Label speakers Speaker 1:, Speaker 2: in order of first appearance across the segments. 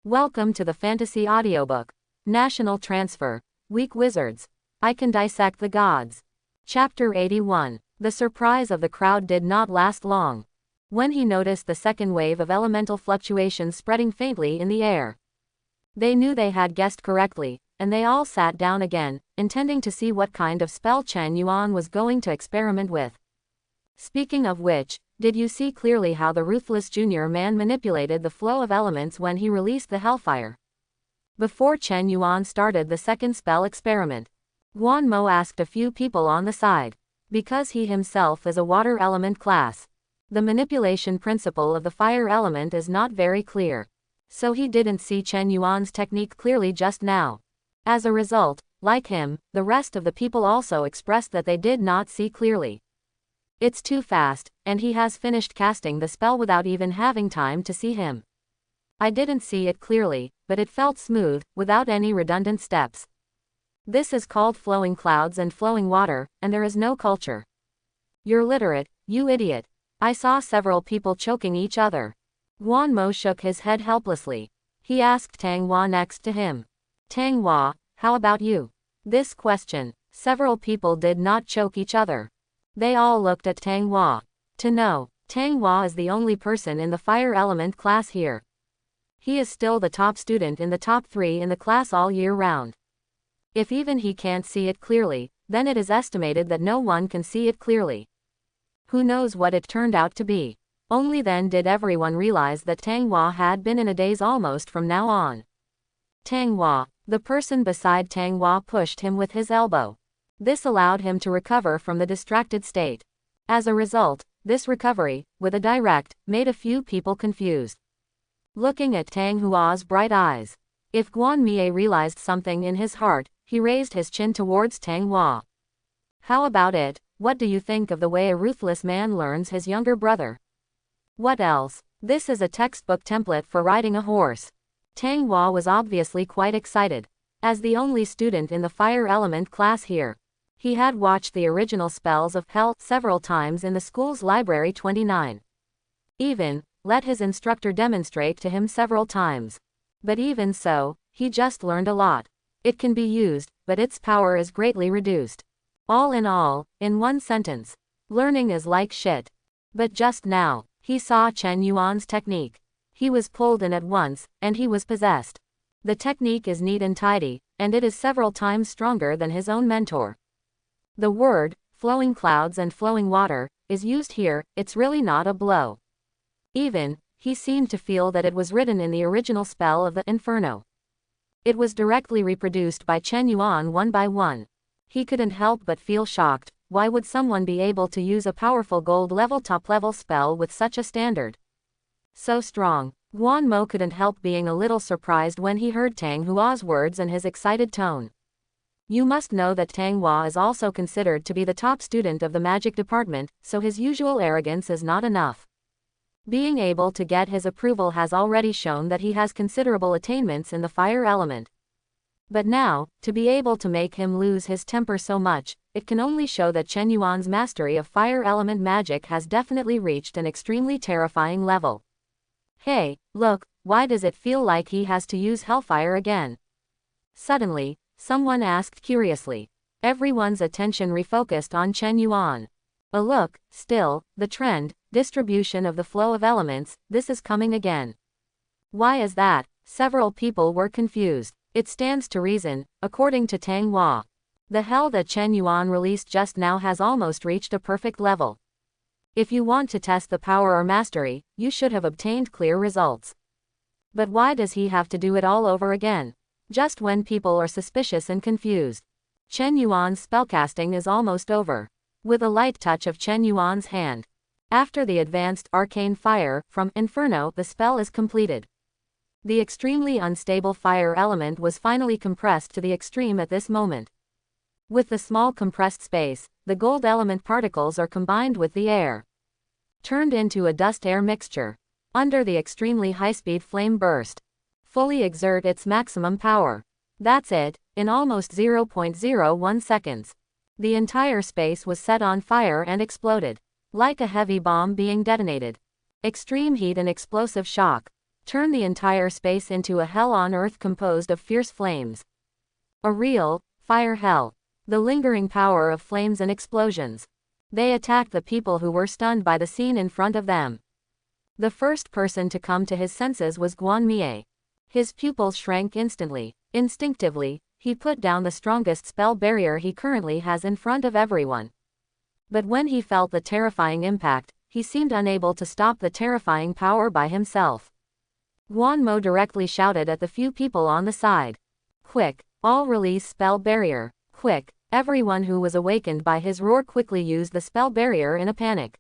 Speaker 1: Welcome to the Fantasy Audiobook. National Transfer. Weak Wizards. I Can Dissect the Gods. Chapter 81. The surprise of the crowd did not last long. When he noticed the second wave of elemental fluctuations spreading faintly in the air, they knew they had guessed correctly, and they all sat down again, intending to see what kind of spell Chen Yuan was going to experiment with. Speaking of which, did you see clearly how the ruthless junior man manipulated the flow of elements when he released the hellfire? Before Chen Yuan started the second spell experiment, Guan Mo asked a few people on the side. Because he himself is a water element class, the manipulation principle of the fire element is not very clear. So he didn't see Chen Yuan's technique clearly just now. As a result, like him, the rest of the people also expressed that they did not see clearly. It's too fast, and he has finished casting the spell without even having time to see him. I didn't see it clearly, but it felt smooth, without any redundant steps. This is called flowing clouds and flowing water, and there is no culture. You're literate, you idiot. I saw several people choking each other. Guan Mo shook his head helplessly. He asked Tang Hua next to him. Tang Hua, how about you? This question, several people did not choke each other. They all looked at Tang Hua. To know, Tang Hua is the only person in the fire element class here. He is still the top student in the top 3 in the class all year round. If even he can't see it clearly, then it is estimated that no one can see it clearly. Who knows what it turned out to be? Only then did everyone realize that Tang Hua had been in a daze almost from now on. Tang Hua, the person beside Tang Hua pushed him with his elbow. This allowed him to recover from the distracted state. As a result, this recovery, with a direct, made a few people confused. Looking at Tang Hua's bright eyes, if Guan Mie realized something in his heart, he raised his chin towards Tang Hua. How about it? What do you think of the way a ruthless man learns his younger brother? What else? This is a textbook template for riding a horse. Tang Hua was obviously quite excited. As the only student in the fire element class here, he had watched the original spells of hell several times in the school's library 29. Even let his instructor demonstrate to him several times. But even so, he just learned a lot. It can be used, but its power is greatly reduced. All, in one sentence, learning is like shit. But just now, he saw Chen Yuan's technique. He was pulled in at once, and he was possessed. The technique is neat and tidy, and it is several times stronger than his own mentor. The word, flowing clouds and flowing water, is used here, it's really not a blow. Even, he seemed to feel that it was written in the original spell of the Inferno. It was directly reproduced by Chen Yuan one by one. He couldn't help but feel shocked. Why would someone be able to use a powerful gold-level top-level spell with such a standard? So strong. Guan Mo couldn't help being a little surprised when he heard Tang Hua's words and his excited tone. You must know that Tang Hua is also considered to be the top student of the magic department, so his usual arrogance is not enough. Being able to get his approval has already shown that he has considerable attainments in the fire element. But now, to be able to make him lose his temper so much, it can only show that Chen Yuan's mastery of fire element magic has definitely reached an extremely terrifying level. Hey, look, why does it feel like he has to use hellfire again? Suddenly, someone asked curiously. Everyone's attention refocused on Chen Yuan. A look, still, the trend, distribution of the flow of elements, this is coming again. Why is that? Several people were confused. It stands to reason, according to Tang Hua. The hell that Chen Yuan released just now has almost reached a perfect level. If you want to test the power or mastery, you should have obtained clear results. But why does he have to do it all over again? Just when people are suspicious and confused. Chen Yuan's spellcasting is almost over. With a light touch of Chen Yuan's hand. After the advanced arcane fire from Inferno, the spell is completed. The extremely unstable fire element was finally compressed to the extreme at this moment. With the small compressed space, the gold element particles are combined with the air, turned into a dust-air mixture. Under the extremely high-speed flame burst, fully exert its maximum power. That's it, in almost 0.01 seconds. The entire space was set on fire and exploded, like a heavy bomb being detonated. Extreme heat and explosive shock. Turn the entire space into a hell on earth composed of fierce flames. A real, fire hell. The lingering power of flames and explosions. They attacked the people who were stunned by the scene in front of them. The first person to come to his senses was Guan Mie. His pupils shrank instantly. Instinctively, he put down the strongest spell barrier he currently has in front of everyone. But when he felt the terrifying impact, he seemed unable to stop the terrifying power by himself. Guan Mo directly shouted at the few people on the side. Quick, all release spell barrier. Quick. Everyone who was awakened by his roar quickly used the spell barrier in a panic.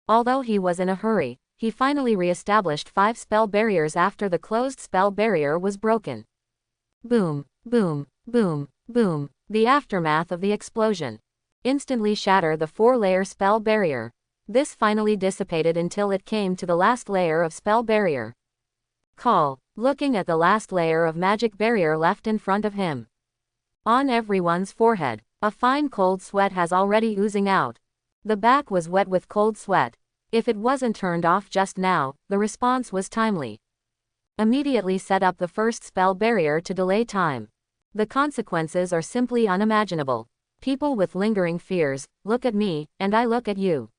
Speaker 1: Although he was in a hurry, he finally re-established 5 spell barriers after the closed spell barrier was broken. Boom, boom, boom, boom. The aftermath of the explosion instantly shattered the 4-layer spell barrier. This finally dissipated until it came to the last layer of spell barrier. Call. Looking at the last layer of magic barrier left in front of him. On everyone's forehead, a fine cold sweat has already oozing out. The back was wet with cold sweat. If it wasn't turned off just now, the response was timely. Immediately set up the first spell barrier to delay time. The consequences are simply unimaginable. People with lingering fears, look at me, and I look at you.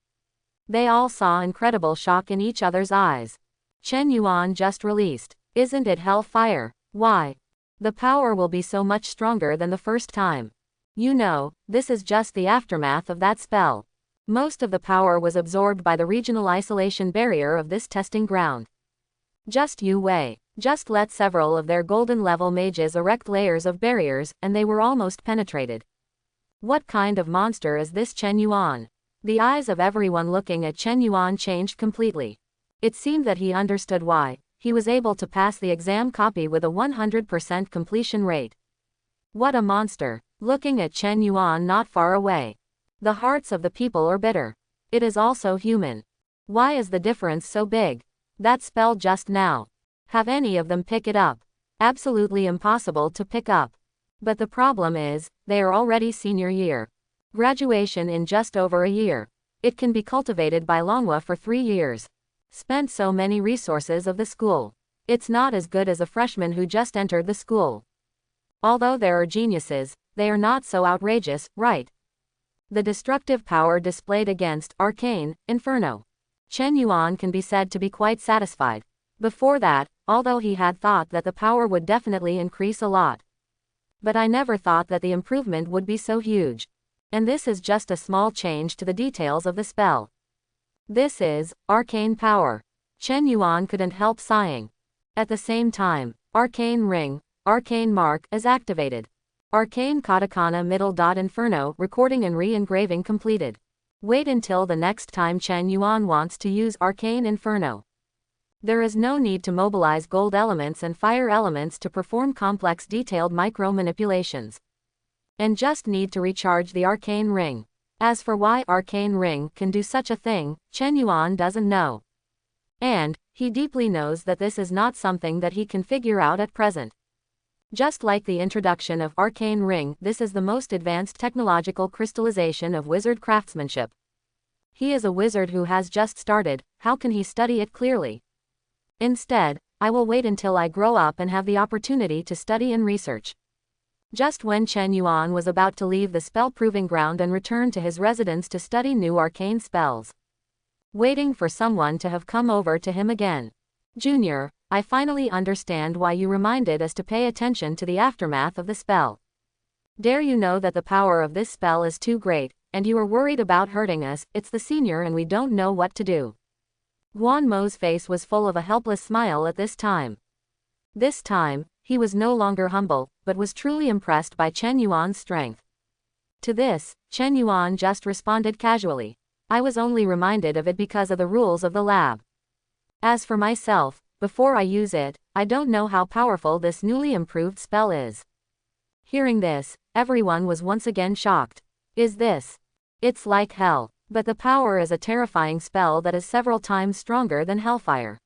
Speaker 1: They all saw incredible shock in each other's eyes. Chen Yuan just released. Isn't it hellfire? Why? The power will be so much stronger than the first time. You know, this is just the aftermath of that spell. Most of the power was absorbed by the regional isolation barrier of this testing ground. Just you wait. Just let several of their golden level mages erect layers of barriers, and they were almost penetrated. What kind of monster is this Chen Yuan? The eyes of everyone looking at Chen Yuan changed completely. It seemed that he understood why he was able to pass the exam copy with a 100% completion rate. What a monster! Looking at Chen Yuan not far away. The hearts of the people are bitter. It is also human. Why is the difference so big? That spell just now. Have any of them pick it up? Absolutely impossible to pick up. But the problem is, they are already senior year. Graduation in just over a year. It can be cultivated by Longhua for 3 years. Spent so many resources of the school. It's not as good as a freshman who just entered the school. Although there are geniuses, they are not so outrageous, right? The destructive power displayed against Arcane Inferno. Chen Yuan can be said to be quite satisfied. Before that, although he had thought that the power would definitely increase a lot. But I never thought that the improvement would be so huge. And this is just a small change to the details of the spell. This is arcane power. Chen Yuan couldn't help sighing. At the same time, arcane ring, arcane mark is activated. Arcane katakana middle dot inferno recording and re-engraving completed. Wait until the next time Chen Yuan wants to use arcane inferno. There is no need to mobilize gold elements and fire elements to perform complex detailed micro manipulations. And just need to recharge the arcane ring. As for why arcane ring can do such a thing, Chen Yuan doesn't know. And he deeply knows that this is not something that he can figure out at present. Just like the introduction of arcane ring, this is the most advanced technological crystallization of wizard craftsmanship. He is a wizard who has just started, how can he study it clearly? Instead, I will wait until I grow up and have the opportunity to study and research. Just when Chen Yuan was about to leave the spell-proving ground and return to his residence to study new arcane spells. Waiting for someone to have come over to him again. Junior, I finally understand why you reminded us to pay attention to the aftermath of the spell. Dare you know that the power of this spell is too great, and you are worried about hurting us, it's the senior and we don't know what to do. Guan Mo's face was full of a helpless smile at this time. This time, he was no longer humble, but was truly impressed by Chen Yuan's strength. To this, Chen Yuan just responded casually. I was only reminded of it because of the rules of the lab. As for myself, before I use it, I don't know how powerful this newly improved spell is. Hearing this, everyone was once again shocked. Is this? It's like hell, but the power is a terrifying spell that is several times stronger than hellfire.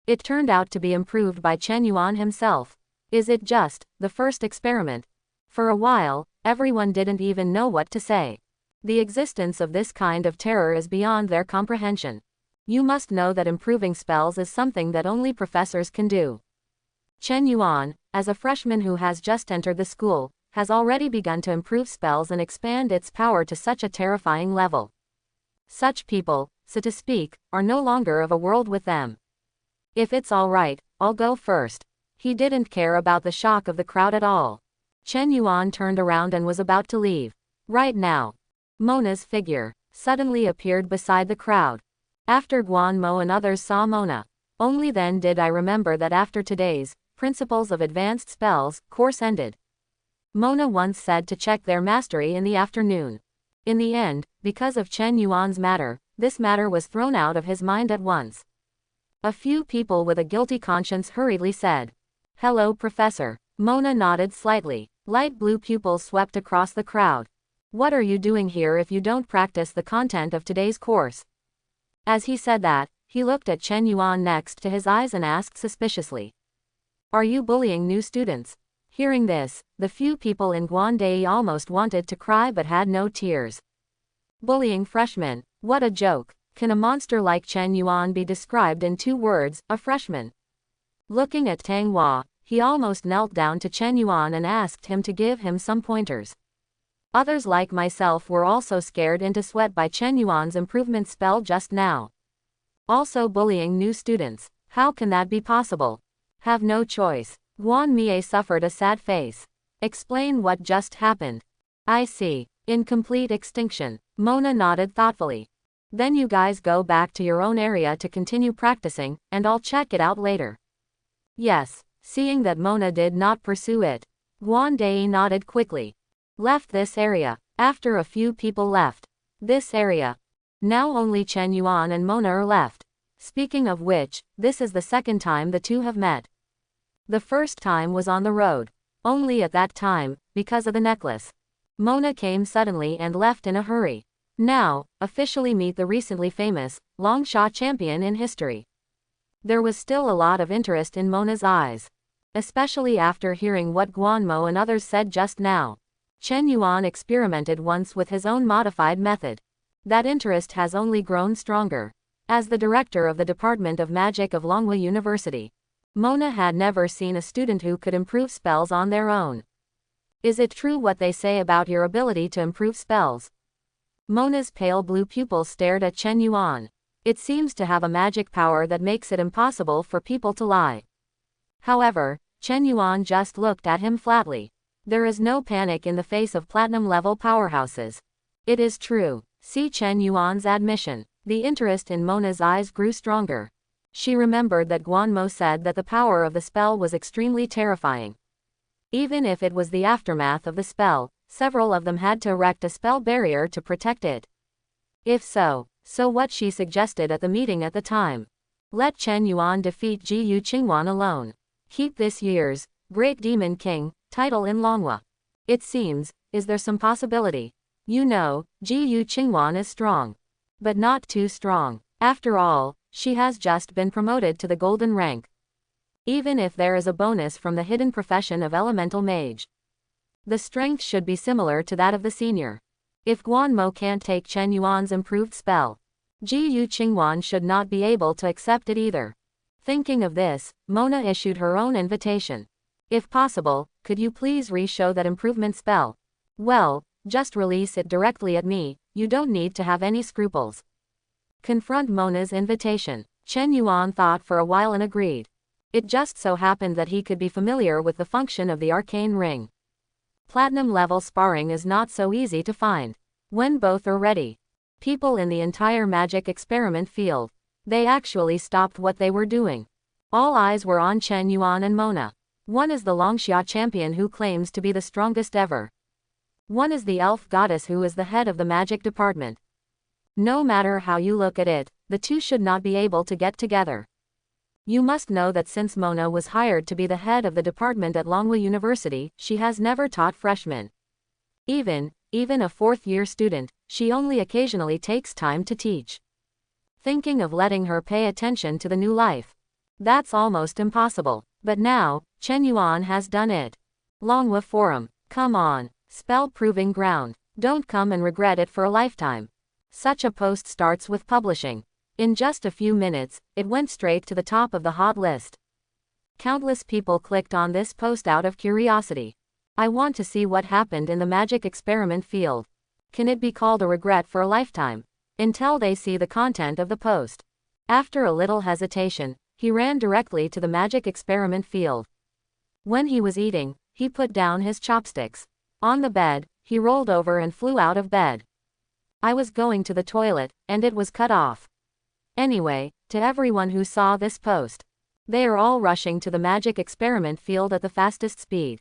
Speaker 1: It turned out to be improved by Chen Yuan himself. Is it just the first experiment? For a while, everyone didn't even know what to say. The existence of this kind of terror is beyond their comprehension. You must know that improving spells is something that only professors can do. Chen Yuan, as a freshman who has just entered the school, has already begun to improve spells and expand its power to such a terrifying level. Such people, so to speak, are no longer of a world with them. If it's all right, I'll go first. He didn't care about the shock of the crowd at all. Chen Yuan turned around and was about to leave. Right now, Mona's figure suddenly appeared beside the crowd. After Guanmo and others saw Mona, only then did I remember that after today's Principles of Advanced Spells course ended, Mona once said to check their mastery in the afternoon. In the end, because of Chen Yuan's matter, this matter was thrown out of his mind at once. A few people with a guilty conscience hurriedly said, "Hello, Professor." Mona nodded slightly. Light blue pupils swept across the crowd. "What are you doing here if you don't practice the content of today's course?" As he said that, he looked at Chen Yuan next to his eyes and asked suspiciously, "Are you bullying new students?" Hearing this, the few people in Guandai almost wanted to cry but had no tears. Bullying freshmen? What a joke. Can a monster like Chen Yuan be described in 2 words, a freshman? Looking at Tang Hua, he almost knelt down to Chen Yuan and asked him to give him some pointers. Others like myself were also scared into sweat by Chen Yuan's improvement spell just now. Also bullying new students. How can that be possible? Have no choice. Guan Mie suffered a sad face. Explain what just happened. I see. In complete extinction. Mona nodded thoughtfully. Then you guys go back to your own area to continue practicing, and I'll check it out later. Yes. Seeing that Mona did not pursue it, Guan Dai nodded quickly. Left this area. After a few people left this area, now only Chen Yuan and Mona are left. Speaking of which, this is the second time the two have met. The first time was on the road. Only at that time, because of the necklace, Mona came suddenly and left in a hurry. Now, officially meet the recently famous Longsha champion in history. There was still a lot of interest in Mona's eyes, especially after hearing what Guanmo and others said just now. Chen Yuan experimented once with his own modified method. That interest has only grown stronger. As the director of the Department of Magic of Longhua University, Mona had never seen a student who could improve spells on their own. Is it true what they say about your ability to improve spells? Mona's pale blue pupils stared at Chen Yuan. It seems to have a magic power that makes it impossible for people to lie. However, Chen Yuan just looked at him flatly. There is no panic in the face of platinum-level powerhouses. It is true. See Chen Yuan's admission. The interest in Mona's eyes grew stronger. She remembered that Guanmo said that the power of the spell was extremely terrifying. Even if it was the aftermath of the spell, several of them had to erect a spell barrier to protect it. If so what she suggested at the meeting at the time. Let Chen Yuan defeat Ji Yu Qingwan alone. Keep this year's Great Demon King title in Longhua. It seems, is there some possibility? You know, Ji Yu Qingwan is strong, but not too strong. After all, she has just been promoted to the golden rank. Even if there is a bonus from the hidden profession of elemental mage, the strength should be similar to that of the senior. If Guanmo can't take Chen Yuan's improved spell, Ji Yu Qingwan should not be able to accept it either. Thinking of this, Mona issued her own invitation. If possible, could you please re-show that improvement spell? Well, just release it directly at me, you don't need to have any scruples. Confront Mona's invitation. Chen Yuan thought for a while and agreed. It just so happened that he could be familiar with the function of the arcane ring. Platinum-level sparring is not so easy to find. When both are ready, people in the entire magic experiment field, they actually stopped what they were doing. All eyes were on Chen Yuan and Mona. One is the Longsha champion who claims to be the strongest ever. One is the elf goddess who is the head of the magic department. No matter how you look at it, the two should not be able to get together. You must know that since Mona was hired to be the head of the department at Longhua University, she has never taught freshmen. Even a fourth-year student, she only occasionally takes time to teach. Thinking of letting her pay attention to the new life, that's almost impossible. But now, Chen Yuan has done it. Longhua Forum. Come on. Spell proving ground. Don't come and regret it for a lifetime. Such a post starts with publishing. In just a few minutes, it went straight to the top of the hot list. Countless people clicked on this post out of curiosity. I want to see what happened in the magic experiment field. Can it be called a regret for a lifetime? Until they see the content of the post. After a little hesitation, he ran directly to the magic experiment field. When he was eating, he put down his chopsticks. On the bed, he rolled over and flew out of bed. I was going to the toilet, and it was cut off. Anyway, to everyone who saw this post. They are all rushing to the magic experiment field at the fastest speed.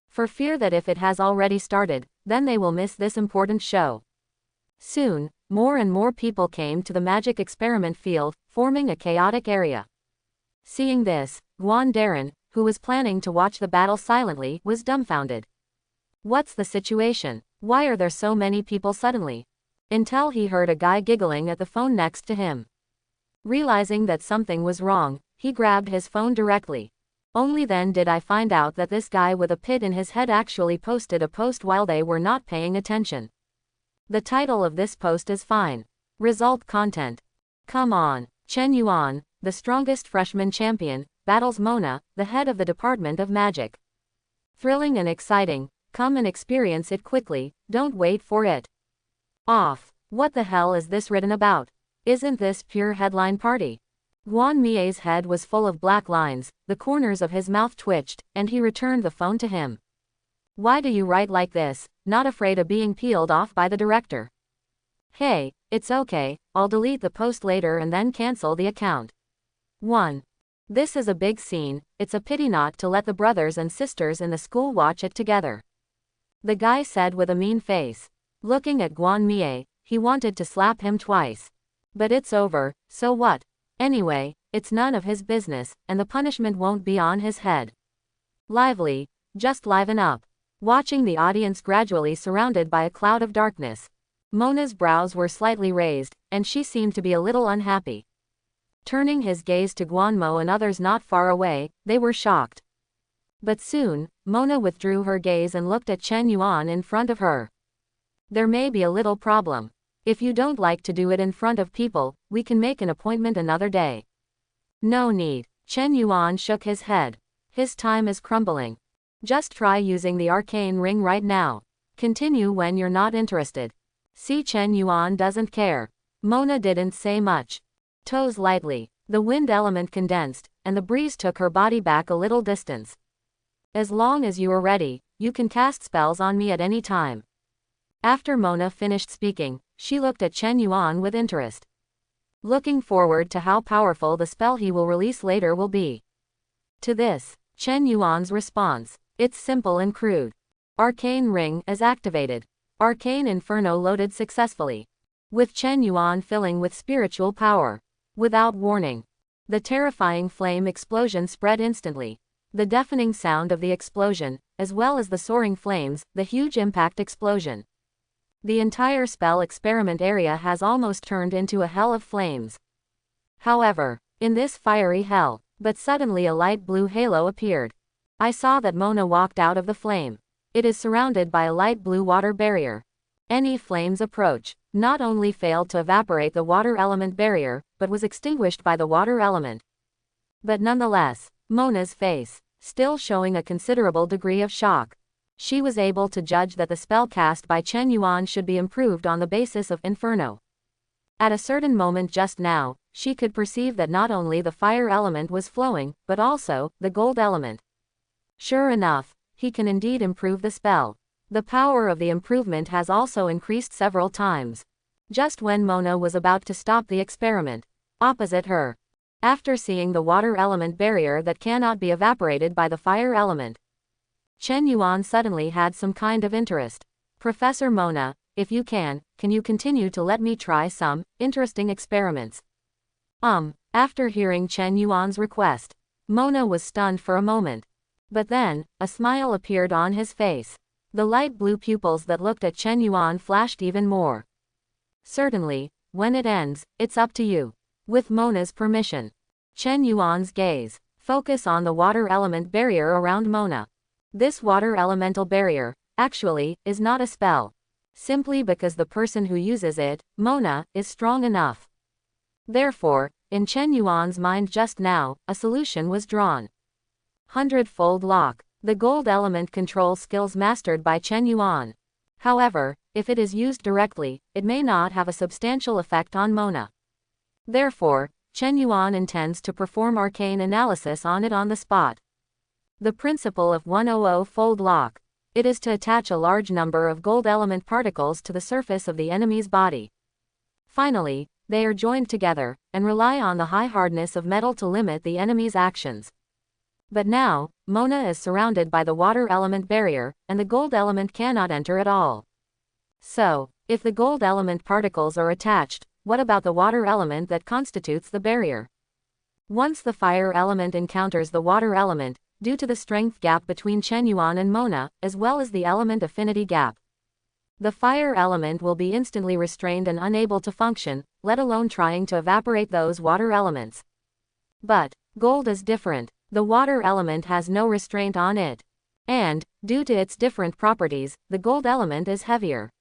Speaker 1: For fear that if it has already started, then they will miss this important show. Soon, more and more people came to the magic experiment field, forming a chaotic area. Seeing this, Guan Darren, who was planning to watch the battle silently, was dumbfounded. What's the situation? Why are there so many people suddenly? Until he heard a guy giggling at the phone next to him. Realizing that something was wrong, he grabbed his phone directly. Only then did I find out that this guy with a pit in his head actually posted a post while they were not paying attention. The title of this post is fine. Result content. Come on. Chen Yuan, the strongest freshman champion, battles Mona, the head of the Department of Magic. Thrilling and exciting, come and experience it quickly, don't wait for it. Off. What the hell is this written about? Isn't this pure headline party? Guan Mie's head was full of black lines, the corners of his mouth twitched, and he returned the phone to him. Why do you write like this, not afraid of being peeled off by the director? Hey, it's okay, I'll delete the post later and then cancel the account. 1. This is a big scene, it's a pity not to let the brothers and sisters in the school watch it together. The guy said with a mean face. Looking at Guan Mie, he wanted to slap him twice. But it's over, so what? Anyway, it's none of his business, and the punishment won't be on his head. Lively, just liven up. Watching the audience gradually surrounded by a cloud of darkness. Mona's brows were slightly raised, and she seemed to be a little unhappy. Turning his gaze to Guanmo and others not far away, they were shocked. But soon, Mona withdrew her gaze and looked at Chen Yuan in front of her. There may be a little problem. If you don't like to do it in front of people, we can make an appointment another day. No need. Chen Yuan shook his head. His time is crumbling. Just try using the arcane ring right now. Continue when you're not interested. See, Chen Yuan doesn't care. Mona didn't say much. Toes lightly. The wind element condensed, and the breeze took her body back a little distance. As long as you are ready, you can cast spells on me at any time. After Mona finished speaking, she looked at Chen Yuan with interest. Looking forward to how powerful the spell he will release later will be. To this, Chen Yuan's response. It's simple and crude. Arcane Ring is activated. Arcane Inferno loaded successfully. With Chen Yuan filling with spiritual power. Without warning. The terrifying flame explosion spread instantly. The deafening sound of the explosion, as well as the soaring flames, the huge impact explosion. The entire spell experiment area has almost turned into a hell of flames. However, in this fiery hell, but suddenly a light blue halo appeared. I saw that Mona walked out of the flame. It is surrounded by a light blue water barrier. Any flames approach, not only failed to evaporate the water element barrier, but was extinguished by the water element. But nonetheless, Mona's face, still showing a considerable degree of shock. She was able to judge that the spell cast by Chen Yuan should be improved on the basis of Inferno. At a certain moment just now, she could perceive that not only the fire element was flowing, but also, the gold element. Sure enough, he can indeed improve the spell. The power of the improvement has also increased several times. Just when Mona was about to stop the experiment. Opposite her. After seeing the water element barrier that cannot be evaporated by the fire element. Chen Yuan suddenly had some kind of interest. Professor Mona, if you can you continue to let me try some interesting experiments? After hearing Chen Yuan's request, Mona was stunned for a moment. But then, a smile appeared on his face. The light blue pupils that looked at Chen Yuan flashed even more. Certainly, when it ends, it's up to you. With Mona's permission. Chen Yuan's gaze focus on the water element barrier around Mona. This water elemental barrier, actually, is not a spell. Simply because the person who uses it, Mona, is strong enough. Therefore, in Chen Yuan's mind just now, a solution was drawn. 100-fold lock. The gold element control skills mastered by Chen Yuan. However, if it is used directly, it may not have a substantial effect on Mona. Therefore, Chen Yuan intends to perform arcane analysis on it on the spot. The principle of 100-fold lock. It is to attach a large number of gold element particles to the surface of the enemy's body. Finally, they are joined together, and rely on the high hardness of metal to limit the enemy's actions. But now, Mona is surrounded by the water element barrier, and the gold element cannot enter at all. So, if the gold element particles are attached, what about the water element that constitutes the barrier? Once the fire element encounters the water element, due to the strength gap between Chen Yuan and Mona, as well as the element affinity gap, the fire element will be instantly restrained and unable to function, let alone trying to evaporate those water elements. But gold is different. The water element has no restraint on it. And, due to its different properties, the gold element is heavier.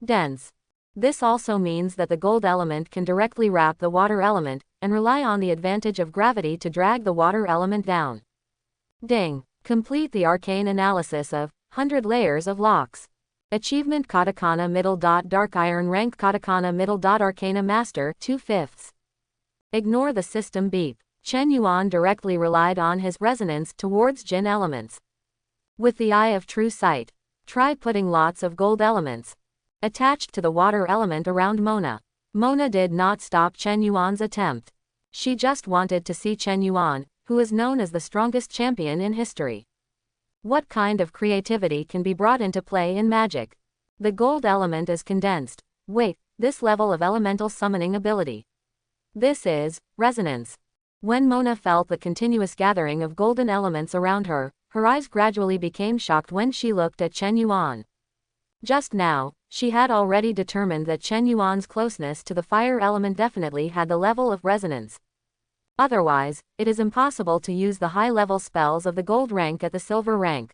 Speaker 1: Dense. This also means that the gold element can directly wrap the water element, and rely on the advantage of gravity to drag the water element down. Ding. Complete the arcane analysis of 100 layers of locks. Achievement Katakana Middle. Dark Iron Rank Katakana Middle. Arcana Master 2/5. Ignore the system beep. Chen Yuan directly relied on his resonance towards Jin elements. With the eye of true sight, try putting lots of gold elements attached to the water element around Mona. Mona did not stop Chen Yuan's attempt. She just wanted to see Chen Yuan, who is known as the strongest champion in history. What kind of creativity can be brought into play in magic? The gold element is condensed. Wait, this level of elemental summoning ability. This is resonance. When Mona felt the continuous gathering of golden elements around her, her eyes gradually became shocked when she looked at Chen Yuan. Just now, she had already determined that Chen Yuan's closeness to the fire element definitely had the level of resonance. Otherwise, it is impossible to use the high-level spells of the gold rank at the silver rank.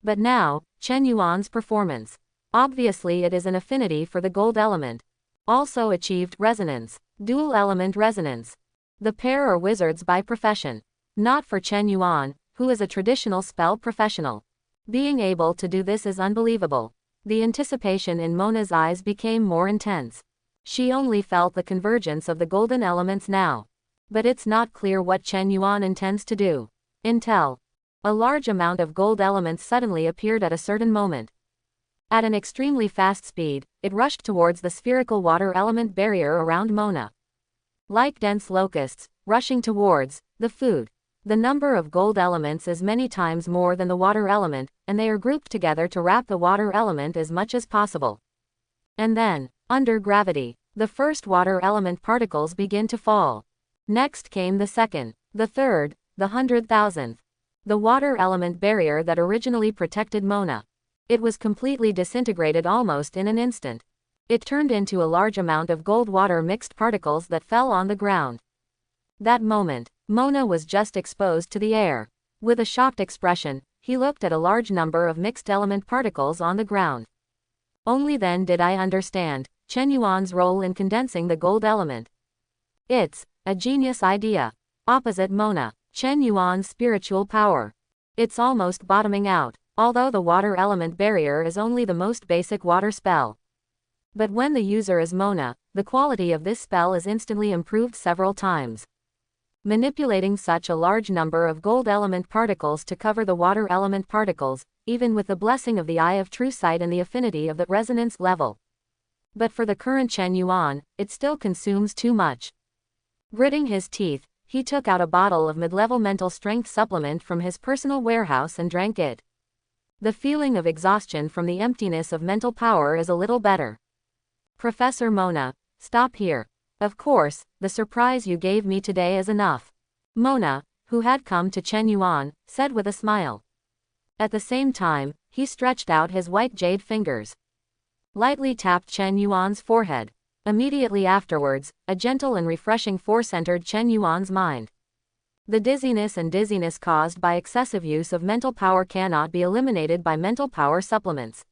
Speaker 1: But now, Chen Yuan's performance. Obviously it is an affinity for the gold element. Also achieved resonance. Dual element resonance. The pair are wizards by profession. Not for Chen Yuan, who is a traditional spell professional. Being able to do this is unbelievable. The anticipation in Mona's eyes became more intense. She only felt the convergence of the golden elements now. But it's not clear what Chen Yuan intends to do. Intel. A large amount of gold elements suddenly appeared at a certain moment. At an extremely fast speed, it rushed towards the spherical water element barrier around Mona. Like dense locusts, rushing towards the food. The number of gold elements is many times more than the water element, and they are grouped together to wrap the water element as much as possible. And then, under gravity, the first water element particles begin to fall. Next came the second, the third, the 100,000th. The water element barrier that originally protected Mona. It was completely disintegrated almost in an instant. It turned into a large amount of gold-water mixed particles that fell on the ground. That moment, Mona was just exposed to the air. With a shocked expression, he looked at a large number of mixed element particles on the ground. Only then did I understand Chen Yuan's role in condensing the gold element. It's a genius idea. Opposite Mona, Chen Yuan's spiritual power. It's almost bottoming out, although the water element barrier is only the most basic water spell. But when the user is Mona, the quality of this spell is instantly improved several times. Manipulating such a large number of gold element particles to cover the water element particles, even with the blessing of the eye of true sight and the affinity of the resonance level. But for the current Chen Yuan, it still consumes too much. Gritting his teeth, he took out a bottle of mid-level mental strength supplement from his personal warehouse and drank it. The feeling of exhaustion from the emptiness of mental power is a little better. Professor Mona, stop here. Of course, the surprise you gave me today is enough. Mona, who had come to Chen Yuan, said with a smile. At the same time, he stretched out his white jade fingers. Lightly tapped Chen Yuan's forehead. Immediately afterwards, a gentle and refreshing force entered Chen Yuan's mind. The dizziness caused by excessive use of mental power cannot be eliminated by mental power supplements.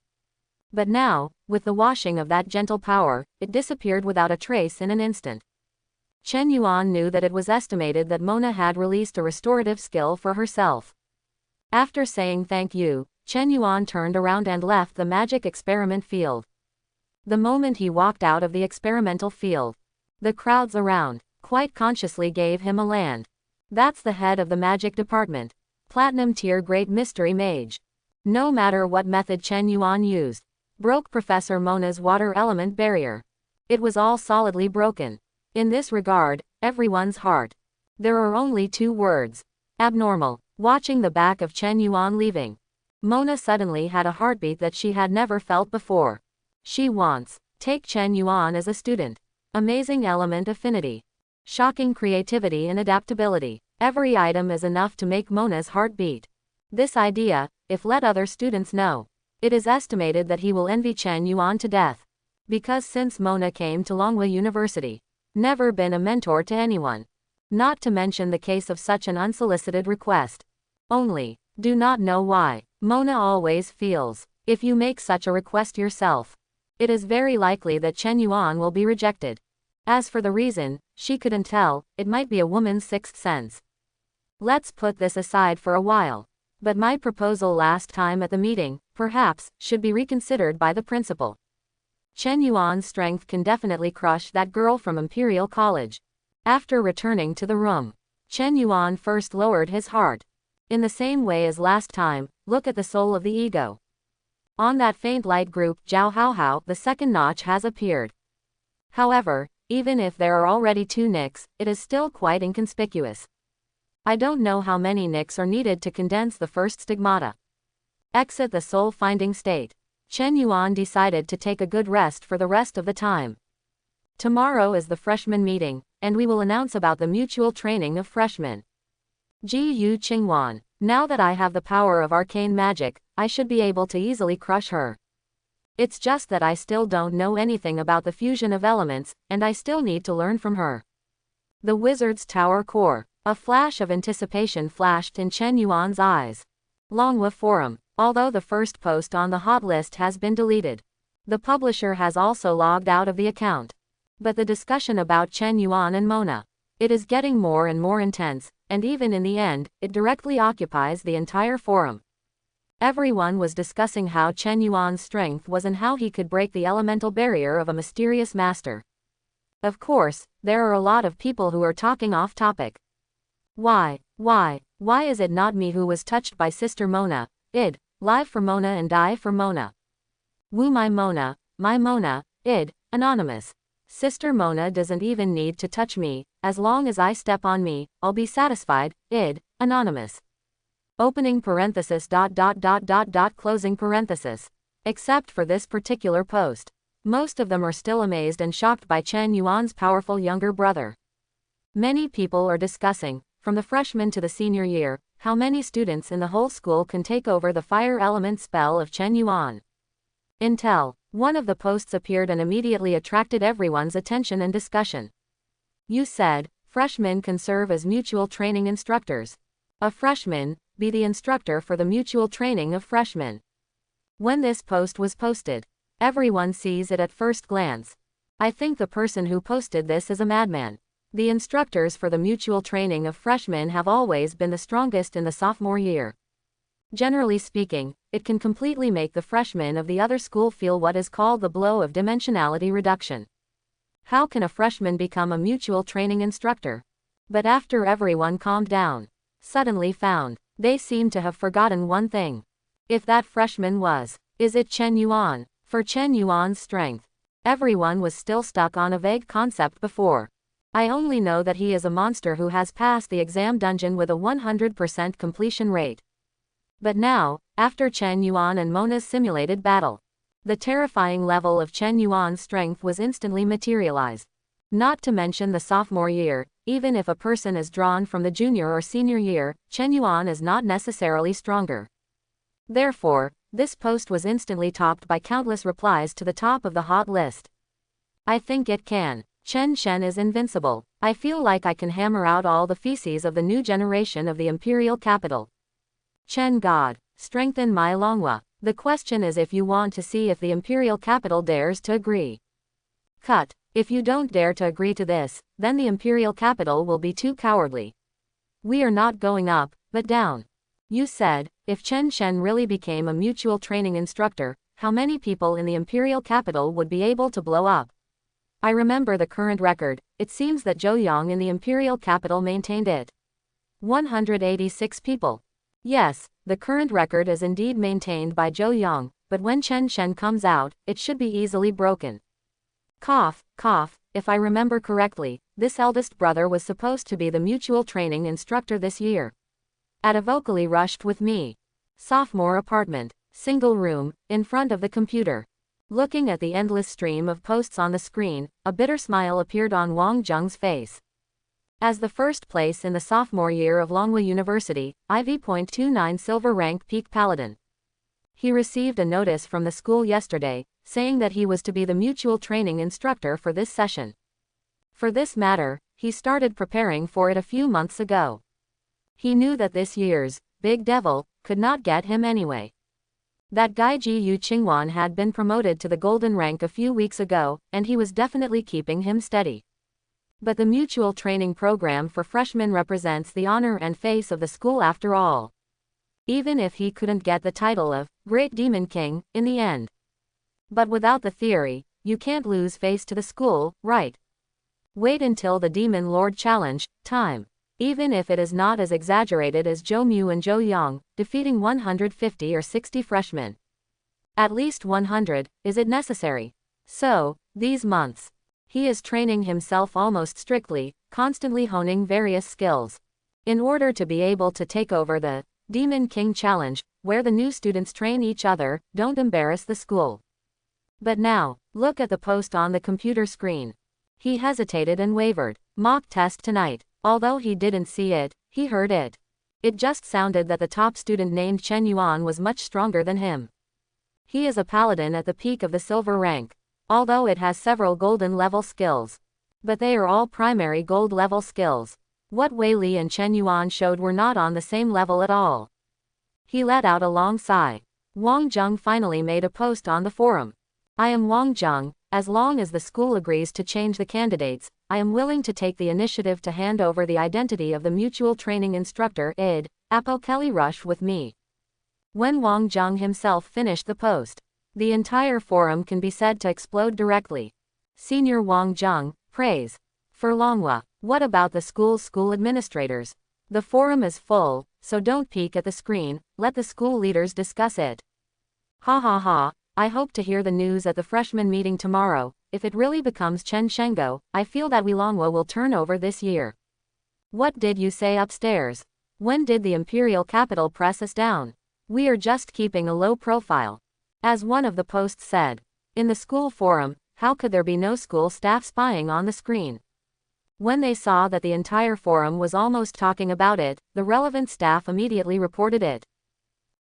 Speaker 1: But now, with the washing of that gentle power, it disappeared without a trace in an instant. Chen Yuan knew that it was estimated that Mona had released a restorative skill for herself. After saying thank you, Chen Yuan turned around and left the magic experiment field. The moment he walked out of the experimental field, the crowds around, quite consciously gave him a land. That's the head of the magic department. Platinum tier great mystery mage. No matter what method Chen Yuan used, broke Professor Mona's water element barrier. It was all solidly broken. In this regard, everyone's heart. There are only two words. Abnormal. Watching the back of Chen Yuan leaving, Mona suddenly had a heartbeat that she had never felt before. She wants. Take Chen Yuan as a student. Amazing element affinity. Shocking creativity and adaptability. Every item is enough to make Mona's heart beat. This idea, if let other students know, it is estimated that he will envy Chen Yuan to death. Because since Mona came to Longhua University, never been a mentor to anyone. Not to mention the case of such an unsolicited request. Only, do not know why, Mona always feels, if you make such a request yourself, it is very likely that Chen Yuan will be rejected. As for the reason, she couldn't tell, it might be a woman's sixth sense. Let's put this aside for a while. But my proposal last time at the meeting, perhaps, should be reconsidered by the principal. Chen Yuan's strength can definitely crush that girl from Imperial College. After returning to the room, Chen Yuan first lowered his heart. In the same way as last time, look at the soul of the ego. On that faint light group Zhao Haohao, the second notch has appeared. However, even if there are already 2 nicks, it is still quite inconspicuous. I don't know how many nicks are needed to condense the first stigmata. Exit the soul-finding state. Chen Yuan decided to take a good rest for the rest of the time. Tomorrow is the freshman meeting, and we will announce about the mutual training of freshmen. Ji Yu Qingwan, now that I have the power of arcane magic, I should be able to easily crush her. It's just that I still don't know anything about the fusion of elements, and I still need to learn from her. The Wizard's Tower Core. A flash of anticipation flashed in Chen Yuan's eyes. Longhua Forum. Although the first post on the hot list has been deleted, the publisher has also logged out of the account. But the discussion about Chen Yuan and Mona, it is getting more and more intense, and even in the end, it directly occupies the entire forum. Everyone was discussing how Chen Yuan's strength was and how he could break the elemental barrier of a mysterious master. Of course, there are a lot of people who are talking off topic. Why is it not me who was touched by Sister Mona? Id, live for Mona and die for Mona. Woo my Mona, id, anonymous. Sister Mona doesn't even need to touch me, as long as I step on me, I'll be satisfied, id, anonymous. Opening parenthesis ... closing parenthesis. Except for this particular post. Most of them are still amazed and shocked by Chen Yuan's powerful younger brother. Many people are discussing, from the freshman to the senior year, how many students in the whole school can take over the fire element spell of Chen Yuan. Intel. One of the posts appeared and immediately attracted everyone's attention and discussion. You said, freshmen can serve as mutual training instructors. A freshman, be the instructor for the mutual training of freshmen. When this post was posted, everyone sees it at first glance. I think the person who posted this is a madman. The instructors for the mutual training of freshmen have always been the strongest in the sophomore year. Generally speaking, it can completely make the freshmen of the other school feel what is called the blow of dimensionality reduction. How can a freshman become a mutual training instructor? But after everyone calmed down, suddenly found, they seem to have forgotten one thing. If that freshman is it Chen Yuan? For Chen Yuan's strength, everyone was still stuck on a vague concept before. I only know that he is a monster who has passed the exam dungeon with a 100% completion rate. But now, after Chen Yuan and Mona's simulated battle, the terrifying level of Chen Yuan's strength was instantly materialized. Not to mention the sophomore year, even if a person is drawn from the junior or senior year, Chen Yuan is not necessarily stronger. Therefore, this post was instantly topped by countless replies to the top of the hot list. I think it can. Chen is invincible. I feel like I can hammer out all the feces of the new generation of the imperial capital. Chen God, strengthen my Longhua. The question is if you want to see if the imperial capital dares to agree. Cut. If you don't dare to agree to this, then the imperial capital will be too cowardly. We are not going up, but down. You said, if Chen Shen really became a mutual training instructor, how many people in the imperial capital would be able to blow up? I remember the current record. It seems that Zhou Yang in the imperial capital maintained it. 186 people. Yes, the current record is indeed maintained by Zhou Yang, but when Chen Shen comes out, it should be easily broken. Cough, cough, if I remember correctly, this eldest brother was supposed to be the mutual training instructor this year. Ada vocally rushed with me. Sophomore apartment, single room, in front of the computer. Looking at the endless stream of posts on the screen, a bitter smile appeared on Wang Zheng's face. As the first place in the sophomore year of Longhua University, IV.29 silver rank peak paladin. He received a notice from the school yesterday, saying that he was to be the mutual training instructor for this session. For this matter, he started preparing for it a few months ago. He knew that this year's Big Devil could not get him anyway. That guy Ji Yu Qingwan had been promoted to the golden rank a few weeks ago, and he was definitely keeping him steady. But the mutual training program for freshmen represents the honor and face of the school after all. Even if he couldn't get the title of Great Demon King in the end. But without the theory, you can't lose face to the school, right? Wait until the Demon Lord Challenge time. Even if it is not as exaggerated as Zhou Mu and Zhou Yang, defeating 150 or 60 freshmen. At least 100, is it necessary? So, these months, he is training himself almost strictly, constantly honing various skills. In order to be able to take over the Demon King Challenge, where the new students train each other, don't embarrass the school. But now, look at the post on the computer screen. He hesitated and wavered. Mock test tonight. Although he didn't see it, he heard it. It just sounded that the top student named Chen Yuan was much stronger than him. He is a paladin at the peak of the silver rank, although it has several golden level skills. But they are all primary gold level skills. What Wei Li and Chen Yuan showed were not on the same level at all. He let out a long sigh. Wang Zheng finally made a post on the forum. I am Wang Zheng. As long as the school agrees to change the candidates, I am willing to take the initiative to hand over the identity of the mutual training instructor id. Apo Kelly Rush with me. When Wang Zheng himself finished the post, the entire forum can be said to explode directly. Senior Wang Zheng, praise. For Longhua, what about the school administrators? The forum is full, so don't peek at the screen, let the school leaders discuss it. Ha ha ha. I hope to hear the news at the freshman meeting tomorrow. If it really becomes Chen Shengo, I feel that we Longhua will turn over this year. What did you say upstairs? When did the imperial capital press us down? We are just keeping a low profile. As one of the posts said. In the school forum, how could there be no school staff spying on the screen? When they saw that the entire forum was almost talking about it, the relevant staff immediately reported it.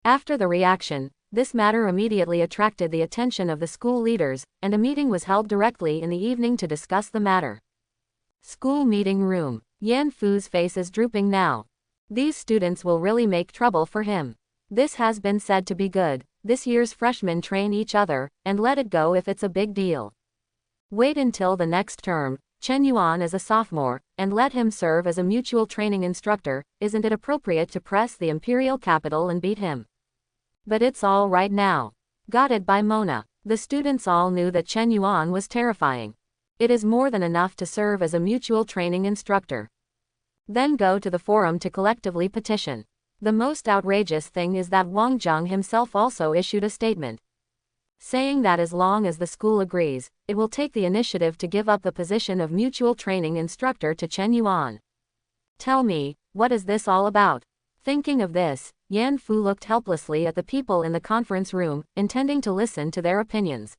Speaker 1: After the reaction, this matter immediately attracted the attention of the school leaders, and a meeting was held directly in the evening to discuss the matter. School meeting room. Yan Fu's face is drooping now. These students will really make trouble for him. This has been said to be good. This year's freshmen train each other, and let it go if it's a big deal. Wait until the next term. Chen Yuan is a sophomore, and let him serve as a mutual training instructor. Isn't it appropriate to press the imperial capital and beat him? But it's all right now. Got it by Mona. The students all knew that Chen Yuan was terrifying. It is more than enough to serve as a mutual training instructor. Then go to the forum to collectively petition. The most outrageous thing is that Wang Zheng himself also issued a statement, saying that as long as the school agrees, it will take the initiative to give up the position of mutual training instructor to Chen Yuan. Tell me, what is this all about? Thinking of this, Yan Fu looked helplessly at the people in the conference room, intending to listen to their opinions.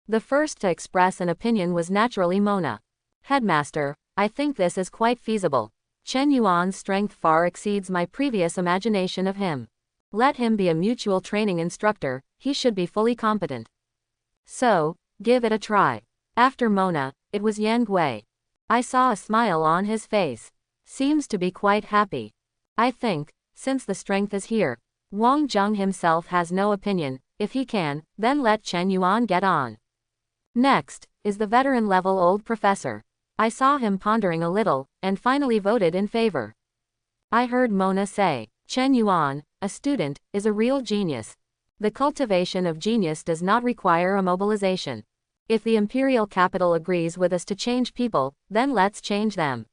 Speaker 1: The first to express an opinion was naturally Mona. Headmaster, I think this is quite feasible. Chen Yuan's strength far exceeds my previous imagination of him. Let him be a mutual training instructor, he should be fully competent. So, give it a try. After Mona, it was Yan Gui. I saw a smile on his face. Seems to be quite happy. I think, since the strength is here, Wang Zheng himself has no opinion. If he can, then let Chen Yuan get on. Next, is the veteran-level old professor. I saw him pondering a little, and finally voted in favor. I heard Mona say, Chen Yuan, a student, is a real genius. The cultivation of genius does not require a mobilization. If the imperial capital agrees with us to change people, then let's change them.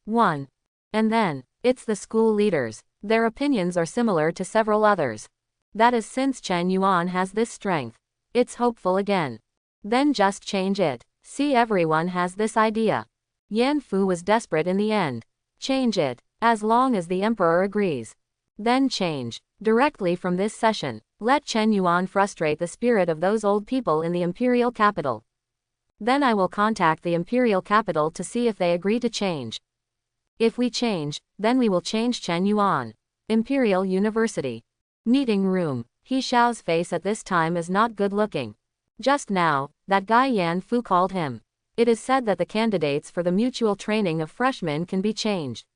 Speaker 1: 1. And then, it's the school leaders. Their opinions are similar to several others. That is since Chen Yuan has this strength. It's hopeful again. Then just change it. See, everyone has this idea. Yan Fu was desperate in the end. Change it, as long as the emperor agrees. Then change. Directly from this session. Let Chen Yuan frustrate the spirit of those old people in the imperial capital. Then I will contact the imperial capital to see if they agree to change. If we change, then we will change Chen Yuan. Imperial University. Meeting room. He Xiao's face at this time is not good looking. Just now, that guy Yan Fu called him. It is said that the candidates for the mutual training of freshmen can be changed.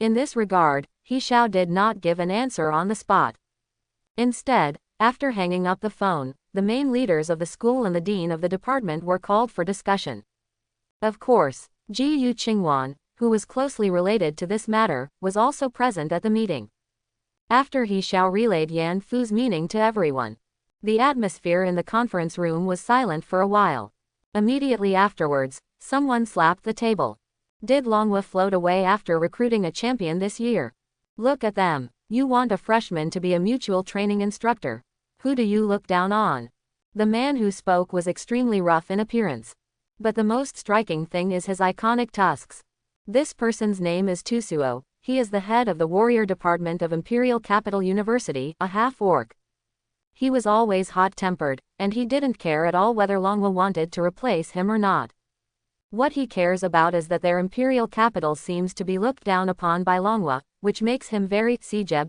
Speaker 1: In this regard, He Xiao did not give an answer on the spot. Instead, after hanging up the phone, the main leaders of the school and the dean of the department were called for discussion. Of course, Ji Yu Qingwan, who was closely related to this matter, was also present at the meeting. After He Xiao relayed Yan Fu's meaning to everyone, the atmosphere in the conference room was silent for a while. Immediately afterwards, someone slapped the table. Did Longhua float away after recruiting a champion this year? Look at them. You want a freshman to be a mutual training instructor. Who do you look down on? The man who spoke was extremely rough in appearance. But the most striking thing is his iconic tusks. This person's name is Tusuo. He is the head of the warrior department of Imperial Capital University, a half-orc. He was always hot-tempered, and he didn't care at all whether Longhua wanted to replace him or not. What he cares about is that their imperial capital seems to be looked down upon by Longhua, which makes him very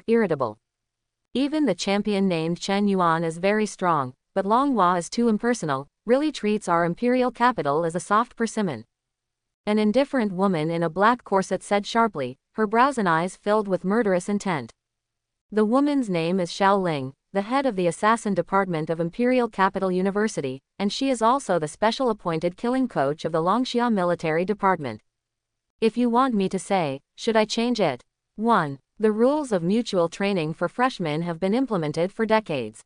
Speaker 1: irritable. Even the champion named Chen Yuan is very strong, but Longhua is too impersonal, really treats our imperial capital as a soft persimmon. An indifferent woman in a black corset said sharply, her brows and eyes filled with murderous intent. The woman's name is Xiao Ling, the head of the assassin department of Imperial Capital University, and she is also the special appointed killing coach of the Longxia military department. If you want me to say, should I change it? 1. The rules of mutual training for freshmen have been implemented for decades.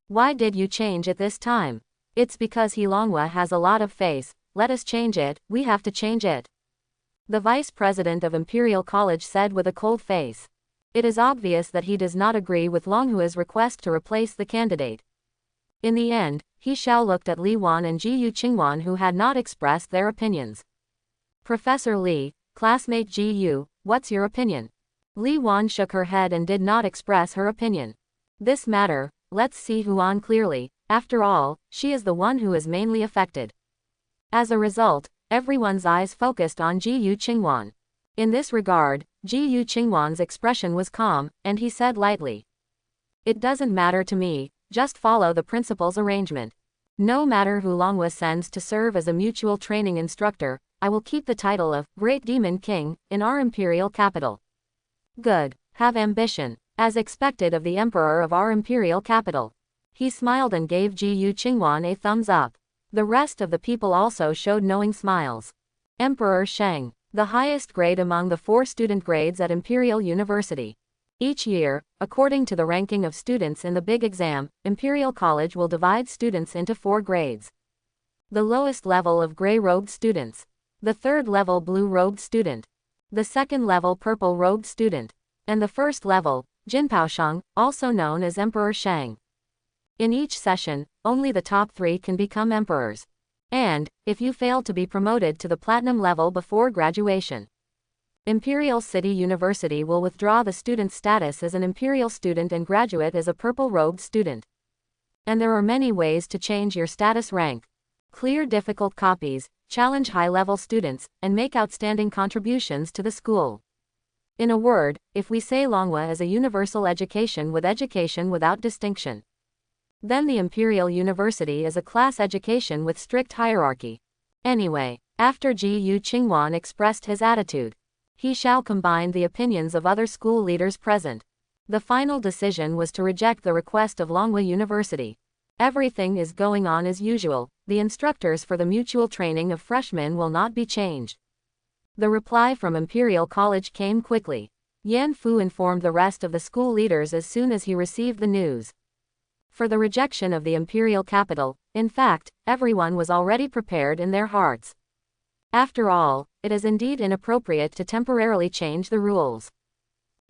Speaker 1: Why did you change it this time? It's because He Longhua has a lot of face. Let us change it, we have to change it. The vice president of Imperial College said with a cold face. It is obvious that he does not agree with Longhua's request to replace the candidate. In the end, He Xiao looked at Li Wan and Ji Yu Qingwan, who had not expressed their opinions. Professor Li, classmate Ji Yu, what's your opinion? Li Wan shook her head and did not express her opinion. This matter, let's see Huan clearly, after all, she is the one who is mainly affected. As a result, everyone's eyes focused on Ji Yu Qingwan. In this regard, Ji Yu Qingwan's expression was calm, and he said lightly. It doesn't matter to me, just follow the principal's arrangement. No matter who Longhua sends to serve as a mutual training instructor, I will keep the title of Great Demon King in our imperial capital. Good. Have ambition, as expected of the emperor of our imperial capital. He smiled and gave Ji Yu Qingwan a thumbs up. The rest of the people also showed knowing smiles. Emperor Sheng, the highest grade among the 4 student grades at Imperial University. Each year, according to the ranking of students in the big exam, Imperial College will divide students into 4 grades. The lowest level of gray-robed students. The 3rd level blue-robed student. The 2nd level purple-robed student. And the 1st level, Jinpaoshang, also known as Emperor Shang. In each session, only the top 3 can become emperors. And, if you fail to be promoted to the platinum level before graduation, Imperial City University will withdraw the student's status as an imperial student and graduate as a purple-robed student. And there are many ways to change your status rank. Clear difficult copies, challenge high-level students, and make outstanding contributions to the school. In a word, if we say Longhua is a universal education without distinction, then the Imperial University is a class education with strict hierarchy. Anyway, after Ji Yu Qingwan expressed his attitude, He Xiao combined the opinions of other school leaders present. The final decision was to reject the request of Longhua University. Everything is going on as usual, the instructors for the mutual training of freshmen will not be changed. The reply from Imperial College came quickly. Yan Fu informed the rest of the school leaders as soon as he received the news. For the rejection of the imperial capital, in fact, everyone was already prepared in their hearts. After all, it is indeed inappropriate to temporarily change the rules.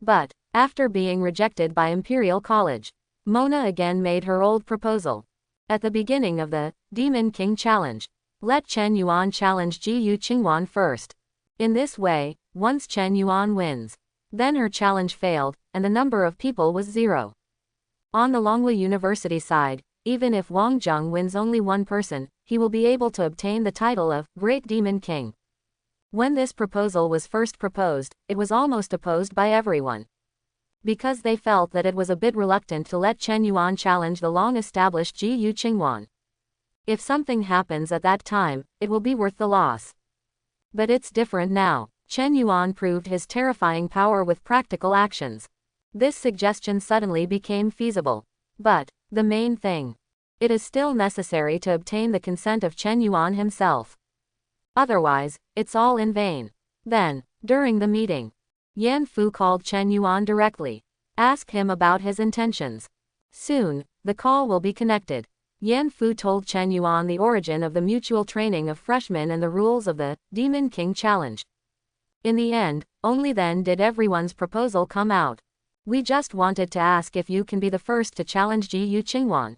Speaker 1: But, after being rejected by Imperial College, Mona again made her old proposal. At the beginning of the Demon King Challenge, let Chen Yuan challenge Ji Yu Qingwan first. In this way, once Chen Yuan wins, then her challenge failed, and the number of people was 0. On the Longhua University side, even if Wang Zheng wins only one person, he will be able to obtain the title of Great Demon King. When this proposal was first proposed, it was almost opposed by everyone, because they felt that it was a bit reluctant to let Chen Yuan challenge the long-established Ji Yu Qingwan. If something happens at that time, it will be worth the loss. But it's different now. Chen Yuan proved his terrifying power with practical actions. This suggestion suddenly became feasible. But, the main thing, it is still necessary to obtain the consent of Chen Yuan himself. Otherwise, it's all in vain. Then, during the meeting, Yan Fu called Chen Yuan directly. Ask him about his intentions. Soon, the call will be connected. Yan Fu told Chen Yuan the origin of the mutual training of freshmen and the rules of the Demon King Challenge. In the end, only then did everyone's proposal come out. We just wanted to ask if you can be the first to challenge Ji Yu Qingwan.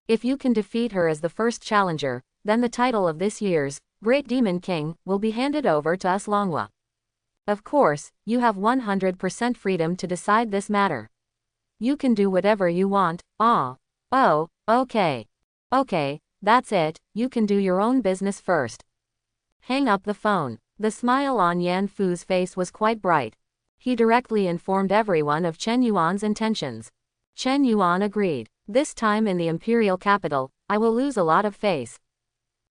Speaker 1: If you can defeat her as the first challenger, then the title of this year's Great Demon King will be handed over to us Longhua. Of course, you have 100% freedom to decide this matter. You can do whatever you want. Oh, okay. Okay, that's it, you can do your own business first. Hang up the phone. The smile on Yan Fu's face was quite bright. He directly informed everyone of Chen Yuan's intentions. Chen Yuan agreed. This time in the imperial capital, I will lose a lot of face.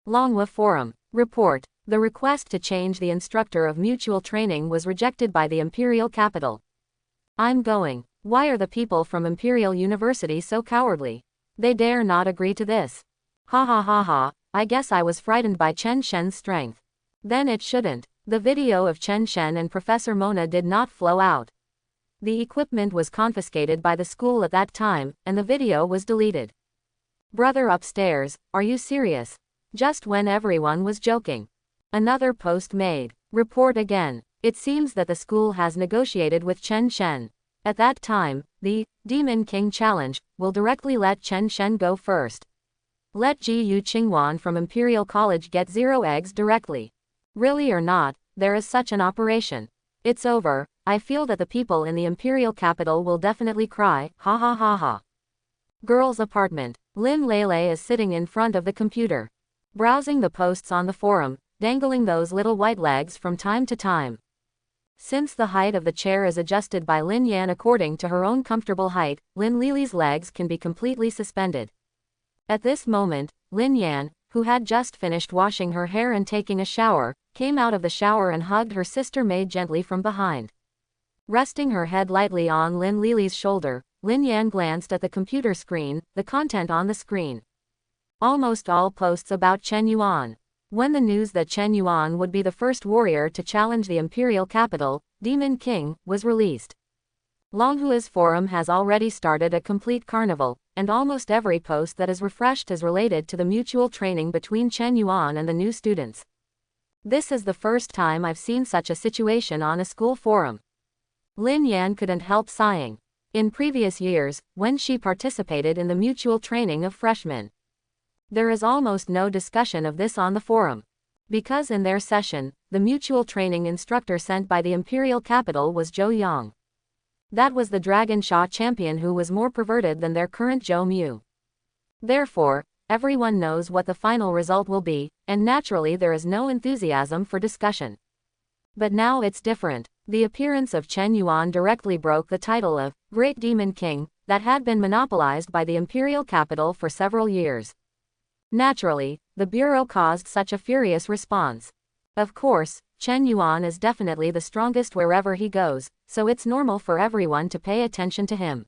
Speaker 1: Longhua Forum. Report. The request to change the instructor of mutual training was rejected by the imperial capital. I'm going. Why are the people from Imperial University so cowardly? They dare not agree to this. Ha ha ha ha, I guess I was frightened by Chen Shen's strength. Then it shouldn't. The video of Chen Shen and Professor Mona did not flow out. The equipment was confiscated by the school at that time, and the video was deleted. Brother upstairs, are you serious? Just when everyone was joking. Another post made. Report again. It seems that the school has negotiated with Chen Shen. At that time, the Demon King Challenge will directly let Chen Shen go first. Let Ji Yu Qingwan from Imperial College get 0 eggs directly. Really or not, there is such an operation. It's over. I feel that the people in the imperial capital will definitely cry, ha ha ha ha. Girls' apartment. Lin Lele is sitting in front of the computer, browsing the posts on the forum, dangling those little white legs from time to time. Since the height of the chair is adjusted by Lin Yan according to her own comfortable height, Lin Lily's legs can be completely suspended. At this moment, Lin Yan, who had just finished washing her hair and taking a shower, came out of the shower and hugged her sister maid gently from behind. Resting her head lightly on Lin Lily's shoulder, Lin Yan glanced at the computer screen, the content on the screen. Almost all posts about Chen Yuan. When the news that Chen Yuan would be the first warrior to challenge the imperial capital, Demon King, was released. Longhua's forum has already started a complete carnival, and almost every post that is refreshed is related to the mutual training between Chen Yuan and the new students. This is the first time I've seen such a situation on a school forum. Lin Yan couldn't help sighing. In previous years, when she participated in the mutual training of freshmen, there is almost no discussion of this on the forum. Because in their session, the mutual training instructor sent by the imperial capital was Zhou Yang. That was the Dragon Shaw champion who was more perverted than their current Zhou Mu. Therefore, everyone knows what the final result will be, and naturally there is no enthusiasm for discussion. But now it's different. The appearance of Chen Yuan directly broke the title of Great Demon King that had been monopolized by the imperial capital for several years. Naturally, the bureau caused such a furious response. Of course, Chen Yuan is definitely the strongest wherever he goes, so it's normal for everyone to pay attention to him.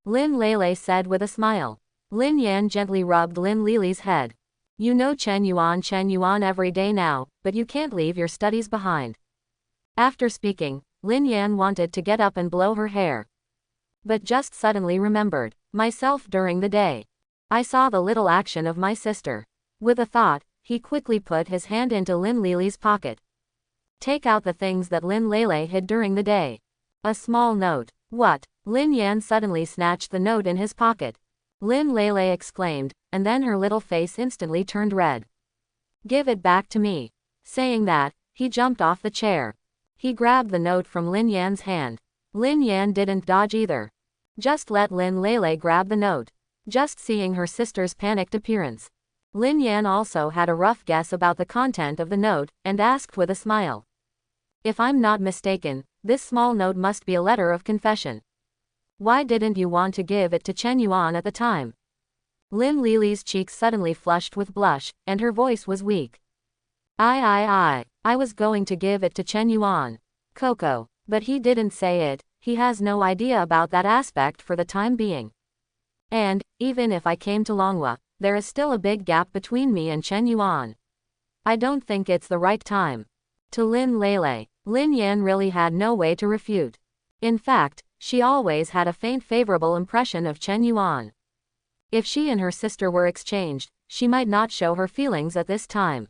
Speaker 1: Lin Lele said with a smile. Lin Yan gently rubbed Lin Lily's head. You know Chen Yuan every day now, but you can't leave your studies behind. After speaking, Lin Yan wanted to get up and blow her hair. But just suddenly remembered myself during the day. I saw the little action of my sister. With a thought, he quickly put his hand into Lin Lily's pocket. Take out the things that Lin Lele hid during the day. A small note. What? Lin Yan suddenly snatched the note in his pocket. Lin Lele exclaimed, and then her little face instantly turned red. Give it back to me. Saying that, he jumped off the chair. He grabbed the note from Lin Yan's hand. Lin Yan didn't dodge either. Just let Lin Lele grab the note. Just seeing her sister's panicked appearance, Lin Yan also had a rough guess about the content of the note, and asked with a smile. If I'm not mistaken, this small note must be a letter of confession. Why didn't you want to give it to Chen Yuan at the time? Lin Lily's cheeks suddenly flushed with blush, and her voice was weak. I was going to give it to Chen Yuan. Coco. But he didn't say it, he has no idea about that aspect for the time being. And, even if I came to Longhua, there is still a big gap between me and Chen Yuan. I don't think it's the right time. To Lin Lele, Lin Yan really had no way to refute. In fact, she always had a faint favorable impression of Chen Yuan. If she and her sister were exchanged, she might not show her feelings at this time.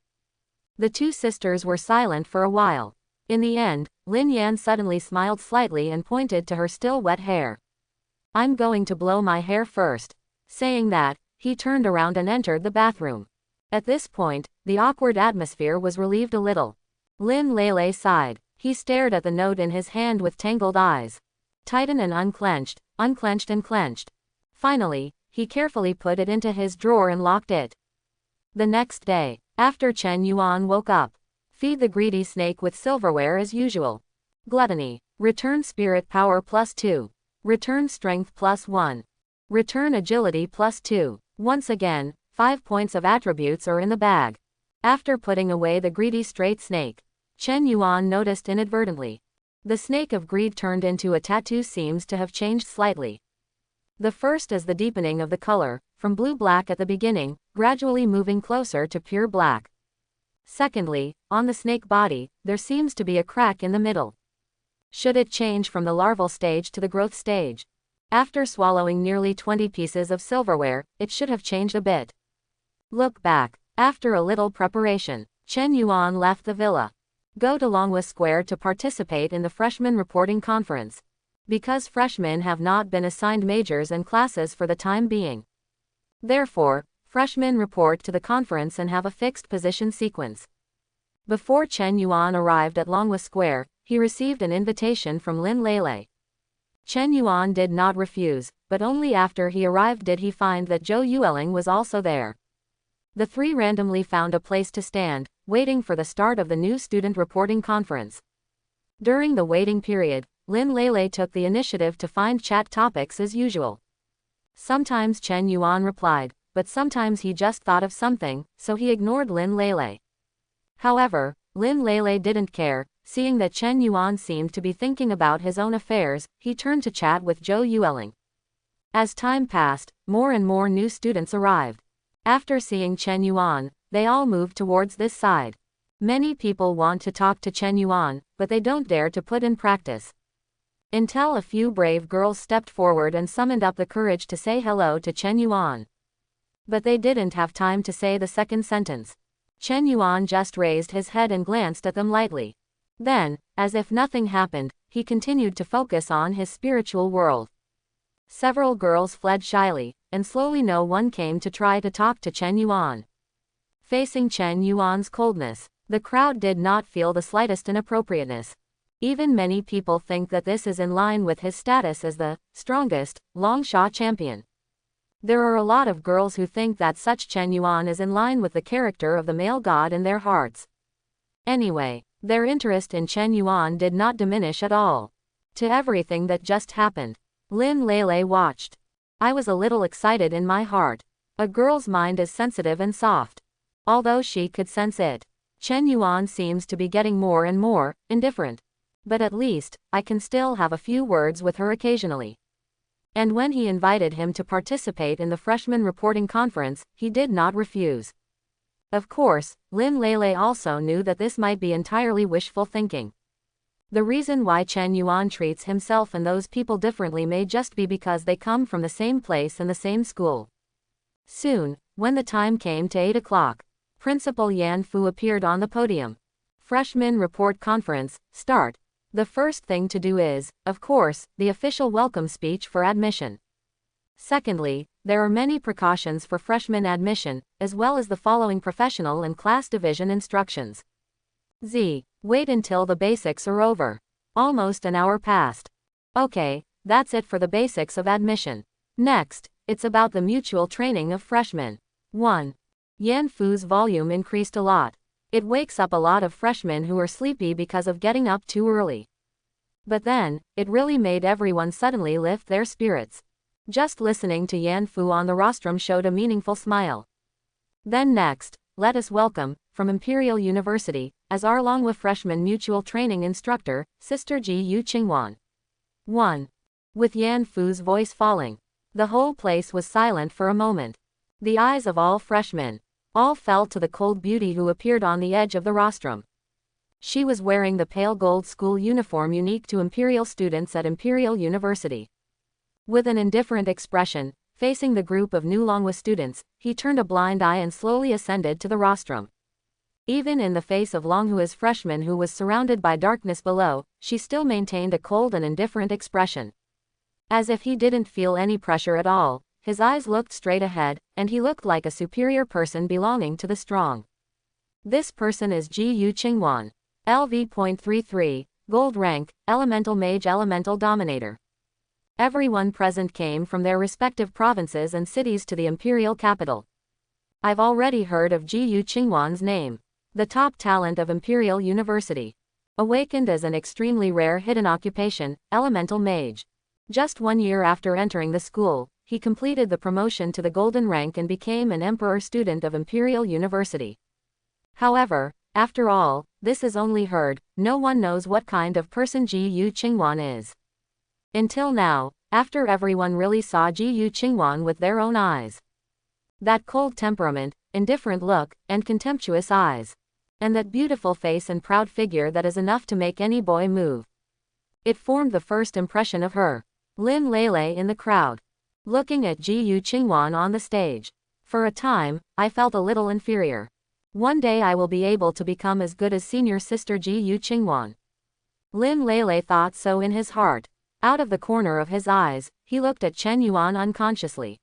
Speaker 1: The two sisters were silent for a while. In the end, Lin Yan suddenly smiled slightly and pointed to her still wet hair. I'm going to blow my hair first. Saying that, he turned around and entered the bathroom. At this point, the awkward atmosphere was relieved a little. Lin Lele sighed. He stared at the note in his hand with tangled eyes. Tightened and unclenched, unclenched and clenched. Finally, he carefully put it into his drawer and locked it. The next day, after Chen Yuan woke up, feed the greedy snake with silverware as usual. Gluttony. Return spirit power +2. Return strength +1. Return agility +2. Once again, 5 points of attributes are in the bag. After putting away the greedy straight snake, Chen Yuan noticed inadvertently. The snake of greed turned into a tattoo seems to have changed slightly. The first is the deepening of the color, from blue-black at the beginning, gradually moving closer to pure black. Secondly, on the snake body, there seems to be a crack in the middle. Should it change from the larval stage to the growth stage? After swallowing nearly 20 pieces of silverware, it should have changed a bit. Look back. After a little preparation, Chen Yuan left the villa. Go to Longhua Square to participate in the freshman reporting conference. Because freshmen have not been assigned majors and classes for the time being. Therefore, freshmen report to the conference and have a fixed position sequence. Before Chen Yuan arrived at Longhua Square, he received an invitation from Lin Lele. Chen Yuan did not refuse, but only after he arrived did he find that Zhou Yueling was also there. The three randomly found a place to stand, waiting for the start of the new student reporting conference. During the waiting period, Lin Lele took the initiative to find chat topics as usual. Sometimes Chen Yuan replied, but sometimes he just thought of something, so he ignored Lin Lele. However, Lin Lele didn't care, seeing that Chen Yuan seemed to be thinking about his own affairs, he turned to chat with Zhou Yueling. As time passed, more and more new students arrived. After seeing Chen Yuan, they all moved towards this side. Many people want to talk to Chen Yuan, but they don't dare to put in practice. Until a few brave girls stepped forward and summoned up the courage to say hello to Chen Yuan. But they didn't have time to say the second sentence. Chen Yuan just raised his head and glanced at them lightly. Then, as if nothing happened, he continued to focus on his spiritual world. Several girls fled shyly, and slowly no one came to try to talk to Chen Yuan. Facing Chen Yuan's coldness, the crowd did not feel the slightest inappropriateness. Even many people think that this is in line with his status as the strongest Longsha champion. There are a lot of girls who think that such Chen Yuan is in line with the character of the male god in their hearts. Anyway, their interest in Chen Yuan did not diminish at all. To everything that just happened, Lin Lele watched. I was a little excited in my heart. A girl's mind is sensitive and soft. Although she could sense it, Chen Yuan seems to be getting more and more indifferent. But at least, I can still have a few words with her occasionally. And when he invited him to participate in the freshman reporting conference, he did not refuse. Of course, Lin Lele also knew that this might be entirely wishful thinking. The reason why Chen Yuan treats himself and those people differently may just be because they come from the same place and the same school. Soon, when the time came to 8 o'clock, Principal Yan Fu appeared on the podium. Freshman report conference, start. The first thing to do is, of course, the official welcome speech for admission. Secondly, there are many precautions for freshman admission, as well as the following professional and class division instructions. Wait until the basics are over. Almost an hour passed. Okay, that's it for the basics of admission. Next, it's about the mutual training of freshmen. 1. Yan Fu's volume increased a lot. It wakes up a lot of freshmen who are sleepy because of getting up too early. But then, it really made everyone suddenly lift their spirits. Just listening to Yan Fu on the rostrum showed a meaningful smile. Then next, let us welcome, from Imperial University, as our Longhua freshman mutual training instructor, Sister Ji Yu Qingwan. 1. With Yan Fu's voice falling, the whole place was silent for a moment. The eyes of all freshmen, all fell to the cold beauty who appeared on the edge of the rostrum. She was wearing the pale gold school uniform unique to Imperial students at Imperial University. With an indifferent expression, facing the group of new Longhua students, he turned a blind eye and slowly ascended to the rostrum. Even in the face of Longhua's freshman who was surrounded by darkness below, she still maintained a cold and indifferent expression. As if he didn't feel any pressure at all, his eyes looked straight ahead, and he looked like a superior person belonging to the strong. This person is Ji Yu Qingwan. LV.33, Gold Rank, Elemental Mage Elemental Dominator. Everyone present came from their respective provinces and cities to the imperial capital. I've already heard of Ji Yu Qingwan's name. The top talent of Imperial University. Awakened as an extremely rare hidden occupation, Elemental Mage. Just 1 year after entering the school, he completed the promotion to the Golden Rank and became an Emperor student of Imperial University. However, after all, this is only heard, no one knows what kind of person Ji Yu Qingwan is. Until now, after everyone really saw Ji Yu Qingwan with their own eyes. That cold temperament, indifferent look, and contemptuous eyes. And that beautiful face and proud figure that is enough to make any boy move. It formed the first impression of her. Lin Lele in the crowd. Looking at Ji Yu Qingwan on the stage. For a time, I felt a little inferior. One day I will be able to become as good as senior sister Ji Yu Qingwan. Lin Lele thought so in his heart. Out of the corner of his eyes, he looked at Chen Yuan unconsciously.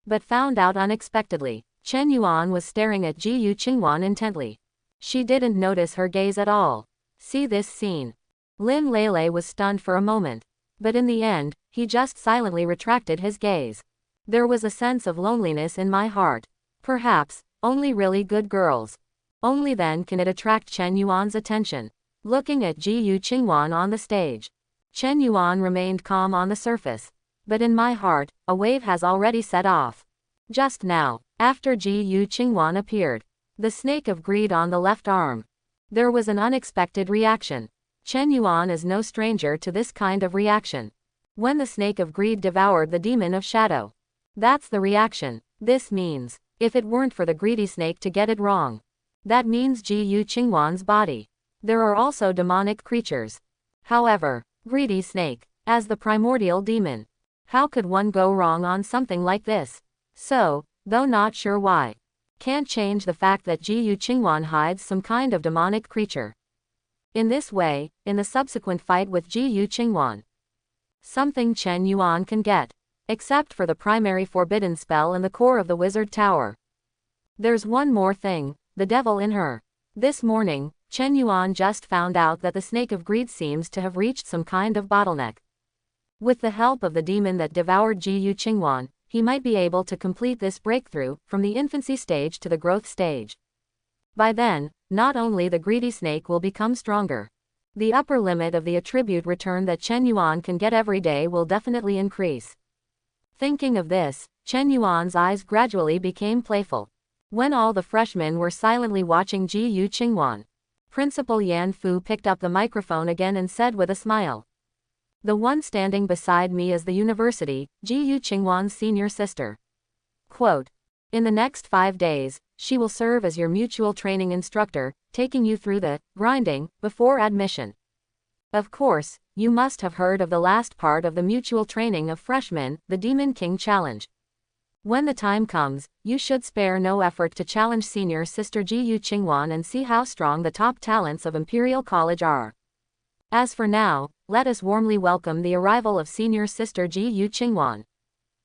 Speaker 1: But found out unexpectedly, Chen Yuan was staring at Ji Yu Qingwan intently. She didn't notice her gaze at all. See this scene. Lin Lele was stunned for a moment. But in the end, he just silently retracted his gaze. There was a sense of loneliness in my heart. Perhaps, only really good girls. Only then can it attract Chen Yuan's attention. Looking at Ji Yu Qingwan on the stage. Chen Yuan remained calm on the surface. But in my heart, a wave has already set off. Just now, after Ji Yu Qingwan appeared. The snake of greed on the left arm. There was an unexpected reaction. Chen Yuan is no stranger to this kind of reaction. When the snake of greed devoured the demon of shadow. That's the reaction. This means, if it weren't for the greedy snake to get it wrong. That means Ji Yu Qingwan's body. There are also demonic creatures. However, greedy snake, as the primordial demon. How could one go wrong on something like this? So, though not sure why. Can't change the fact that Ji Yu Qingwan hides some kind of demonic creature. In this way, in the subsequent fight with Ji Yu Qingwan. Something Chen Yuan can get. Except for the primary forbidden spell in the core of the wizard tower. There's one more thing, the devil in her. This morning, Chen Yuan just found out that the snake of greed seems to have reached some kind of bottleneck. With the help of the demon that devoured Ji Yu Qingwan, he might be able to complete this breakthrough, from the infancy stage to the growth stage. By then, not only the greedy snake will become stronger. The upper limit of the attribute return that Chen Yuan can get every day will definitely increase. Thinking of this, Chen Yuan's eyes gradually became playful. When all the freshmen were silently watching Ji Yu Qingwan, Principal Yan Fu picked up the microphone again and said with a smile. The one standing beside me is the university, Ji Yu Qingwan's senior sister. Quote. In the next 5 days, She will serve as your mutual training instructor, taking you through the grinding before admission. Of course, you must have heard of the last part of the mutual training of freshmen, the Demon King Challenge. When the time comes, you should spare no effort to challenge senior sister Ji Qingwan and see how strong the top talents of Imperial College are. As for now, let us warmly welcome the arrival of senior sister Ji Qingwan.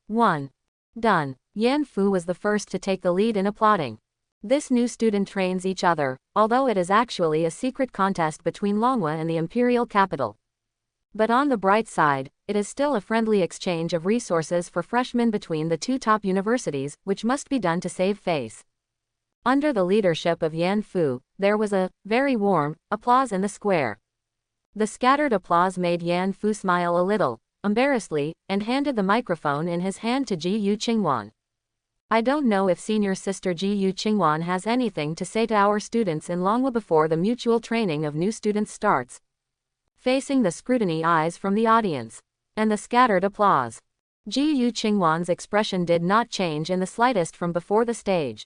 Speaker 1: 1. Done. Yan Fu was the first to take the lead in applauding. This new student trains each other, although it is actually a secret contest between Longhua and the imperial capital. But on the bright side, it is still a friendly exchange of resources for freshmen between the two top universities, which must be done to save face. Under the leadership of Yan Fu, there was a very warm applause in the square. The scattered applause made Yan Fu smile a little, embarrassedly, and handed the microphone in his hand to Ji Qingwan. I don't know if senior sister Ji Qingwan has anything to say to our students in Longhua before the mutual training of new students starts. Facing the scrutiny eyes from the audience and the scattered applause, Ji Qingwan's expression did not change in the slightest from before the stage.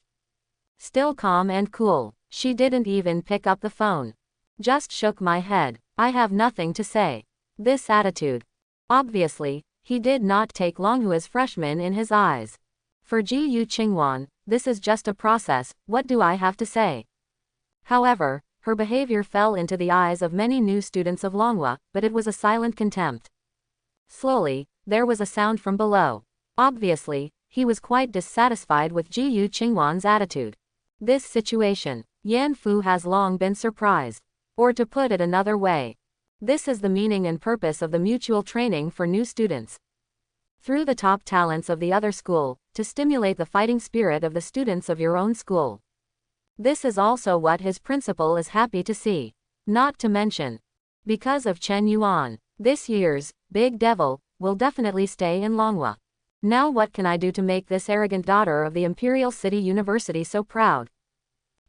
Speaker 1: Still calm and cool, she didn't even pick up the phone. Just shook my head. I have nothing to say. This attitude. Obviously, he did not take Longhua's freshman in his eyes. For Ji Qingwan, this is just a process, what do I have to say? However, her behavior fell into the eyes of many new students of Longhua, but it was a silent contempt. Slowly, there was a sound from below. Obviously, he was quite dissatisfied with Ji Qingwan's attitude. This situation, Yan Fu has long been surprised. Or to put it another way, this is the meaning and purpose of the mutual training for new students. Through the top talents of the other school, to stimulate the fighting spirit of the students of your own school. This is also what his principal is happy to see. Not to mention, because of Chen Yuan, this year's Big Devil will definitely stay in Longhua. Now what can I do to make this arrogant daughter of the Imperial City University so proud?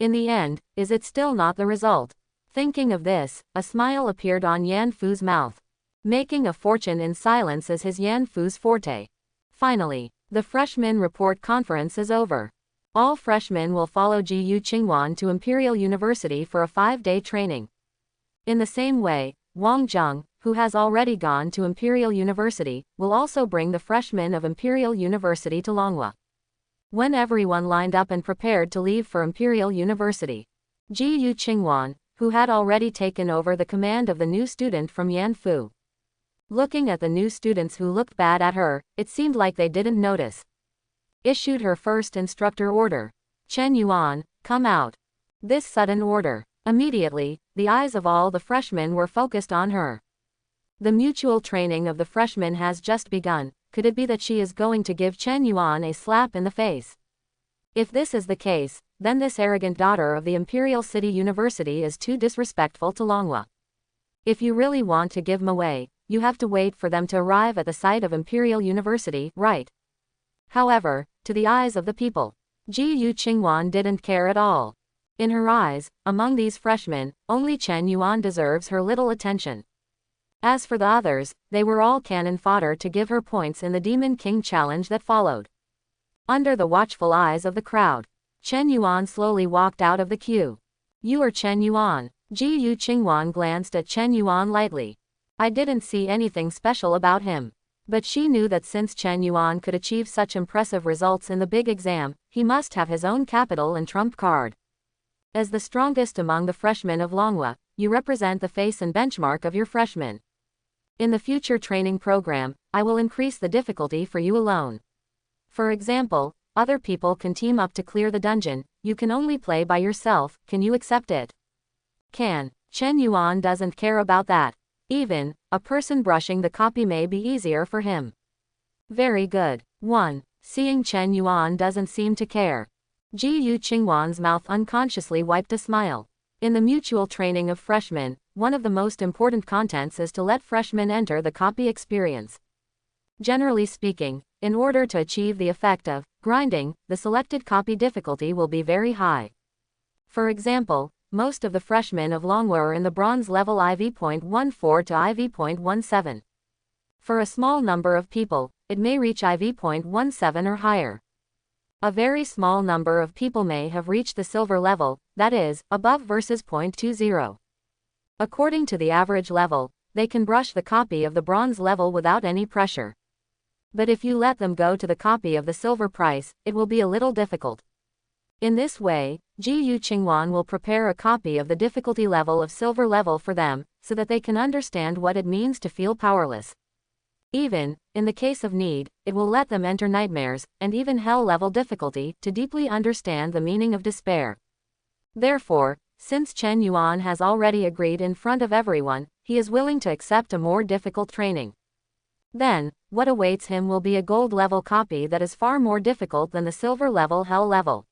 Speaker 1: In the end, is it still not the result? Thinking of this, a smile appeared on Yan Fu's mouth. Making a fortune in silence is his Yan Fu's forte. Finally, the freshman report conference is over. All freshmen will follow Ji Qingwan to Imperial University for a 5-day training. In the same way, Wang Zheng, who has already gone to Imperial University, will also bring the freshmen of Imperial University to Longhua. When everyone lined up and prepared to leave for Imperial University, Ji Qingwan, who had already taken over the command of the new student from Yan Fu. Looking at the new students who looked bad at her, it seemed like they didn't notice. Issued her first instructor order. Chen Yuan, come out. This sudden order. Immediately, the eyes of all the freshmen were focused on her. The mutual training of the freshmen has just begun. Could it be that she is going to give Chen Yuan a slap in the face? If this is the case, then this arrogant daughter of the Imperial City University is too disrespectful to Longhua. If you really want to give them away, you have to wait for them to arrive at the site of Imperial University, right? However, to the eyes of the people, Ji Qingwan didn't care at all. In her eyes, among these freshmen, only Chen Yuan deserves her little attention. As for the others, they were all cannon fodder to give her points in the Demon King challenge that followed. Under the watchful eyes of the crowd, Chen Yuan slowly walked out of the queue. You are Chen Yuan. Ji Qingwan glanced at Chen Yuan lightly. I didn't see anything special about him. But she knew that since Chen Yuan could achieve such impressive results in the big exam, he must have his own capital and trump card. As the strongest among the freshmen of Longhua, you represent the face and benchmark of your freshmen. In the future training program, I will increase the difficulty for you alone. For example, other people can team up to clear the dungeon, you can only play by yourself, can you accept it? Can. Chen Yuan doesn't care about that. Even, a person brushing the copy may be easier for him. Very good. 1. Seeing Chen Yuan doesn't seem to care. Ji Qingwan's mouth unconsciously wiped a smile. In the mutual training of freshmen, one of the most important contents is to let freshmen enter the copy experience. Generally speaking, in order to achieve the effect of grinding, the selected copy difficulty will be very high. For example, most of the freshmen of Longhua are in the bronze level IV.14 to IV.17. For a small number of people, it may reach IV.17 or higher. A very small number of people may have reached the silver level, that is, above versus 0.20. According to the average level, they can brush the copy of the bronze level without any pressure. But if you let them go to the copy of the silver price, it will be a little difficult. In this way, Ji Qingwan will prepare a copy of the difficulty level of silver level for them, so that they can understand what it means to feel powerless. Even, in the case of need, it will let them enter nightmares, and even hell level difficulty, to deeply understand the meaning of despair. Therefore, since Chen Yuan has already agreed in front of everyone, he is willing to accept a more difficult training. Then, what awaits him will be a gold level copy that is far more difficult than the silver level hell level.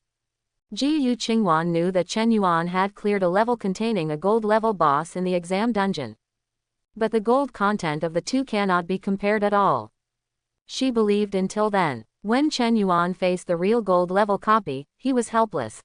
Speaker 1: Ji Qingwan knew that Chen Yuan had cleared a level containing a gold level boss in the exam dungeon. But the gold content of the two cannot be compared at all. She believed until then. When Chen Yuan faced the real gold level copy, he was helpless.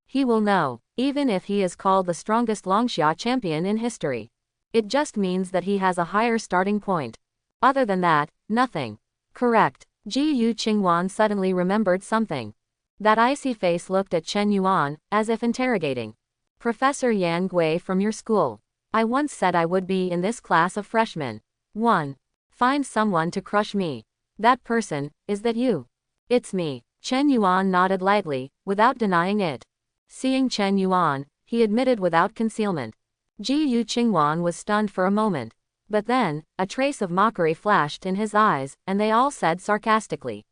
Speaker 1: He will know, even if he is called the strongest Longxia champion in history. It just means that he has a higher starting point. Other than that, nothing. Correct. Ji Qingwan suddenly remembered something. That icy face looked at Chen Yuan, as if interrogating. Professor Yan Gui from your school. I once said I would be in this class of freshmen. 1. Find someone to crush me. That person, is that you? It's me. Chen Yuan nodded lightly, without denying it. Seeing Chen Yuan, he admitted without concealment. Ji Qingwan was stunned for a moment. But then, a trace of mockery flashed in his eyes, and they all said sarcastically,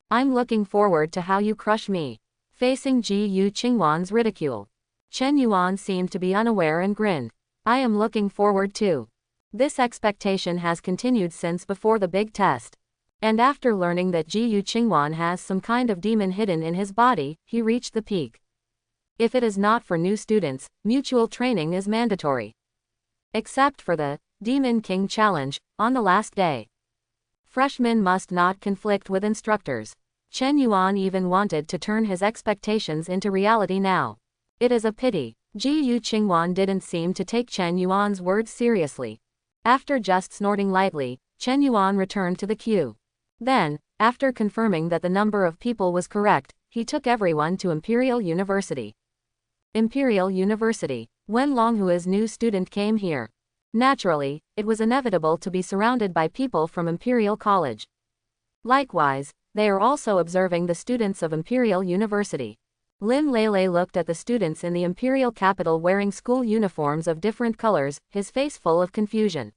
Speaker 1: I'm looking forward to how you crush me. Facing Ji Qingwan's ridicule, Chen Yuan seemed to be unaware and grinned. I am looking forward too. This expectation has continued since before the big test. And after learning that Ji Qingwan has some kind of demon hidden in his body, he reached the peak. If it is not for new students, mutual training is mandatory. Except for the Demon King Challenge, on the last day. Freshmen must not conflict with instructors. Chen Yuan even wanted to turn his expectations into reality now. It is a pity. Ji Qingwan didn't seem to take Chen Yuan's words seriously. After just snorting lightly, Chen Yuan returned to the queue. Then, after confirming that the number of people was correct, he took everyone to Imperial University. Imperial University. When Longhua's new student came here, naturally, it was inevitable to be surrounded by people from Imperial College. Likewise, they are also observing the students of Imperial University. Lin Lele looked at the students in the imperial capital wearing school uniforms of different colors, his face full of confusion.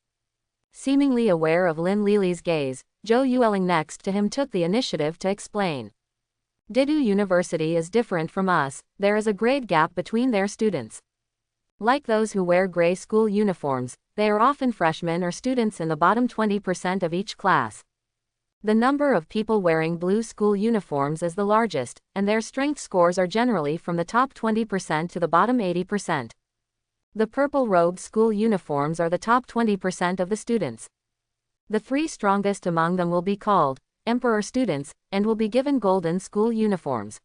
Speaker 1: Seemingly aware of Lin Lele's gaze, Zhou Yueling next to him took the initiative to explain. Didu University is different from us, there is a grade gap between their students. Like those who wear gray school uniforms, they are often freshmen or students in the bottom 20% of each class. The number of people wearing blue school uniforms is the largest, and their strength scores are generally from the top 20% to the bottom 80%. The purple-robed school uniforms are the top 20% of the students. The three strongest among them will be called Emperor students, and will be given golden school uniforms.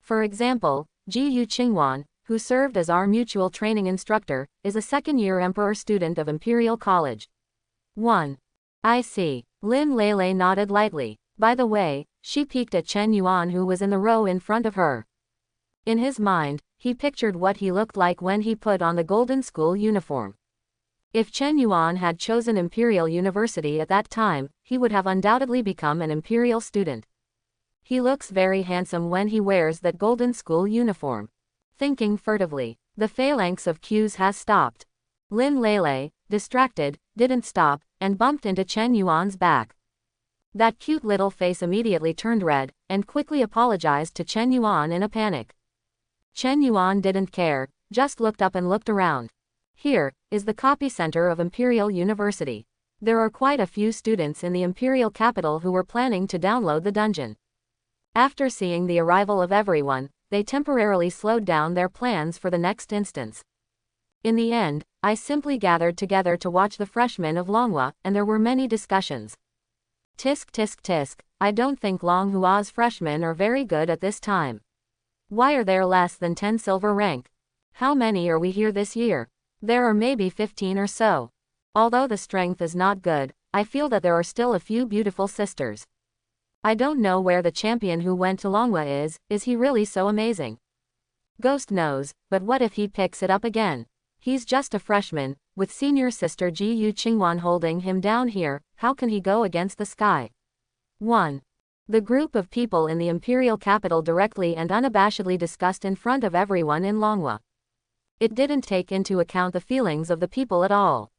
Speaker 1: For example, Ji Qingwan, who served as our mutual training instructor, is a second-year Emperor student of Imperial College. 1. I see. Lin Lele nodded lightly. By the way, she peeked at Chen Yuan who was in the row in front of her. In his mind, he pictured what he looked like when he put on the golden school uniform. If Chen Yuan had chosen Imperial University at that time, he would have undoubtedly become an Imperial student. He looks very handsome when he wears that golden school uniform. Thinking furtively, the phalanx of queues has stopped. Lin Lele, distracted, didn't stop, and bumped into Chen Yuan's back. That cute little face immediately turned red, and quickly apologized to Chen Yuan in a panic. Chen Yuan didn't care, just looked up and looked around. Here is the copy center of Imperial University. There are quite a few students in the imperial capital who were planning to download the dungeon. After seeing the arrival of everyone, they temporarily slowed down their plans for the next instance. In the end, I simply gathered together to watch the freshmen of Longhua, and there were many discussions. Tisk tisk tisk, I don't think Longhua's freshmen are very good at this time. Why are there less than 10 silver rank? How many are we here this year? There are maybe 15 or so. Although the strength is not good, I feel that there are still a few beautiful sisters. I don't know where the champion who went to Longwa is he really so amazing? Ghost knows, but what if he picks it up again? He's just a freshman, with senior sister Ji Yu Qingwan holding him down here, how can he go against the sky? 1. The group of people in the imperial capital directly and unabashedly discussed in front of everyone in Longwa. It didn't take into account the feelings of the people at all.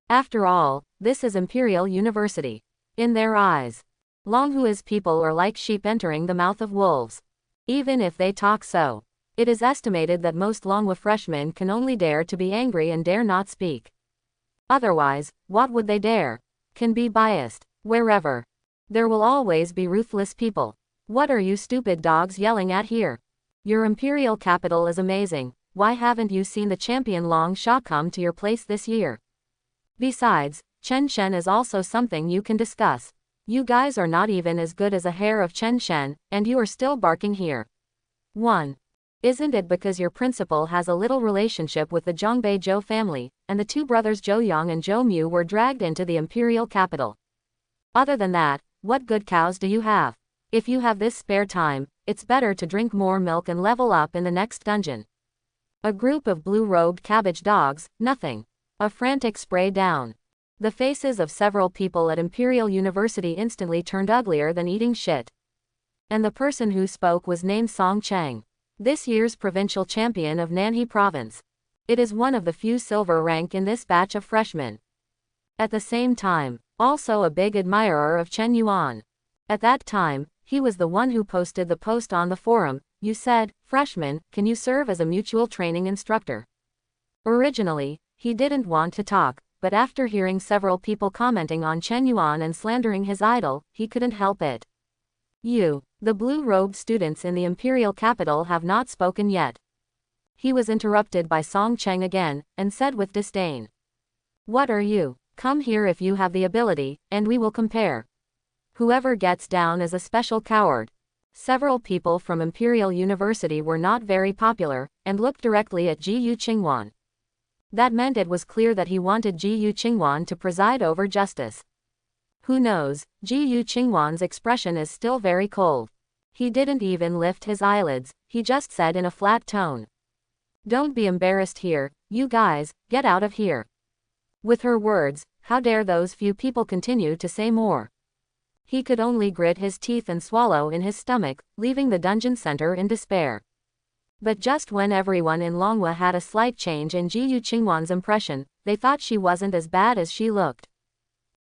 Speaker 1: After all, this is Imperial University. In their eyes, Longhua's people are like sheep entering the mouth of wolves. Even if they talk so, it is estimated that most Longhua freshmen can only dare to be angry and dare not speak. Otherwise, what would they dare? Can be biased. Wherever. There will always be ruthless people. What are you stupid dogs yelling at here? Your imperial capital is amazing. Why haven't you seen the champion Long Sha come to your place this year? Besides, Chen Shen is also something you can discuss. You guys are not even as good as a hair of Chen Shen, and you are still barking here. 1. Isn't it because your principal has a little relationship with the Zhongbei Zhou family, and the two brothers Zhou Yang and Zhou Mu were dragged into the imperial capital? Other than that, what good cows do you have? If you have this spare time, it's better to drink more milk and level up in the next dungeon. A group of blue-robed cabbage dogs, nothing. A frantic spray down. The faces of several people at Imperial University instantly turned uglier than eating shit. And the person who spoke was named Song Chang, this year's provincial champion of Nanhe Province. It is one of the few silver rank in this batch of freshmen. At the same time, also a big admirer of Chen Yuan. At that time, he was the one who posted the post on the forum. You said, freshman, can you serve as a mutual training instructor? Originally, he didn't want to talk, but after hearing several people commenting on Chen Yuan and slandering his idol, he couldn't help it. The blue-robed students in the imperial capital have not spoken yet. He was interrupted by Song Cheng again, and said with disdain. What are you? Come here if you have the ability, and we will compare. Whoever gets down is a special coward. Several people from Imperial University were not very popular, and looked directly at Ji Yu Qingwan. That meant it was clear that he wanted Ji Yu Qingwan to preside over justice. Who knows, Ji Yu Qingwan's expression is still very cold. He didn't even lift his eyelids, he just said in a flat tone. Don't be embarrassed here, you guys, get out of here. With her words, how dare those few people continue to say more? He could only grit his teeth and swallow in his stomach, leaving the dungeon center in despair. But just when everyone in Longhua had a slight change in Ji Yu Qingwan's impression, they thought she wasn't as bad as she looked.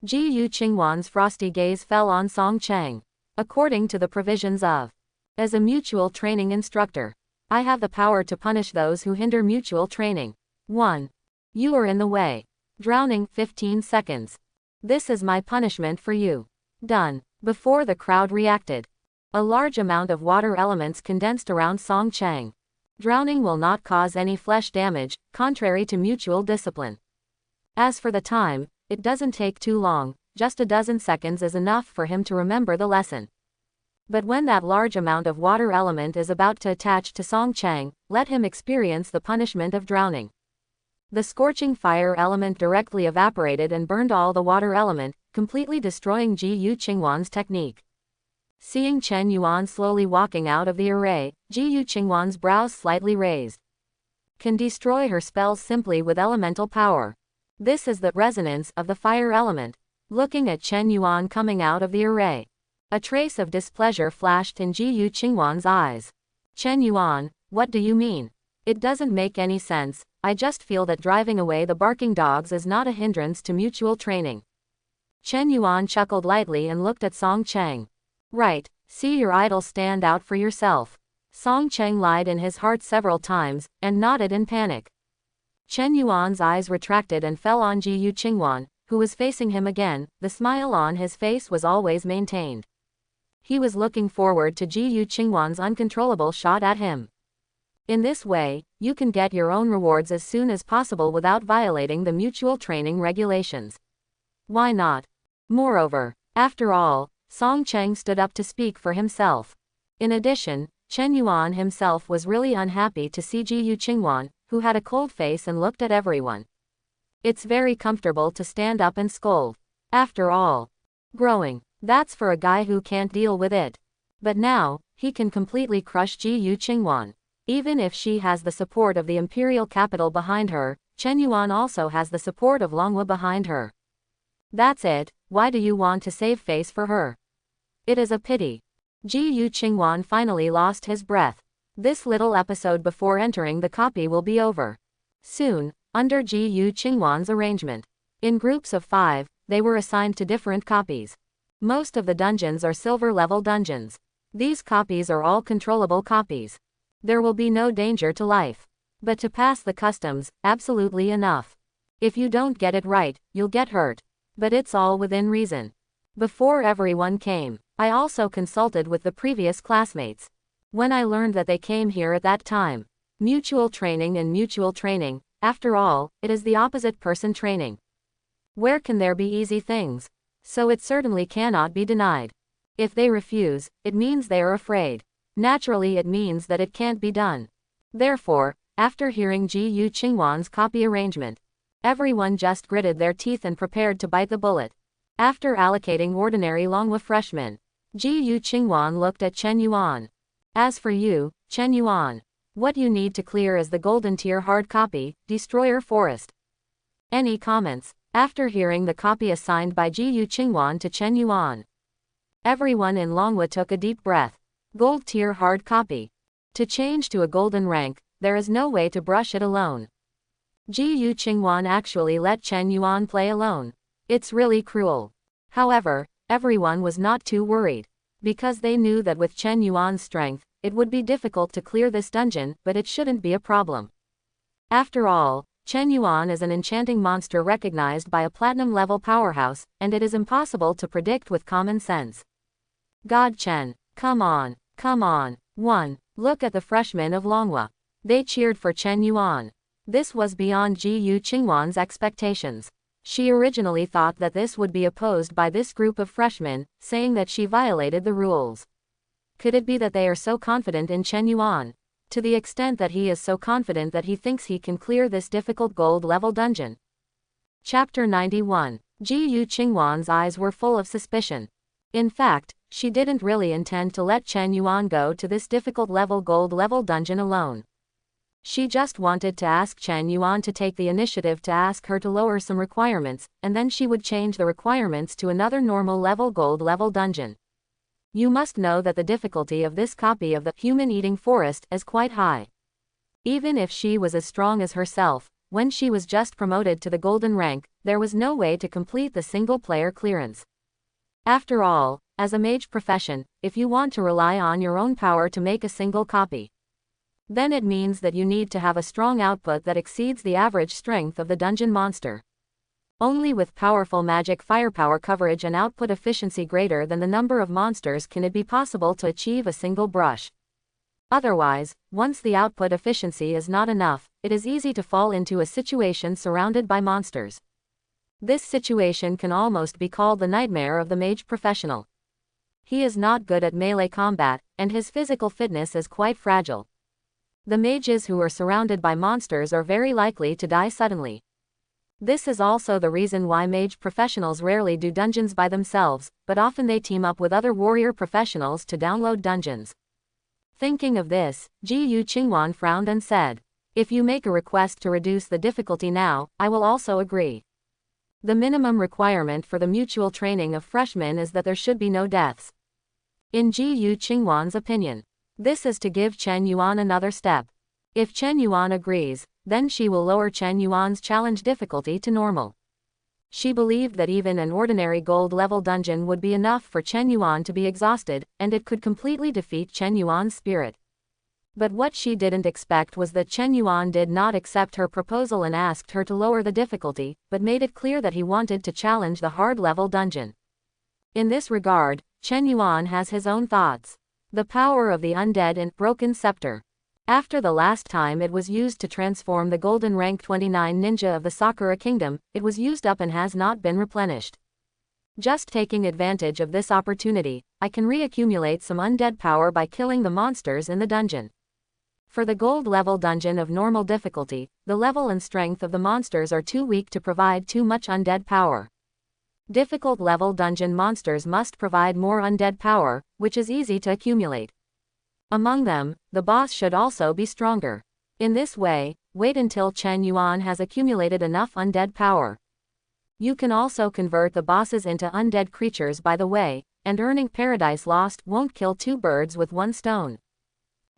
Speaker 1: Ji Yu Qingwan's frosty gaze fell on Song Chang. According to the provisions of, as a mutual training instructor, I have the power to punish those who hinder mutual training. 1. You are in the way. Drowning, 15 seconds. This is my punishment for you. Done. Before the crowd reacted, a large amount of water elements condensed around Song Chang. Drowning will not cause any flesh damage, contrary to mutual discipline. As for the time, it doesn't take too long, just a dozen seconds is enough for him to remember the lesson. But when that large amount of water element is about to attach to Song Chang, let him experience the punishment of drowning. The scorching fire element directly evaporated and burned all the water element, completely destroying Ji Yu Qingwan's technique. Seeing Chen Yuan slowly walking out of the array, Ji Yu Qingwan's brows slightly raised. Can destroy her spells simply with elemental power. This is the resonance of the fire element. Looking at Chen Yuan coming out of the array, a trace of displeasure flashed in Ji Yu Qingwan's eyes. Chen Yuan, what do you mean? It doesn't make any sense. I just feel that driving away the barking dogs is not a hindrance to mutual training. Chen Yuan chuckled lightly and looked at Song Chang. Right, see your idol stand out for yourself. Song Chang lied in his heart several times, and nodded in panic. Chen Yuan's eyes retracted and fell on Ji Yu Qingwan, who was facing him again. The smile on his face was always maintained. He was looking forward to Ji Yu Qingwan's uncontrollable shot at him. In this way, you can get your own rewards as soon as possible without violating the mutual training regulations. Why not? Moreover, after all, Song Chang stood up to speak for himself. In addition, Chen Yuan himself was really unhappy to see Ji Yu Qingwan, who had a cold face and looked at everyone. It's very comfortable to stand up and scold. After all, growing. That's for a guy who can't deal with it. But now, he can completely crush Ji Yu Qingwan. Even if she has the support of the imperial capital behind her, Chen Yuan also has the support of Longhua behind her. That's it, why do you want to save face for her? It is a pity. Ji Yu Qingwan finally lost his breath. This little episode before entering the copy will be over soon, under Ji Yu Qingwan's arrangement. In groups of 5, they were assigned to different copies. Most of the dungeons are silver-level dungeons. These copies are all controllable copies. There will be no danger to life. But to pass the customs, absolutely enough. If you don't get it right, you'll get hurt. But it's all within reason. Before everyone came, I also consulted with the previous classmates. When I learned that they came here at that time. Mutual training and mutual training, after all, it is the opposite person training. Where can there be easy things? So it certainly cannot be denied. If they refuse, it means they are afraid. Naturally it means that it can't be done. Therefore, after hearing Ji Yu Qingwan's copy arrangement, everyone just gritted their teeth and prepared to bite the bullet. After allocating ordinary Longhua freshmen, Ji Yu Qingwan looked at Chen Yuan. As for you, Chen Yuan, what you need to clear is the golden tier hard copy, Destroyer Forest. Any comments? After hearing the copy assigned by Ji Yu Qingwan to Chen Yuan, everyone in Longhua took a deep breath. Gold tier hard copy. To change to a golden rank, there is no way to brush it alone. Ji Yu Qingwan actually let Chen Yuan play alone. It's really cruel. However, everyone was not too worried. Because they knew that with Chen Yuan's strength, it would be difficult to clear this dungeon, but it shouldn't be a problem. After all, Chen Yuan is an enchanting monster recognized by a platinum-level powerhouse, and it is impossible to predict with common sense. God Chen, come on, come on. 1. Look at the freshmen of Longhua. They cheered for Chen Yuan. This was beyond Ji Yu Qingwan's expectations. She originally thought that this would be opposed by this group of freshmen, saying that she violated the rules. Could it be that they are so confident in Chen Yuan? To the extent that he is so confident that he thinks he can clear this difficult gold-level dungeon. Chapter 91. Ji Yu Qingwan's eyes were full of suspicion. In fact, she didn't really intend to let Chen Yuan go to this difficult gold-level dungeon alone. She just wanted to ask Chen Yuan to take the initiative to ask her to lower some requirements, and then she would change the requirements to another normal gold-level dungeon. You must know that the difficulty of this copy of the human-eating forest is quite high. Even if she was as strong as herself, when she was just promoted to the golden rank, there was no way to complete the single-player clearance. After all, as a mage profession, if you want to rely on your own power to make a single copy, then it means that you need to have a strong output that exceeds the average strength of the dungeon monster. Only with powerful magic firepower coverage and output efficiency greater than the number of monsters can it be possible to achieve a single brush. Otherwise, once the output efficiency is not enough, it is easy to fall into a situation surrounded by monsters. This situation can almost be called the nightmare of the mage professional. He is not good at melee combat, and his physical fitness is quite fragile. The mages who are surrounded by monsters are very likely to die suddenly. This is also the reason why mage professionals rarely do dungeons by themselves, but often they team up with other warrior professionals to download dungeons. Thinking of this, Ji Yu Qingwan frowned and said, "If you make a request to reduce the difficulty now, I will also agree. The minimum requirement for the mutual training of freshmen is that there should be no deaths." In Ji Yu Qingwan's opinion, this is to give Chen Yuan another step. If Chen Yuan agrees, then she will lower Chen Yuan's challenge difficulty to normal. She believed that even an ordinary gold-level dungeon would be enough for Chen Yuan to be exhausted, and it could completely defeat Chen Yuan's spirit. But what she didn't expect was that Chen Yuan did not accept her proposal and asked her to lower the difficulty, but made it clear that he wanted to challenge the hard-level dungeon. In this regard, Chen Yuan has his own thoughts. The power of the undead and broken scepter. After the last time it was used to transform the golden rank 29 ninja of the Sakura kingdom, it was used up and has not been replenished. Just taking advantage of this opportunity, I can reaccumulate some undead power by killing the monsters in the dungeon. For the gold level dungeon of normal difficulty, the level and strength of the monsters are too weak to provide too much undead power. Difficult level dungeon monsters must provide more undead power, which is easy to accumulate. Among them, the boss should also be stronger. In this way, wait until Chen Yuan has accumulated enough undead power. You can also convert the bosses into undead creatures by the way, and earning Paradise Lost won't kill two birds with one stone.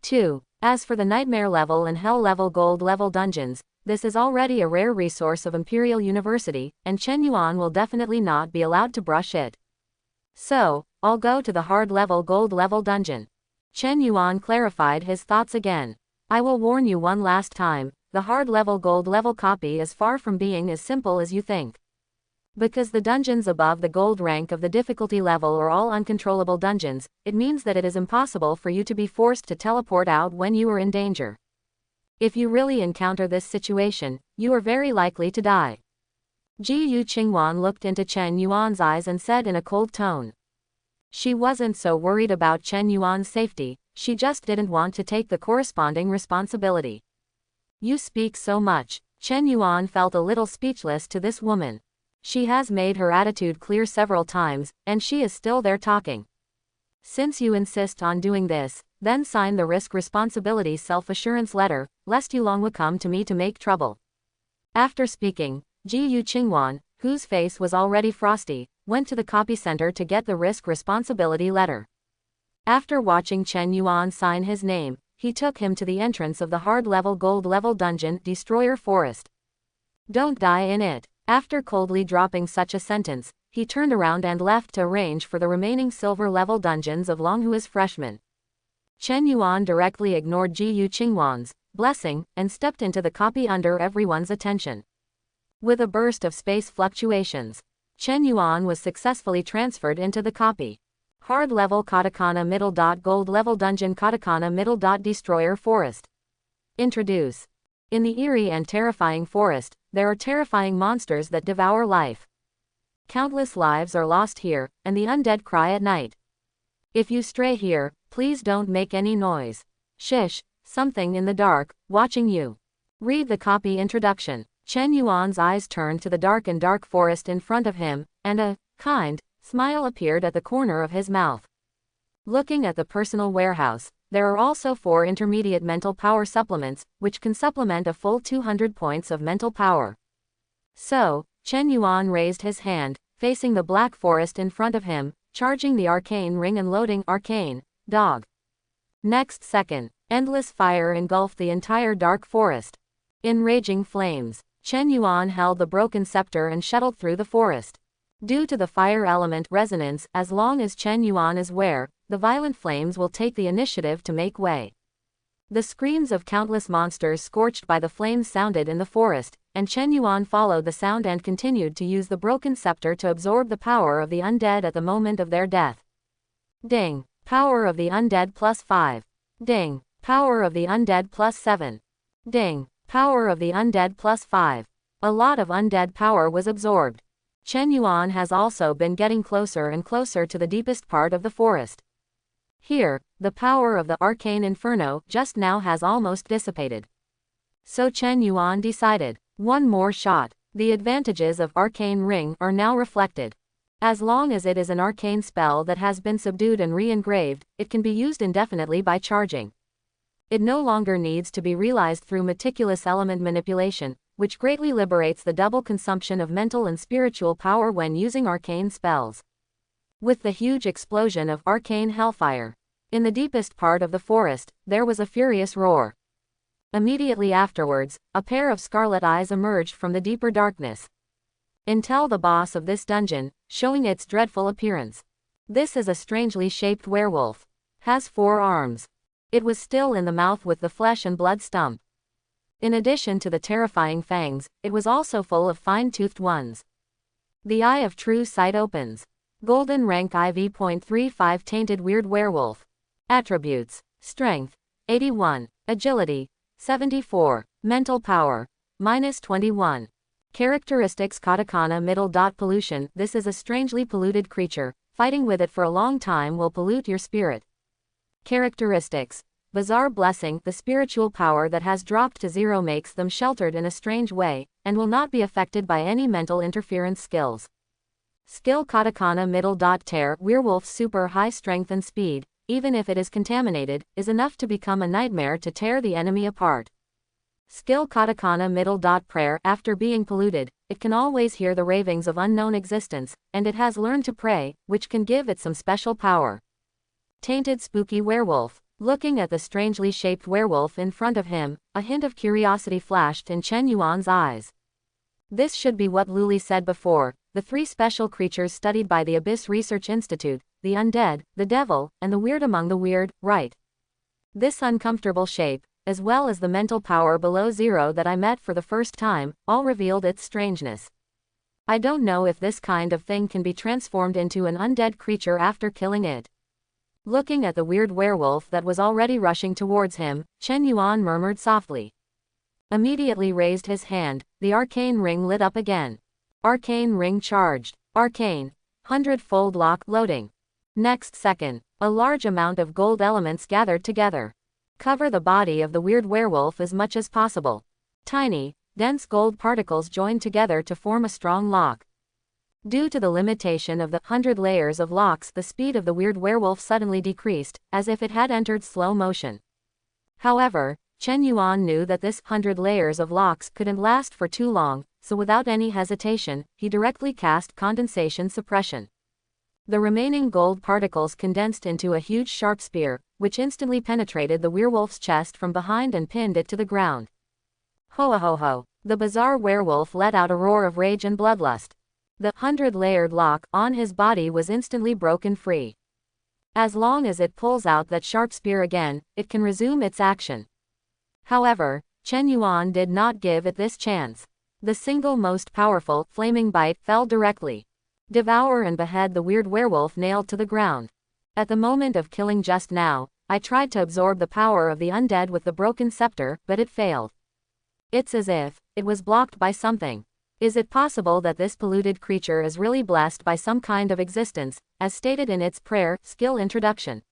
Speaker 1: 2. As for the Nightmare level and Hell level gold level dungeons, this is already a rare resource of Imperial University, and Chen Yuan will definitely not be allowed to brush it. So, I'll go to the hard level gold level dungeon. Chen Yuan clarified his thoughts again. I will warn you one last time, the hard level gold level copy is far from being as simple as you think. Because the dungeons above the gold rank of the difficulty level are all uncontrollable dungeons, it means that it is impossible for you to be forced to teleport out when you are in danger. If you really encounter this situation, you are very likely to die. Ji Yu Qingwan looked into Chen Yuan's eyes and said in a cold tone. She wasn't so worried about Chen Yuan's safety, she just didn't want to take the corresponding responsibility. You speak so much. Chen Yuan felt a little speechless to this woman. She has made her attitude clear several times, and she is still there talking. Since you insist on doing this, then sign the risk responsibility self-assurance letter, lest you long will come to me to make trouble. After speaking, Ji Yu Qingwan, whose face was already frosty, went to the copy center to get the risk responsibility letter. After watching Chen Yuan sign his name, he took him to the entrance of the hard level gold level dungeon Destroyer Forest. Don't die in it. After coldly dropping such a sentence, he turned around and left to arrange for the remaining silver level dungeons of Longhua's freshmen. Chen Yuan directly ignored Ji Yu Qingwan's blessing and stepped into the copy under everyone's attention. With a burst of space fluctuations, Chen Yuan was successfully transferred into the copy. Hard level katakana middle dot gold level dungeon katakana middle dot destroyer forest. Introduce. In the eerie and terrifying forest, there are terrifying monsters that devour life. Countless lives are lost here, and the undead cry at night. If you stray here, please don't make any noise. Shish, something in the dark, watching you. Read the copy introduction. Chen Yuan's eyes turned to the dark forest in front of him, and a kind smile appeared at the corner of his mouth. Looking at the personal warehouse, there are also 4 intermediate mental power supplements, which can supplement a full 200 points of mental power. So, Chen Yuan raised his hand, facing the black forest in front of him, charging the arcane ring and loading arcane dog. Next second, endless fire engulfed the entire dark forest. In raging flames, Chen Yuan held the broken scepter and shuttled through the forest. Due to the fire element resonance, as long as Chen Yuan is where, the violent flames will take the initiative to make way. The screams of countless monsters scorched by the flames sounded in the forest, and Chen Yuan followed the sound and continued to use the broken scepter to absorb the power of the undead at the moment of their death. Ding! Power of the undead plus 5. Ding! Power of the undead plus 7. Ding! Power of the undead plus 5. A lot of undead power was absorbed. Chen Yuan has also been getting closer and closer to the deepest part of the forest. Here, the power of the arcane inferno just now has almost dissipated. So Chen Yuan decided, one more shot. The advantages of arcane ring are now reflected. As long as it is an arcane spell that has been subdued and re-engraved, it can be used indefinitely by charging. It no longer needs to be realized through meticulous element manipulation, which greatly liberates the double consumption of mental and spiritual power when using arcane spells. With the huge explosion of arcane hellfire, in the deepest part of the forest, there was a furious roar. Immediately afterwards, a pair of scarlet eyes emerged from the deeper darkness. Until the boss of this dungeon, showing its dreadful appearance. This is a strangely shaped werewolf. Has 4 arms. It was still in the mouth with the flesh and blood stump. In addition to the terrifying fangs, it was also full of fine-toothed ones. The eye of true sight opens. Golden rank IV.35 tainted weird werewolf. Attributes: Strength, 81. Agility, 74. Mental power, -21. Characteristics: katakana middle dot pollution. This is a strangely polluted creature. Fighting with it for a long time will pollute your spirit. Characteristics: Bizarre blessing. The spiritual power that has dropped to 0 makes them sheltered in a strange way, and will not be affected by any mental interference skills. Skill Katakana middle dot tear werewolf super high strength and speed, even if it is contaminated, is enough to become a nightmare to tear the enemy apart. Skill Katakana middle dot prayer after being polluted, it can always hear the ravings of unknown existence, and it has learned to pray, which can give it some special power. Tainted spooky werewolf. Looking at the strangely shaped werewolf in front of him, a hint of curiosity flashed in Chen Yuan's eyes. This should be what Luli said before, the three special creatures studied by the Abyss Research Institute, the undead, the devil, and the weird among the weird, right? This uncomfortable shape, as well as the mental power below zero that I met for the first time, all revealed its strangeness. I don't know if this kind of thing can be transformed into an undead creature after killing it. Looking at the weird werewolf that was already rushing towards him, Chen Yuan murmured softly. Immediately raised his hand, the arcane ring lit up again. Arcane ring charged. Arcane. 100-fold lock loading. Next second, a large amount of gold elements gathered together. Cover the body of the weird werewolf as much as possible. Tiny, dense gold particles joined together to form a strong lock. Due to the limitation of the 100 layers of locks, the speed of the weird werewolf suddenly decreased, as if it had entered slow motion. However, Chen Yuan knew that this 100 layers of locks couldn't last for too long, so without any hesitation, he directly cast condensation suppression. The remaining gold particles condensed into a huge sharp spear, which instantly penetrated the werewolf's chest from behind and pinned it to the ground. Ho-ho-ho! The bizarre werewolf let out a roar of rage and bloodlust. The 100-layered lock on his body was instantly broken free. As long as it pulls out that sharp spear again, it can resume its action. However, Chen Yuan did not give it this chance. The single most powerful, flaming bite, fell directly. Devour and behead the weird werewolf nailed to the ground. At the moment of killing just now, I tried to absorb the power of the undead with the broken scepter, but it failed. It's as if it was blocked by something. Is it possible that this polluted creature is really blessed by some kind of existence, as stated in its prayer skill introduction?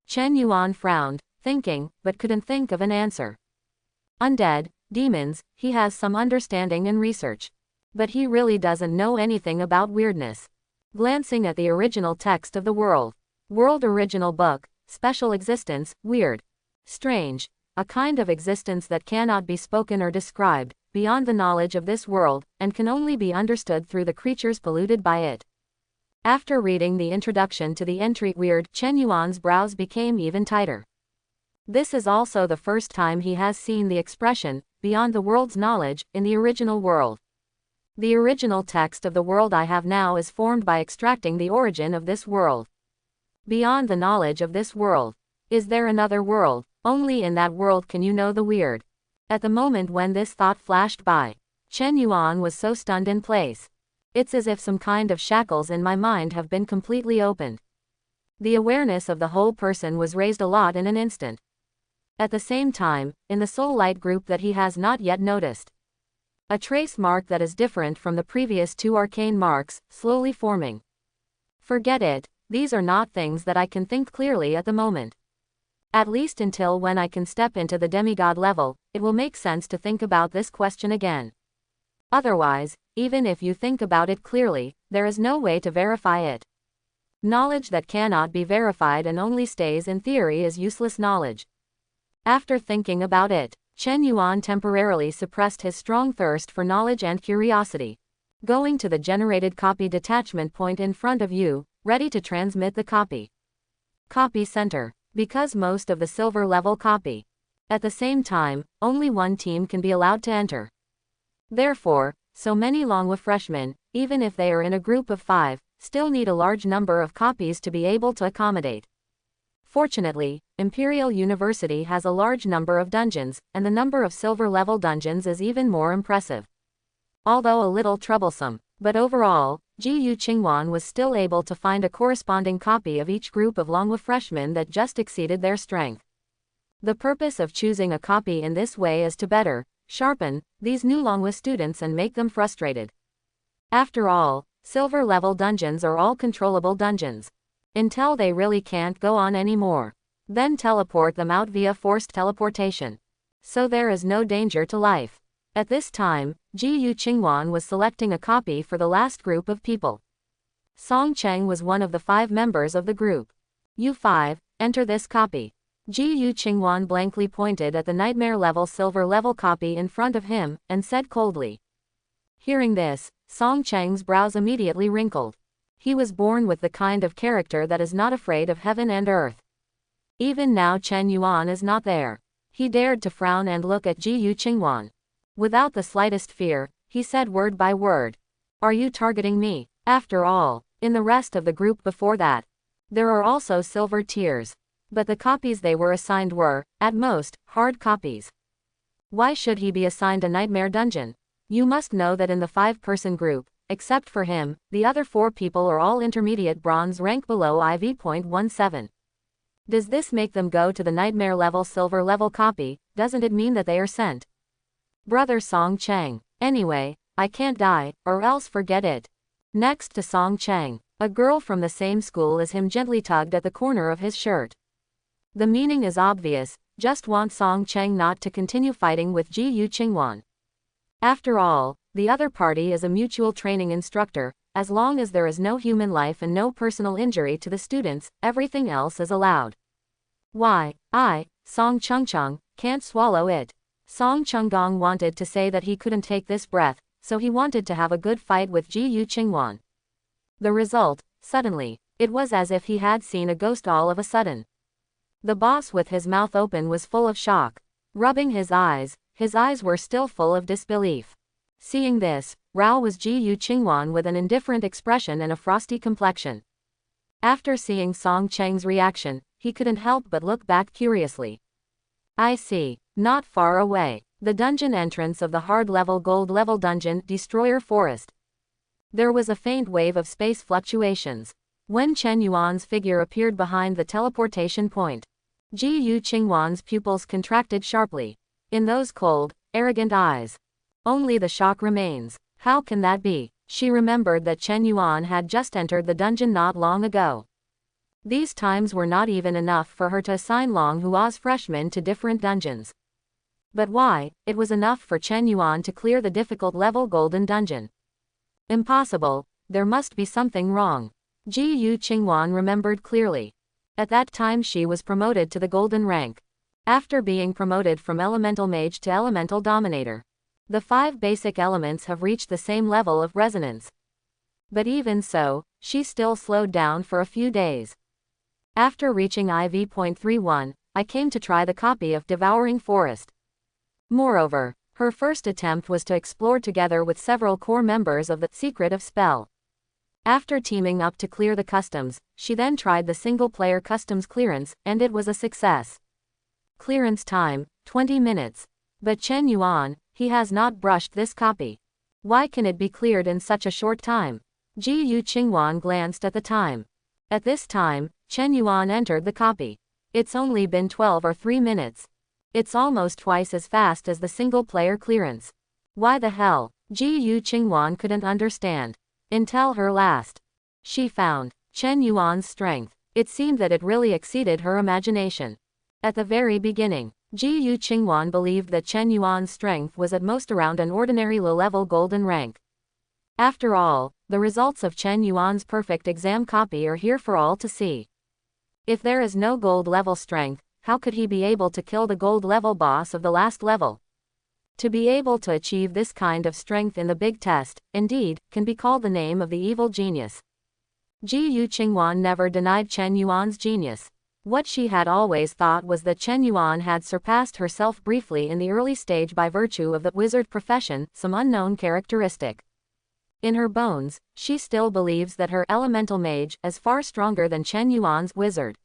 Speaker 1: Chen Yuan frowned, thinking, but couldn't think of an answer. Undead, demons, he has some understanding and research. But he really doesn't know anything about weirdness. Glancing at the original text of the world original book, special existence, weird. Strange. A kind of existence that cannot be spoken or described, beyond the knowledge of this world, and can only be understood through the creatures polluted by it. After reading the introduction to the entry weird, Chen Yuan's brows became even tighter. This is also the first time he has seen the expression, beyond the world's knowledge, in the original world. The original text of the world I have now is formed by extracting the origin of this world. Beyond the knowledge of this world. Is there another world? Only in that world can you know the weird. At the moment when this thought flashed by, Chen Yuan was so stunned in place. It's as if some kind of shackles in my mind have been completely opened. The awareness of the whole person was raised a lot in an instant. At the same time, in the soul light group that he has not yet noticed. A trace mark that is different from the previous two arcane marks, slowly forming. Forget it, these are not things that I can think clearly at the moment. At least until when I can step into the demigod level, it will make sense to think about this question again. Otherwise, even if you think about it clearly, there is no way to verify it. Knowledge that cannot be verified and only stays in theory is useless knowledge. After thinking about it, Chen Yuan temporarily suppressed his strong thirst for knowledge and curiosity. Going to the generated copy detachment point in front of you, ready to transmit the copy. Copy center. Because most of the silver level copy. At the same time, only one team can be allowed to enter. Therefore, so many Longwa freshmen, even if they are in a group of 5, still need a large number of copies to be able to accommodate. Fortunately, Imperial University has a large number of dungeons, and the number of silver level dungeons is even more impressive. Although a little troublesome, but overall, Gu Qingwan was still able to find a corresponding copy of each group of Longwa freshmen that just exceeded their strength. The purpose of choosing a copy in this way is to better sharpen these new Longwa students and make them frustrated. After all, silver level dungeons are all controllable dungeons. Until they really can't go on anymore. Then teleport them out via forced teleportation. So there is no danger to life. At this time, Gu Qingwan was selecting a copy for the last group of people. Song Cheng was one of the 5 members of the group. You 5, enter this copy. Ji Yu Qingwan blankly pointed at the nightmare level silver level copy in front of him, and said coldly. Hearing this, Song Cheng's brows immediately wrinkled. He was born with the kind of character that is not afraid of heaven and earth. Even now Chen Yuan is not there. He dared to frown and look at Ji Yu Qingwan. Without the slightest fear, he said word by word. Are you targeting me? After all, in the rest of the group before that, there are also silver tiers. But the copies they were assigned were, at most, hard copies. Why should he be assigned a nightmare dungeon? You must know that in the 5-person group, except for him, the other 4 people are all intermediate bronze rank below IV.17. Does this make them go to the nightmare level silver level copy? Doesn't it mean that they are sent? Brother Song Cheng. Anyway, I can't die, or else forget it. Next to Song Cheng, a girl from the same school as him gently tugged at the corner of his shirt. The meaning is obvious, just want Song Cheng not to continue fighting with Ji Yu Qingwan. After all, the other party is a mutual training instructor. As long as there is no human life and no personal injury to the students, everything else is allowed. Why, Song Chengcheng, can't swallow it. Song Chenggong wanted to say that he couldn't take this breath, so he wanted to have a good fight with Ji Yu Qingwan. The result, suddenly, it was as if he had seen a ghost all of a sudden. The boss with his mouth open was full of shock. Rubbing his eyes were still full of disbelief. Seeing this, Rao was Ji Yu Qingwan with an indifferent expression and a frosty complexion. After seeing Song Cheng's reaction, he couldn't help but look back curiously. I see. Not far away. The dungeon entrance of the hard level gold level dungeon Destroyer Forest. There was a faint wave of space fluctuations. When Chen Yuan's figure appeared behind the teleportation point, Ji Yu Qingwan's pupils contracted sharply. In those cold, arrogant eyes, only the shock remains. How can that be? She remembered that Chen Yuan had just entered the dungeon not long ago. These times were not even enough for her to assign Long Hua's freshmen to different dungeons. But why? It was enough for Chen Yuan to clear the difficult level golden dungeon. Impossible. There must be something wrong. Ji Yu Qingwan remembered clearly. At that time she was promoted to the golden rank. After being promoted from elemental mage to elemental dominator. The 5 basic elements have reached the same level of resonance. But even so, she still slowed down for a few days. After reaching IV.31, I came to try the copy of Devouring Forest. Moreover, her first attempt was to explore together with several core members of the Secret of Spell. After teaming up to clear the customs, she then tried the single-player customs clearance, and it was a success. Clearance time, 20 minutes. But Chen Yuan, he has not brushed this copy. Why can it be cleared in such a short time? Ji Yu Qingwan glanced at the time. At this time, Chen Yuan entered the copy. It's only been 12 or 3 minutes. It's almost twice as fast as the single-player clearance. Why the hell? Ji Yu Qingwan couldn't understand. Until her last. She found Chen Yuan's strength. It seemed that it really exceeded her imagination. At the very beginning, Ji Yu Qingwan believed that Chen Yuan's strength was at most around an ordinary low-level golden rank. After all, the results of Chen Yuan's perfect exam copy are here for all to see. If there is no gold level strength, how could he be able to kill the gold level boss of the last level? To be able to achieve this kind of strength in the big test, indeed, can be called the name of the evil genius. Ji Yu Qingwan never denied Chen Yuan's genius. What she had always thought was that Chen Yuan had surpassed herself briefly in the early stage by virtue of the wizard profession, some unknown characteristic. In her bones, she still believes that her elemental mage is far stronger than Chen Yuan's wizard.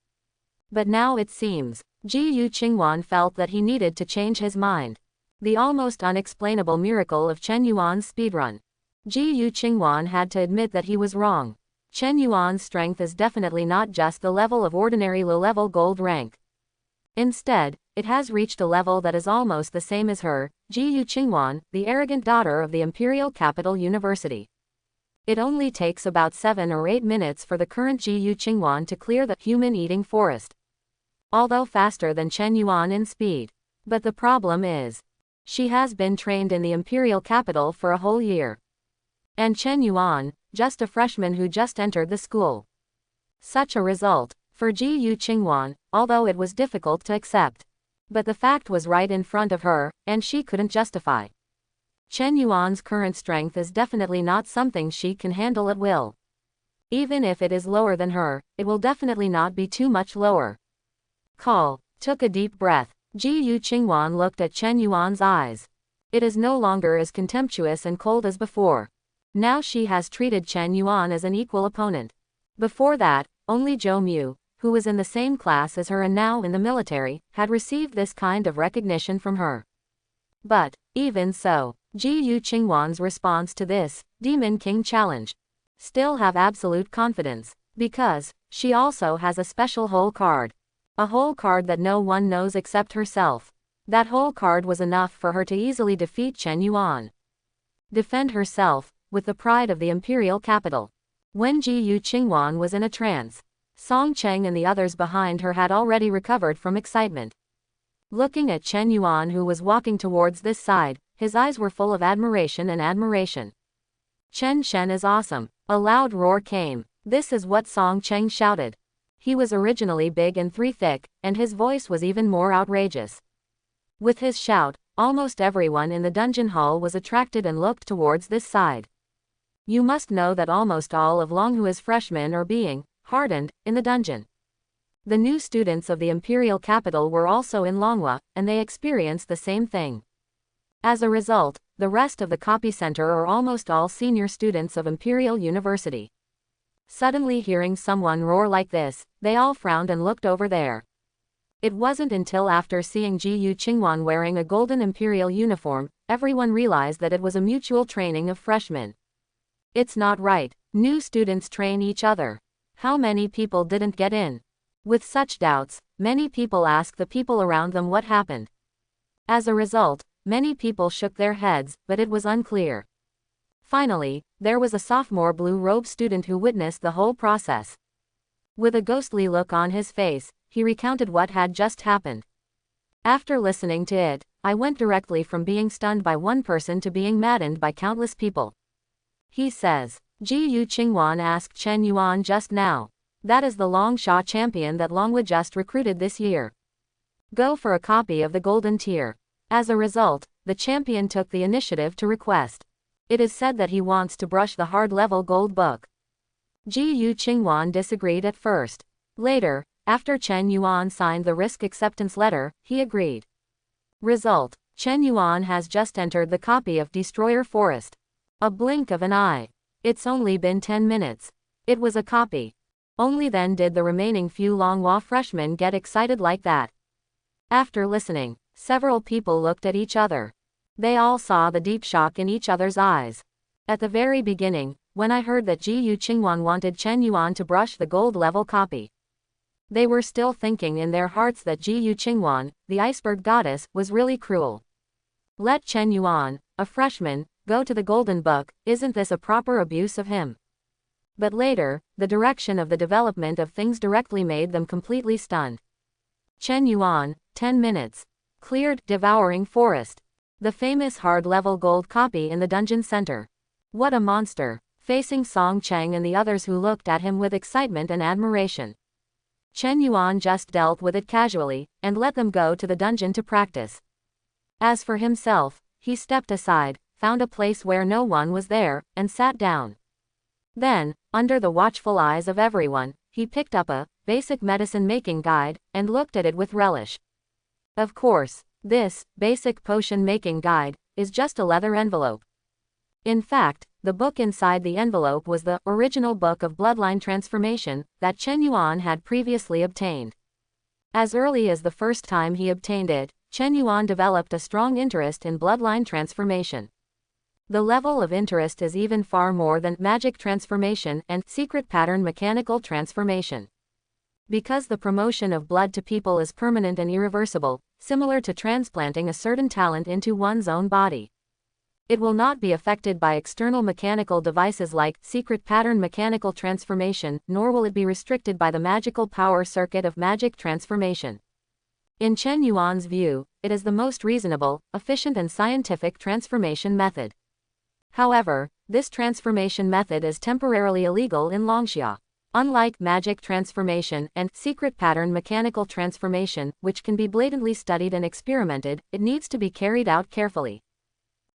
Speaker 1: But now it seems, Ji Yu Qingwan felt that he needed to change his mind. The almost unexplainable miracle of Chen Yuan's speedrun. Ji Yu Qingwan had to admit that he was wrong. Chen Yuan's strength is definitely not just the level of ordinary low-level gold rank. Instead, it has reached a level that is almost the same as her, Ji Yu Qingwan, the arrogant daughter of the Imperial Capital University. It only takes about 7 or 8 minutes for the current Ji Yu Qingwan to clear the human-eating forest. Although faster than Chen Yuan in speed. But the problem is, she has been trained in the imperial capital for a whole year. And Chen Yuan, just a freshman who just entered the school. Such a result, for Ji Yu Qingwan, although it was difficult to accept. But the fact was right in front of her, and she couldn't justify. Chen Yuan's current strength is definitely not something she can handle at will. Even if it is lower than her, it will definitely not be too much lower. Call. Took a deep breath. Ji Yu Qingwan looked at Chen Yuan's eyes. It is no longer as contemptuous and cold as before. Now she has treated Chen Yuan as an equal opponent. Before that, only Zhou Mu, who was in the same class as her and now in the military, had received this kind of recognition from her. But, even so, Ji Yu Qingwan's response to this Demon King challenge still have absolute confidence, because she also has a special hole card. A hole card that no one knows except herself. That hole card was enough for her to easily defeat Chen Yuan. Defend herself, with the pride of the imperial capital. When Ji Yu Qingwan was in a trance, Song Cheng and the others behind her had already recovered from excitement. Looking at Chen Yuan, who was walking towards this side, his eyes were full of admiration and admiration. Chen Shen is awesome. A loud roar came. This is what Song Cheng shouted. He was originally big and thick, and his voice was even more outrageous. With his shout, almost everyone in the dungeon hall was attracted and looked towards this side. You must know that almost all of Longhua's freshmen are being hardened in the dungeon. The new students of the imperial capital were also in Longhua, and they experienced the same thing. As a result, the rest of the copy center are almost all senior students of Imperial University. Suddenly hearing someone roar like this, they all frowned and looked over there. It wasn't until after seeing Ji Yu Qingwan wearing a golden imperial uniform, everyone realized that it was a mutual training of freshmen. It's not right. New students train each other. How many people didn't get in? With such doubts, many people asked the people around them what happened. As a result, many people shook their heads, but it was unclear. Finally, there was a sophomore blue-robed student who witnessed the whole process. With a ghostly look on his face, he recounted what had just happened. After listening to it, I went directly from being stunned by one person to being maddened by countless people. He says, Ji Yu Qingwan asked Chen Yuan just now. That is the Longsha champion that Longhua just recruited this year. Go for a copy of the golden tier. As a result, the champion took the initiative to request. It is said that he wants to brush the hard-level gold book. Ji Yu Qingwan disagreed at first. Later, after Chen Yuan signed the risk acceptance letter, he agreed. Result: Chen Yuan has just entered the copy of Destroyer Forest. A blink of an eye. It's only been 10 minutes. It was a copy. Only then did the remaining few Longhua freshmen get excited like that. After listening, several people looked at each other. They all saw the deep shock in each other's eyes. At the very beginning, when I heard that Ji Yu Qingwan wanted Chen Yuan to brush the gold-level copy, they were still thinking in their hearts that Ji Yu Qingwan, the iceberg goddess, was really cruel. Let Chen Yuan, a freshman, go to the golden book. Isn't this a proper abuse of him? But later, the direction of the development of things directly made them completely stunned. Chen Yuan, 10 minutes. Cleared Devouring Forest. The famous hard-level gold copy in the dungeon center. What a monster! Facing Song Cheng and the others who looked at him with excitement and admiration. Chen Yuan just dealt with it casually, and let them go to the dungeon to practice. As for himself, he stepped aside, found a place where no one was there, and sat down. Then, under the watchful eyes of everyone, he picked up a basic medicine making guide, and looked at it with relish. Of course, this basic potion making guide is just a leather envelope. In fact, the book inside the envelope was the original book of bloodline transformation that Chen Yuan had previously obtained. As early as the first time he obtained it, Chen Yuan developed a strong interest in bloodline transformation. The level of interest is even far more than magic transformation and secret pattern mechanical transformation. Because the promotion of blood to people is permanent and irreversible, similar to transplanting a certain talent into one's own body. It will not be affected by external mechanical devices like secret pattern mechanical transformation, nor will it be restricted by the magical power circuit of magic transformation. In Chen Yuan's view, it is the most reasonable, efficient and scientific transformation method. However, this transformation method is temporarily illegal in Longxia. Unlike magic transformation and secret pattern mechanical transformation, which can be blatantly studied and experimented, it needs to be carried out carefully.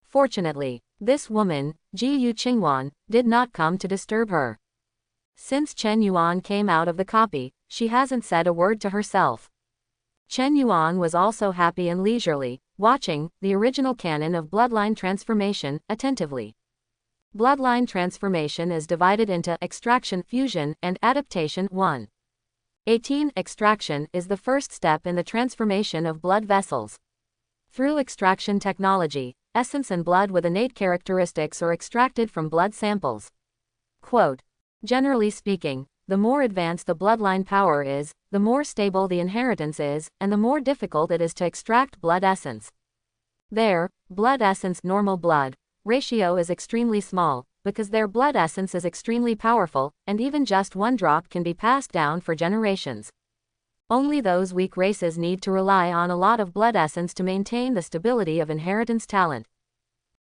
Speaker 1: Fortunately, this woman, Ji Yu Qingwan, did not come to disturb her. Since Chen Yuan came out of the copy, she hasn't said a word to herself. Chen Yuan was also happy and leisurely, watching the original canon of bloodline transformation attentively. Bloodline transformation is divided into extraction, fusion, and adaptation. 1. 18. Extraction is the first step in the transformation of blood vessels. Through extraction technology, essence and blood with innate characteristics are extracted from blood samples. Quote, generally speaking, the more advanced the bloodline power is, the more stable the inheritance is, and the more difficult it is to extract blood essence. Their blood essence normal blood ratio is extremely small, because their blood essence is extremely powerful, and even just one drop can be passed down for generations. Only those weak races need to rely on a lot of blood essence to maintain the stability of inheritance talent.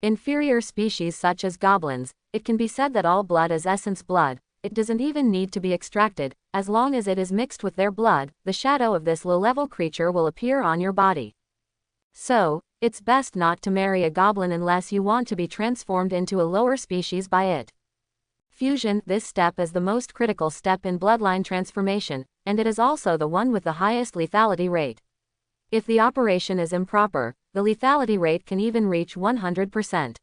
Speaker 1: Inferior species such as goblins, it can be said that all blood is essence blood. It doesn't even need to be extracted, as long as it is mixed with their blood, the shadow of this low-level creature will appear on your body. So, it's best not to marry a goblin unless you want to be transformed into a lower species by it. Fusion, this step is the most critical step in bloodline transformation, and it is also the one with the highest lethality rate. If the operation is improper, the lethality rate can even reach 100%.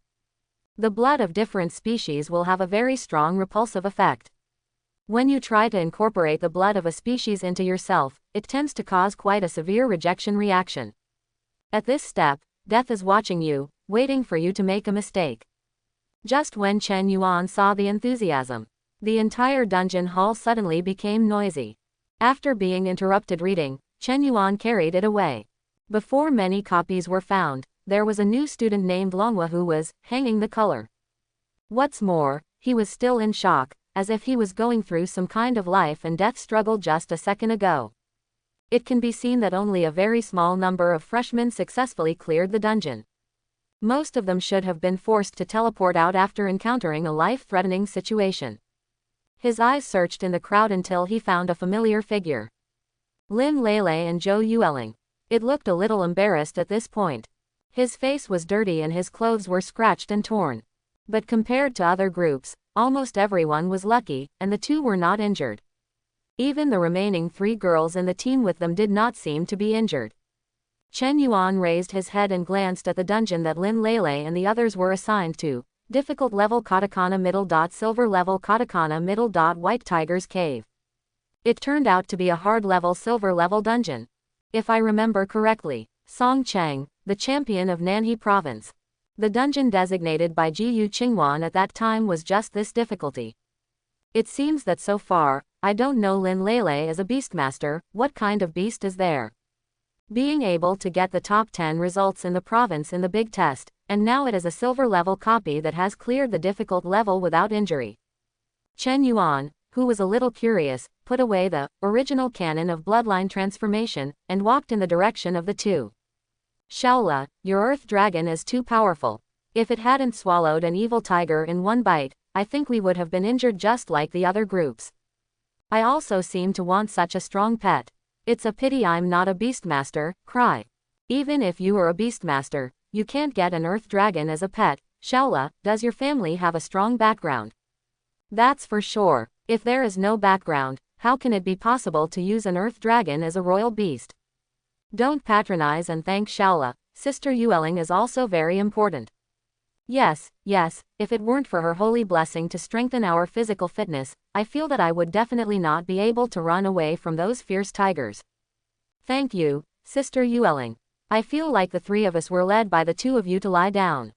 Speaker 1: The blood of different species will have a very strong repulsive effect. When you try to incorporate the blood of a species into yourself, it tends to cause quite a severe rejection reaction. At this step, death is watching you, waiting for you to make a mistake. Just when Chen Yuan saw the enthusiasm, the entire dungeon hall suddenly became noisy. After being interrupted reading, Chen Yuan carried it away. Before many copies were found, there was a new student named Longhua who was hanging the color. What's more, he was still in shock, as if he was going through some kind of life and death struggle just a second ago. It can be seen that only a very small number of freshmen successfully cleared the dungeon. Most of them should have been forced to teleport out after encountering a life-threatening situation. His eyes searched in the crowd until he found a familiar figure. Lin Lele and Zhou Yueling. It looked a little embarrassed at this point. His face was dirty and his clothes were scratched and torn. But compared to other groups, almost everyone was lucky, and the two were not injured. Even the remaining 3 girls in the team with them did not seem to be injured. Chen Yuan raised his head and glanced at the dungeon that Lin Lele and the others were assigned to. Difficult level Katakana middle. Silver level Katakana middle. White Tiger's Cave. It turned out to be a hard level silver level dungeon. If I remember correctly, Song Cheng, the champion of Nanhe province. The dungeon designated by Ji Yu Qingwan at that time was just this difficulty. It seems that so far, I don't know Lin Lele as a beastmaster. What kind of beast is there? Being able to get the top 10 results in the province in the big test, and now it is a silver level copy that has cleared the difficult level without injury. Chen Yuan, who was a little curious, put away the original canon of bloodline transformation, and walked in the direction of the 2. Shaola, your earth dragon is too powerful. If it hadn't swallowed an evil tiger in one bite, I think we would have been injured just like the other groups. I also seem to want such a strong pet. It's a pity I'm not a beastmaster. Cry. Even if you were a beastmaster, you can't get an earth dragon as a pet. Shaola, does your family have a strong background? That's for sure. If there is no background, how can it be possible to use an earth dragon as a royal beast? Don't patronize and thank Shaola. Sister Yueling is also very important. Yes, if it weren't for her holy blessing to strengthen our physical fitness, I feel that I would definitely not be able to run away from those fierce tigers. Thank you, Sister Yueling. I feel like the 3 of us were led by the 2 of you to lie down.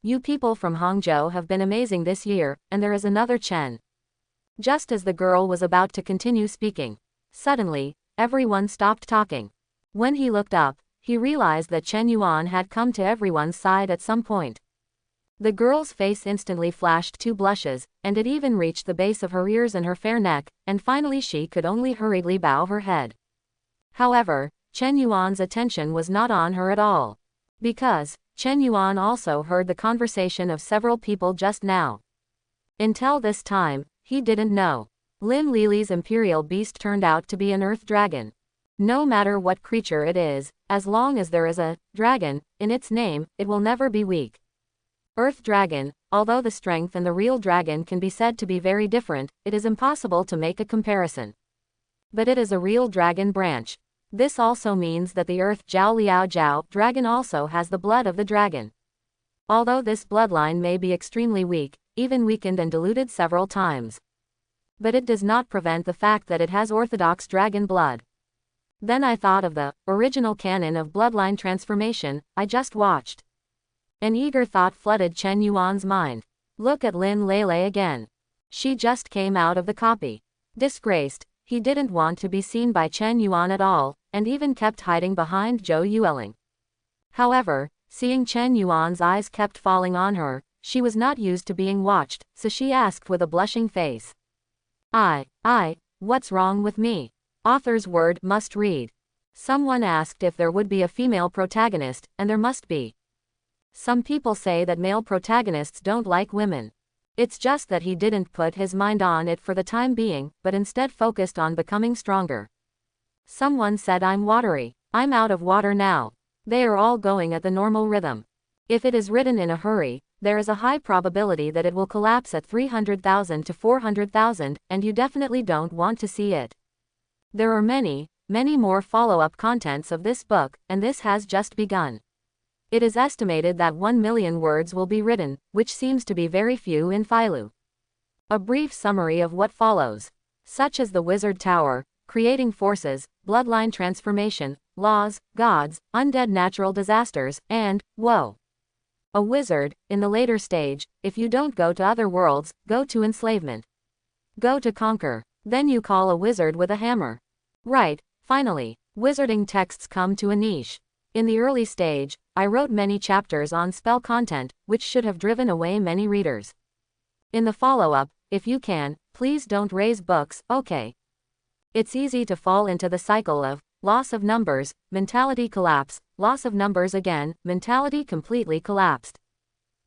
Speaker 1: You people from Hangzhou have been amazing this year, and there is another Chen. Just as the girl was about to continue speaking, suddenly, everyone stopped talking. When he looked up, he realized that Chen Yuan had come to everyone's side at some point. The girl's face instantly flashed 2 blushes, and it even reached the base of her ears and her fair neck, and finally she could only hurriedly bow her head. However, Chen Yuan's attention was not on her at all. Because Chen Yuan also heard the conversation of several people just now. Until this time, he didn't know. Lin Lili's imperial beast turned out to be an earth dragon. No matter what creature it is, as long as there is a dragon in its name, it will never be weak. Earth dragon, although the strength and the real dragon can be said to be very different, it is impossible to make a comparison. But it is a real dragon branch. This also means that the earth Jiao Liao Jiao dragon also has the blood of the dragon. Although this bloodline may be extremely weak, even weakened and diluted several times. But it does not prevent the fact that it has orthodox dragon blood. Then I thought of the original canon of bloodline transformation I just watched. An eager thought flooded Chen Yuan's mind. Look at Lin Lele again. She just came out of the copy. Disgraced, he didn't want to be seen by Chen Yuan at all, and even kept hiding behind Zhou Yueling. However, seeing Chen Yuan's eyes kept falling on her, she was not used to being watched, so she asked with a blushing face. What's wrong with me? Author's word must read. Someone asked if there would be a female protagonist, and there must be. Some people say that male protagonists don't like women. It's just that he didn't put his mind on it for the time being, but instead focused on becoming stronger. Someone said I'm watery. I'm out of water now. They are all going at the normal rhythm. If it is written in a hurry, there is a high probability that it will collapse at 300,000 to 400,000, and you definitely don't want to see it. There are many more follow-up contents of this book, and this has just begun. It is estimated that 1 million words will be written, which seems to be very few in Phailu. A brief summary of what follows. Such as the Wizard Tower, creating forces, bloodline transformation, laws, gods, undead natural disasters, and, woe. A wizard, in the later stage, if you don't go to other worlds, go to enslavement. Go to conquer. Then you call a wizard with a hammer. Right, finally, wizarding texts come to a niche. In the early stage, I wrote many chapters on spell content, which should have driven away many readers. In the follow-up, if you can, please don't raise books, okay? It's easy to fall into the cycle of loss of numbers, mentality collapse, loss of numbers again, mentality completely collapsed.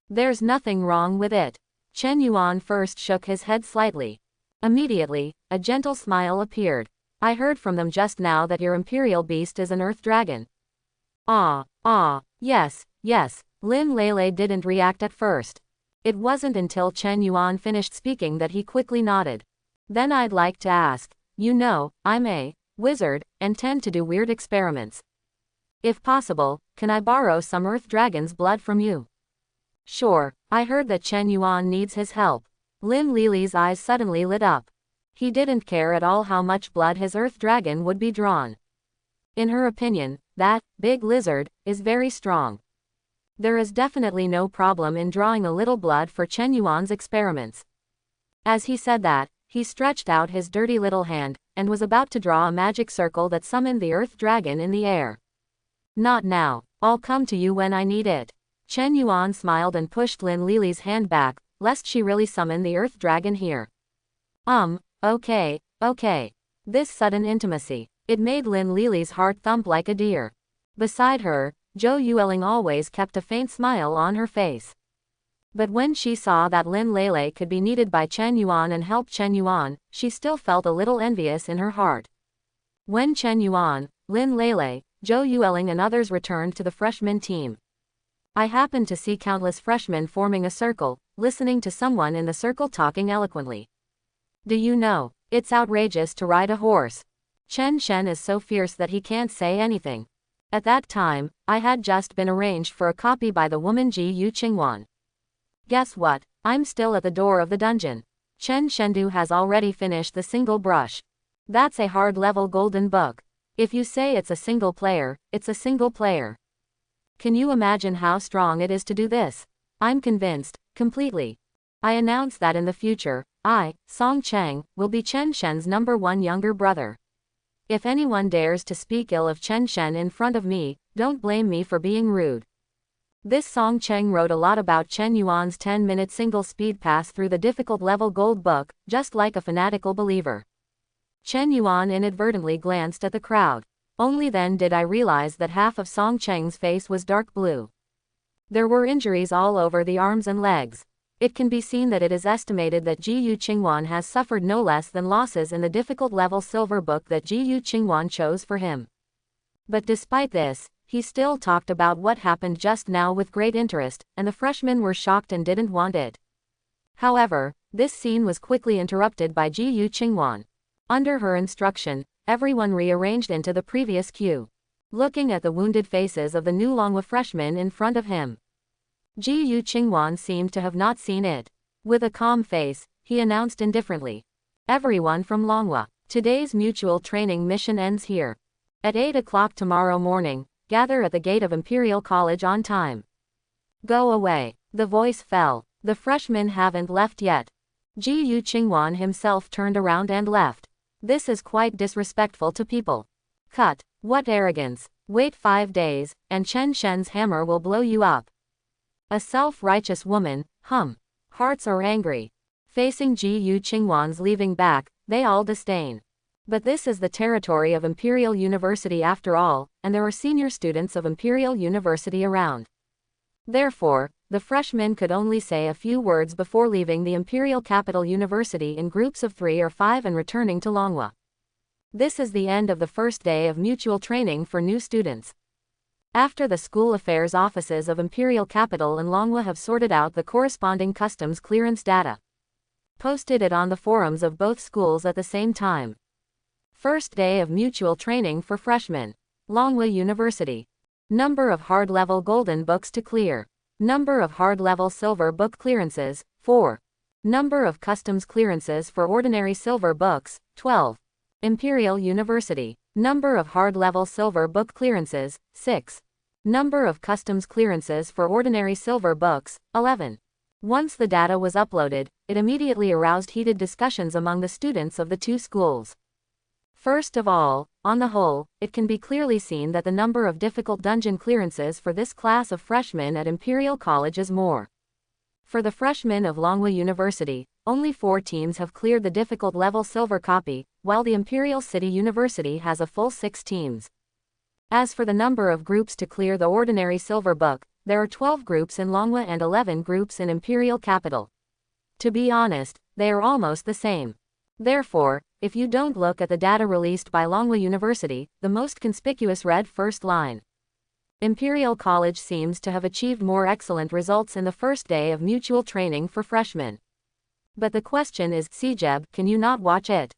Speaker 1: There's nothing wrong with it. Chen Yuan first shook his head slightly. Immediately, a gentle smile appeared. I heard from them just now that your imperial beast is an earth dragon. Yes. Lin Lele didn't react at first. It wasn't until Chen Yuan finished speaking that he quickly nodded. Then I'd like to ask, I'm a wizard, and tend to do weird experiments. If possible, can I borrow some earth dragon's blood from you? Sure, I heard that Chen Yuan needs his help. Lin Lili's eyes suddenly lit up. He didn't care at all how much blood his earth dragon would be drawn. In her opinion, that big lizard is very strong. There is definitely no problem in drawing a little blood for Chen Yuan's experiments. As he said that, he stretched out his dirty little hand, and was about to draw a magic circle that summoned the earth dragon in the air. Not now, I'll come to you when I need it. Chen Yuan smiled and pushed Lin Lili's hand back, lest she really summon the earth dragon here. Okay. This sudden intimacy, it made Lin Lili's heart thump like a deer. Beside her, Zhou Yueling always kept a faint smile on her face. But when she saw that Lin Lele could be needed by Chen Yuan and help Chen Yuan, she still felt a little envious in her heart. When Chen Yuan, Lin Lele, Zhou Yueling and others returned to the freshman team, I happened to see countless freshmen forming a circle, listening to someone in the circle talking eloquently. Do you know, it's outrageous to ride a horse. Chen Shen is so fierce that he can't say anything. At that time, I had just been arranged for a copy by the woman Ji Yu Qingwan. Guess what? I'm still at the door of the dungeon. Chen Shendu has already finished the single brush. That's a hard-level golden book. If you say it's a single player, it's a single player. Can you imagine how strong it is to do this? I'm convinced, completely. I announce that in the future, I, Song Cheng, will be Chen Shen's #1 younger brother. If anyone dares to speak ill of Chen Shen in front of me, don't blame me for being rude. This Song Cheng wrote a lot about Chen Yuan's 10-minute single speed pass through the difficult level gold book, just like a fanatical believer. Chen Yuan inadvertently glanced at the crowd. Only then did I realize that half of Song Cheng's face was dark blue. There were injuries all over the arms and legs. It can be seen that it is estimated that Ji Qingwan has suffered no less than losses in the difficult level silver book that Ji Qingwan chose for him. But despite this, he still talked about what happened just now with great interest, and the freshmen were shocked and didn't want it. However, this scene was quickly interrupted by Ji Qingwan. Under her instruction, everyone rearranged into the previous queue. Looking at the wounded faces of the new Longhua freshmen in front of him, Ji Qingwan seemed to have not seen it. With a calm face, he announced indifferently, "Everyone from Longhua, today's mutual training mission ends here. At 8 o'clock tomorrow morning, gather at the gate of Imperial College on time." "Go away." The voice fell. "The freshmen haven't left yet." Ji Qingwan himself turned around and left. "This is quite disrespectful to people. Cut. What arrogance. Wait 5 days, and Chen Shen's hammer will blow you up." A self-righteous woman, hearts are angry. Facing Ji Qingwan's leaving back, they all disdain. But this is the territory of Imperial University after all, and there are senior students of Imperial University around. Therefore, the freshmen could only say a few words before leaving the Imperial Capital University in groups of 3 or 5 and returning to Longhua. This is the end of the first day of mutual training for new students. After the school affairs offices of Imperial Capital and Longhua have sorted out the corresponding customs clearance data, posted it on the forums of both schools at the same time. First day of mutual training for freshmen. Longhua University. Number of hard-level golden books to clear. Number of hard-level silver book clearances, 4. Number of customs clearances for ordinary silver books, 12. Imperial University. Number of hard-level silver book clearances, 6. Number of customs clearances for ordinary silver books, 11. Once the data was uploaded, it immediately aroused heated discussions among the students of the two schools. First of all, on the whole, it can be clearly seen that the number of difficult dungeon clearances for this class of freshmen at Imperial College is more. For the freshmen of Longhua University, only 4 teams have cleared the difficult level silver copy, while the Imperial City University has a full 6 teams. As for the number of groups to clear the ordinary silver book, there are 12 groups in Longhua and 11 groups in Imperial Capital. To be honest, they are almost the same. Therefore, if you don't look at the data released by Longhua University, the most conspicuous read first line. Imperial College seems to have achieved more excellent results in the first day of mutual training for freshmen. But the question is, Sejeb, can you not watch it?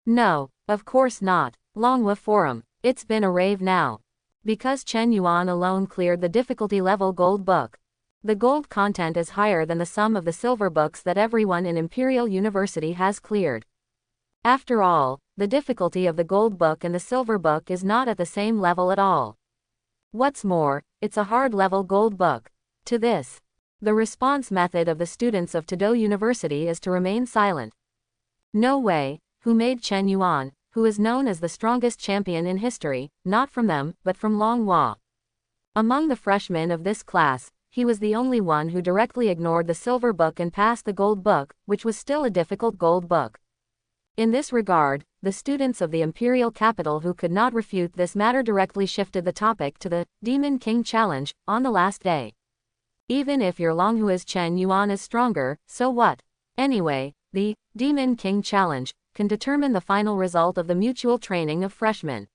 Speaker 1: No, of course not. Longhua Forum. It's been a rave now. Because Chen Yuan alone cleared the difficulty level gold book. The gold content is higher than the sum of the silver books that everyone in Imperial University has cleared. After all, the difficulty of the gold book and the silver book is not at the same level at all. What's more, it's a hard-level gold book. To this, the response method of the students of Tado University is to remain silent. No way. Who made Chen Yuan, who is known as the strongest champion in history, not from them, but from Longhua. Among the freshmen of this class, he was the only one who directly ignored the silver book and passed the gold book, which was still a difficult gold book. In this regard, the students of the Imperial Capital who could not refute this matter directly shifted the topic to the Demon King Challenge on the last day. Even if your Longhua's Chen Yuan is stronger, so what? Anyway, the Demon King Challenge can determine the final result of the mutual training of freshmen.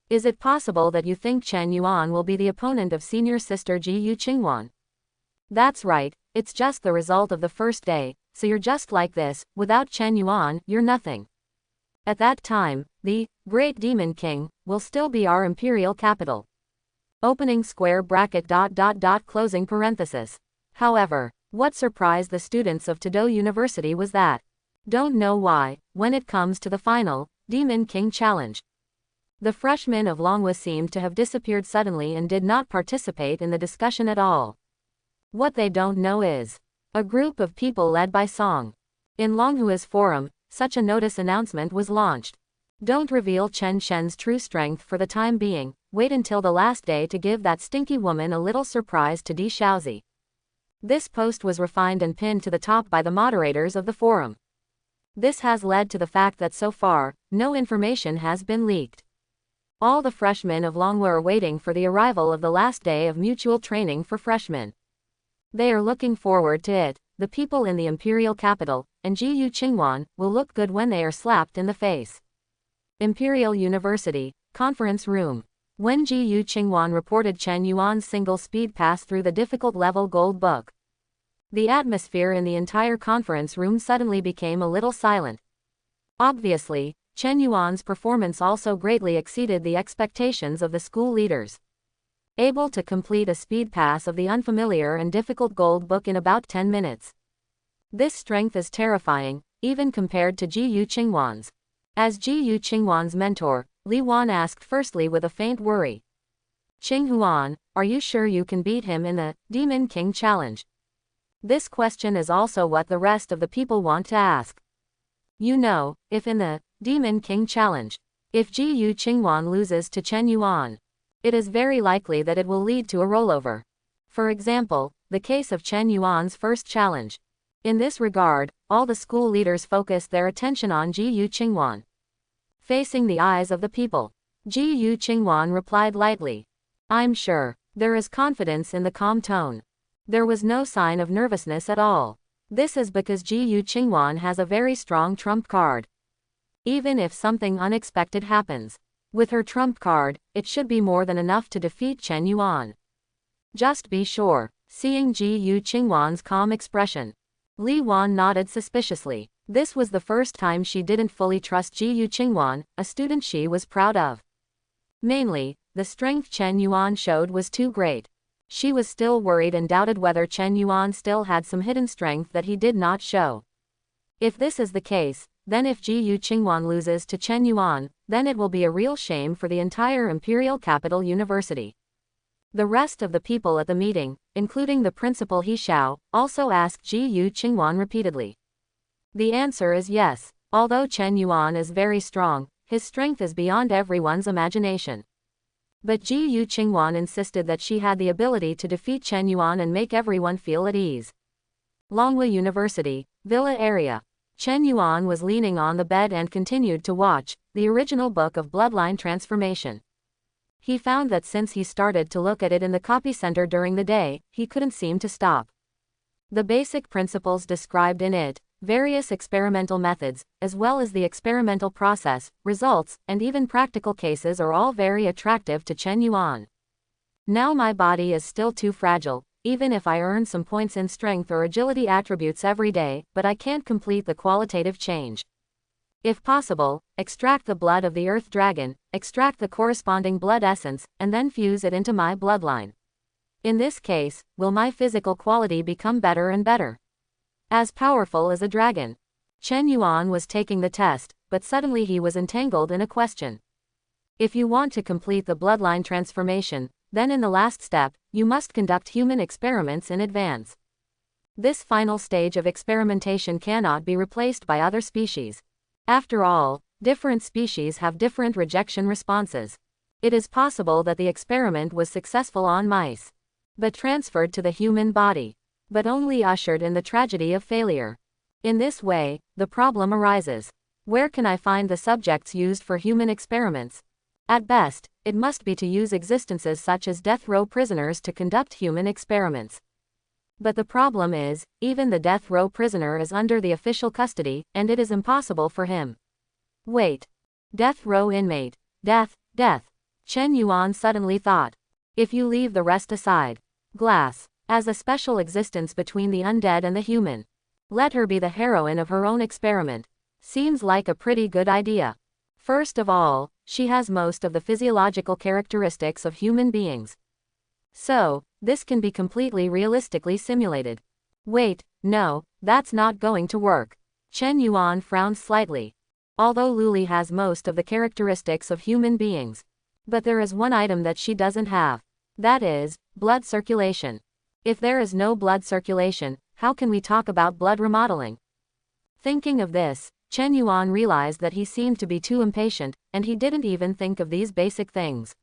Speaker 1: Is it possible that you think Chen Yuan will be the opponent of senior sister Ji Qingwan? That's right, it's just the result of the first day, so you're just like this. Without Chen Yuan, you're nothing. At that time, the Great Demon King will still be our imperial capital. Opening square bracket ... closing parenthesis. However, what surprised the students of Tado University was that, don't know why, when it comes to the final Demon King Challenge, the freshmen of Longhua seemed to have disappeared suddenly and did not participate in the discussion at all. What they don't know is, a group of people led by Song. In Longhua's forum, such a notice announcement was launched. Don't reveal Chen Shen's true strength for the time being, wait until the last day to give that stinky woman a little surprise to Di Shaozi. This post was refined and pinned to the top by the moderators of the forum. This has led to the fact that so far, no information has been leaked. All the freshmen of Long were waiting for the arrival of the last day of mutual training for freshmen. They are looking forward to it. The people in the imperial capital, and Jiyu Qingwan, will look good when they are slapped in the face. Imperial University, conference room. When Jiyu Qingwan reported Chen Yuan's single speed pass through the difficult level gold book, the atmosphere in the entire conference room suddenly became a little silent. Obviously, Chen Yuan's performance also greatly exceeded the expectations of the school leaders. Able to complete a speed pass of the unfamiliar and difficult gold book in about 10 minutes. This strength is terrifying, even compared to Jiyu Qingwan's. As Jiyu Qingwan's mentor, Li Wan asked firstly with a faint worry. Qinghuan, are you sure you can beat him in the Demon King Challenge? This question is also what the rest of the people want to ask. You know, if in the Demon King Challenge, if Jiyu Qingwan loses to Chen Yuan, it is very likely that it will lead to a rollover. For example, the case of Chen Yuan's first challenge. In this regard, all the school leaders focused their attention on Jiyu Qingwan. Facing the eyes of the people, Jiyu Qingwan replied lightly. I'm sure. There is confidence in the calm tone. There was no sign of nervousness at all. This is because Jiyu Qingwan has a very strong trump card. Even if something unexpected happens, with her trump card, it should be more than enough to defeat Chen Yuan. Just be sure. Seeing Jiyu Qingwan's calm expression, Li Wan nodded suspiciously. This was the first time she didn't fully trust Jiyu Qingwan, a student she was proud of. Mainly, the strength Chen Yuan showed was too great. She was still worried and doubted whether Chen Yuan still had some hidden strength that he did not show. If this is the case, then if Jiyu Qingwan loses to Chen Yuan, then it will be a real shame for the entire Imperial Capital University. The rest of the people at the meeting, including the principal He Xiao, also asked Jiyu Qingwan repeatedly. The answer is yes. Although Chen Yuan is very strong, his strength is beyond everyone's imagination. But Jiyu Qingwan insisted that she had the ability to defeat Chen Yuan and make everyone feel at ease. Longhua University, Villa area. Chen Yuan was leaning on the bed and continued to watch the original book of bloodline transformation. He found that since he started to look at it in the copy center during the day, he couldn't seem to stop. The basic principles described in it, various experimental methods, as well as the experimental process, results, and even practical cases are all very attractive to Chen Yuan. Now my body is still too fragile, even if I earn some points in strength or agility attributes every day, but I can't complete the qualitative change. If possible, extract the blood of the earth dragon, extract the corresponding blood essence, and then fuse it into my bloodline. In this case, will my physical quality become better and better? As powerful as a dragon. Chen Yuan was taking the test, but suddenly he was entangled in a question. If you want to complete the bloodline transformation, then in the last step, you must conduct human experiments in advance. This final stage of experimentation cannot be replaced by other species. After all, different species have different rejection responses. It is possible that the experiment was successful on mice, but transferred to the human body, but only ushered in the tragedy of failure. In this way, the problem arises. Where can I find the subjects used for human experiments? At best, it must be to use existences such as death row prisoners to conduct human experiments. But the problem is, even the death row prisoner is under the official custody, and it is impossible for him. Wait. Death row inmate. Death. Chen Yuan suddenly thought. If you leave the rest aside, glass, as a special existence between the undead and the human, let her be the heroine of her own experiment. Seems like a pretty good idea. First of all, she has most of the physiological characteristics of human beings. So, this can be completely realistically simulated. Wait, no, that's not going to work. Chen Yuan frowned slightly. Although Luli has most of the characteristics of human beings, but there is one item that she doesn't have. That is, blood circulation. If there is no blood circulation, how can we talk about blood remodeling? Thinking of this, Chen Yuan realized that he seemed to be too impatient, and he didn't even think of these basic things.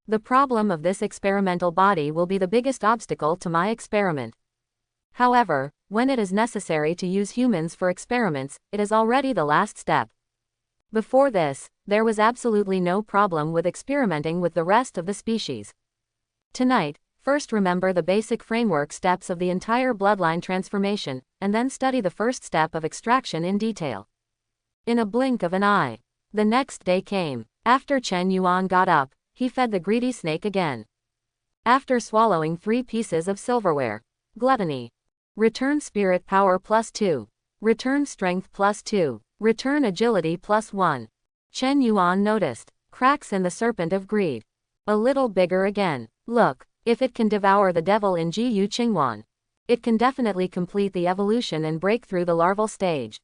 Speaker 1: The problem of this experimental body will be the biggest obstacle to my experiment. However, when it is necessary to use humans for experiments, it is already the last step. Before this, there was absolutely no problem with experimenting with the rest of the species. Tonight, first remember the basic framework steps of the entire bloodline transformation, and then study the first step of extraction in detail. In a blink of an eye, the next day came. After Chen Yuan got up, he fed the greedy snake again. After swallowing 3 pieces of silverware. Gluttony. Return spirit power +2. Return strength +2. Return agility +1. Chen Yuan noticed cracks in the serpent of greed. A little bigger again. Look, if it can devour the devil in Jiyu Qingwan, it can definitely complete the evolution and break through the larval stage.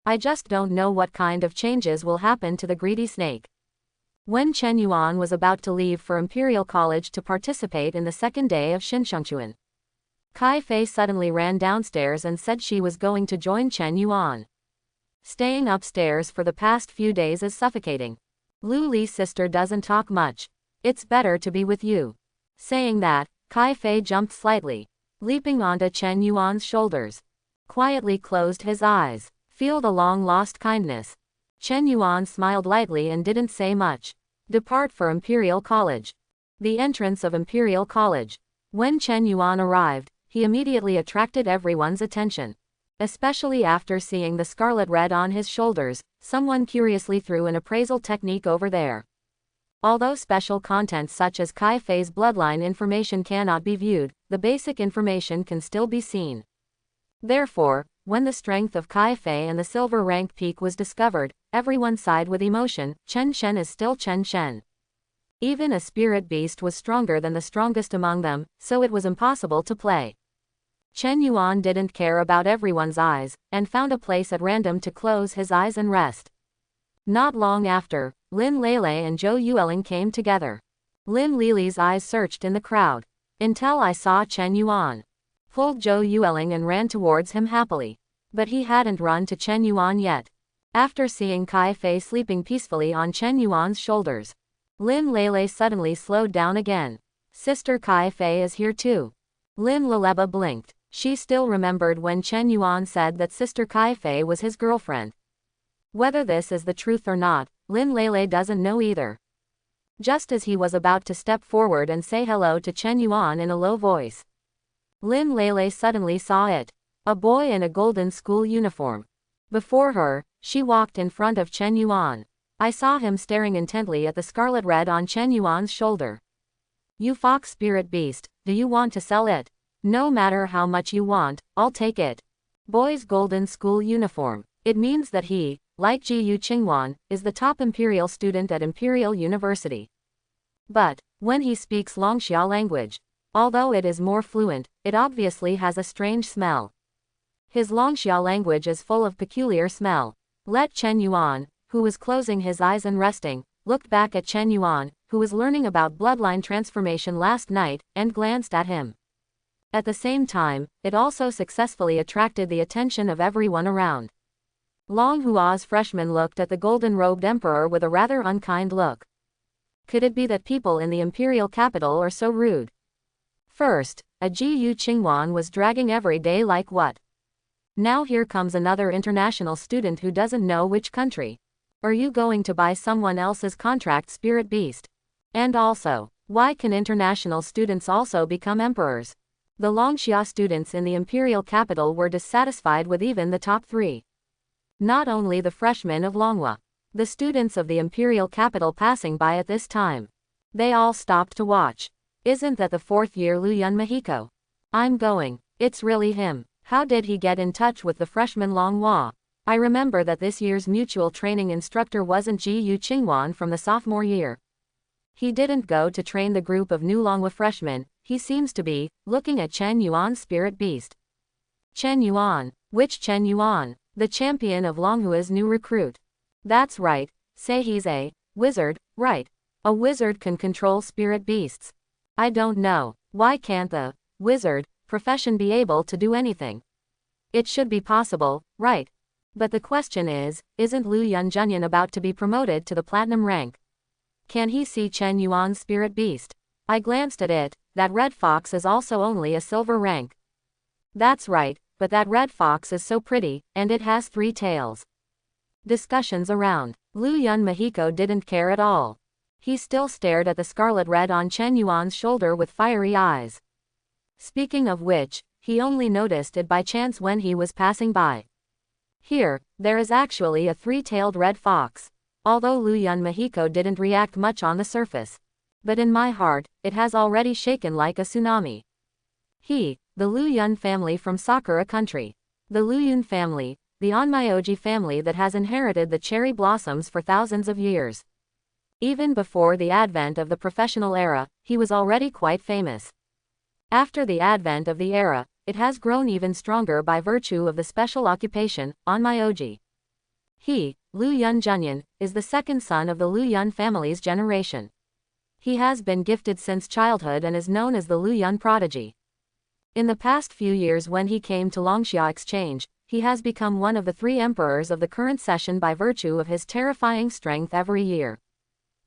Speaker 1: I just don't know what kind of changes will happen to the greedy snake. When Chen Yuan was about to leave for Imperial College to participate in the second day of Xinshengquan, Kai Fei suddenly ran downstairs and said she was going to join Chen Yuan. Staying upstairs for the past few days is suffocating. Lu Li's sister doesn't talk much. It's better to be with you. Saying that, Kai Fei jumped slightly, leaping onto Chen Yuan's shoulders. Quietly closed his eyes. Feel the long-lost kindness. Chen Yuan smiled lightly and didn't say much. Depart for Imperial College. The entrance of Imperial College. When Chen Yuan arrived, he immediately attracted everyone's attention. Especially after seeing the scarlet red on his shoulders, someone curiously threw an appraisal technique over there. Although special content such as Kai Fei's bloodline information cannot be viewed, the basic information can still be seen. Therefore, when the strength of Kai Fei and the silver rank peak was discovered, everyone sighed with emotion. Chen Shen is still Chen Shen. Even a spirit beast was stronger than the strongest among them, so it was impossible to play. Chen Yuan didn't care about everyone's eyes, and found a place at random to close his eyes and rest. Not long after, Lin Lele and Zhou Yueling came together. Lin Lily's eyes searched in the crowd. Until I saw Chen Yuan. Pulled Zhou Yueling and ran towards him happily. But he hadn't run to Chen Yuan yet. After seeing Kai Fei sleeping peacefully on Chen Yuan's shoulders, Lin Lele suddenly slowed down again. Sister Kai Fei is here too. Lin Laleba blinked. She still remembered when Chen Yuan said that Sister Kai Fei was his girlfriend. Whether this is the truth or not, Lin Lele doesn't know either. Just as he was about to step forward and say hello to Chen Yuan in a low voice, Lin Lele suddenly saw it. A boy in a golden school uniform. Before her, she walked in front of Chen Yuan. I saw him staring intently at the scarlet red on Chen Yuan's shoulder. You fox spirit beast, do you want to sell it? No matter how much you want, I'll take it. Boy's golden school uniform. It means that he, like Jiyu Qingwan, is the top imperial student at Imperial University. But, when he speaks Longxia language, although it is more fluent, it obviously has a strange smell. His Longxia language is full of peculiar smell. Let Chen Yuan, who was closing his eyes and resting, looked back at Chen Yuan, who was learning about bloodline transformation last night, and glanced at him. At the same time, it also successfully attracted the attention of everyone around. Long Hua's freshman looked at the golden-robed emperor with a rather unkind look. Could it be that people in the imperial capital are so rude? First, a Jiyu Qingwan was dragging every day like what? Now here comes another international student who doesn't know which country. Are you going to buy someone else's contract spirit beast? And also, why can international students also become emperors? The Longxia students in the imperial capital were dissatisfied with even the top 3. Not only the freshmen of Longhua, the students of the imperial capital passing by at this time. They all stopped to watch. Isn't that the 4th year Luyan Mahiko? I'm going. It's really him. How did he get in touch with the freshman Longhua? I remember that this year's mutual training instructor wasn't Jiyu Qingwan from the sophomore year. He didn't go to train the group of new Longhua freshmen. He seems to be looking at Chen Yuan's spirit beast. Chen Yuan. Which Chen Yuan? The champion of Longhua's new recruit. That's right. Say he's a wizard, right? A wizard can control spirit beasts. I don't know. Why can't the wizard profession be able to do anything? It should be possible, right? But the question is, isn't Lu Yunjunyan about to be promoted to the platinum rank? Can he see Chen Yuan's spirit beast? I glanced at it. That red fox is also only a silver rank. That's right, but that red fox is so pretty, and it has 3 tails. Discussions around. Liu Yun Mahiko didn't care at all. He still stared at the scarlet red on Chen Yuan's shoulder with fiery eyes. Speaking of which, he only noticed it by chance when he was passing by. Here, there is actually a three-tailed red fox. Although Liu Yun Mahiko didn't react much on the surface. But in my heart, it has already shaken like a tsunami. The Liu Yun family from Sakura country. The Liu Yun family, the Onmyoji family that has inherited the cherry blossoms for thousands of years. Even before the advent of the professional era, he was already quite famous. After the advent of the era, it has grown even stronger by virtue of the special occupation, Onmyoji. Liu Yun Junyan, is the second son of the Liu Yun family's generation. He has been gifted since childhood and is known as the Liu Yun prodigy. In the past few years when he came to Longxia Exchange, he has become one of the 3 emperors of the current session by virtue of his terrifying strength every year.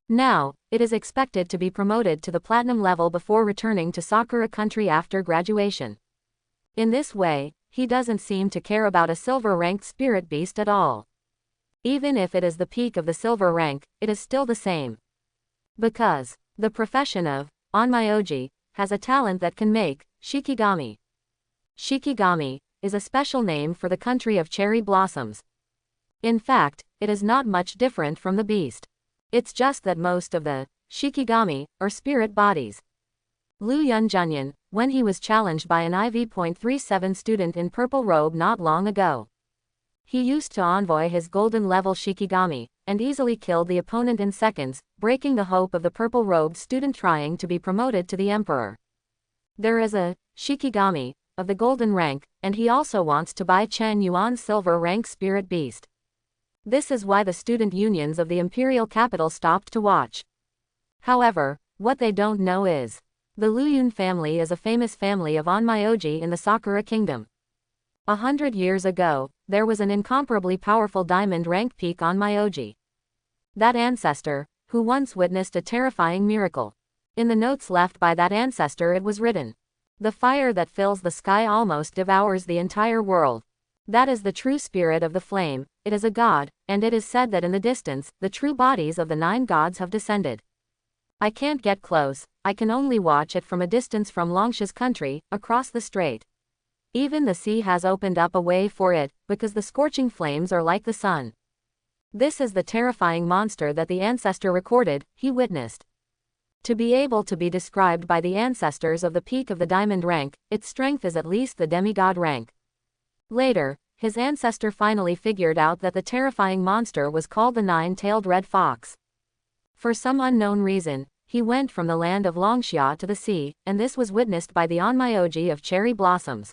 Speaker 1: Now, it is expected to be promoted to the platinum level before returning to Sakura country after graduation. In this way, he doesn't seem to care about a silver-ranked spirit beast at all. Even if it is the peak of the silver rank, it is still the same. Because the profession of Onmyoji has a talent that can make Shikigami. Shikigami is a special name for the country of cherry blossoms. In fact, it is not much different from the beast. It's just that most of the Shikigami are spirit bodies. Liu Yun Junyan, when he was challenged by an IV.37 student in purple robe not long ago. He used to envoy his golden level Shikigami, and easily killed the opponent in seconds, breaking the hope of the purple-robed student trying to be promoted to the emperor. There is a Shikigami of the golden rank, and he also wants to buy Chen Yuan's silver rank spirit beast. This is why the student unions of the imperial capital stopped to watch. However, what they don't know is, the Liu Yun family is a famous family of Onmyoji in the Sakura kingdom. 100 years ago, there was an incomparably powerful diamond rank peak Onmyoji. That ancestor, who once witnessed a terrifying miracle. In the notes left by that ancestor it was written, "The fire that fills the sky almost devours the entire world. That is the true spirit of the flame, it is a god, and it is said that in the distance, the true bodies of the 9 gods have descended. I can't get close, I can only watch it from a distance from Longsha's country, across the strait. Even the sea has opened up a way for it, because the scorching flames are like the sun. This is the terrifying monster that the ancestor recorded, he witnessed. To be able to be described by the ancestors of the peak of the diamond rank, its strength is at least the demigod rank." Later, his ancestor finally figured out that the terrifying monster was called the 9-tailed red fox. For some unknown reason, he went from the land of Longxia to the sea, and this was witnessed by the Onmyoji of cherry blossoms.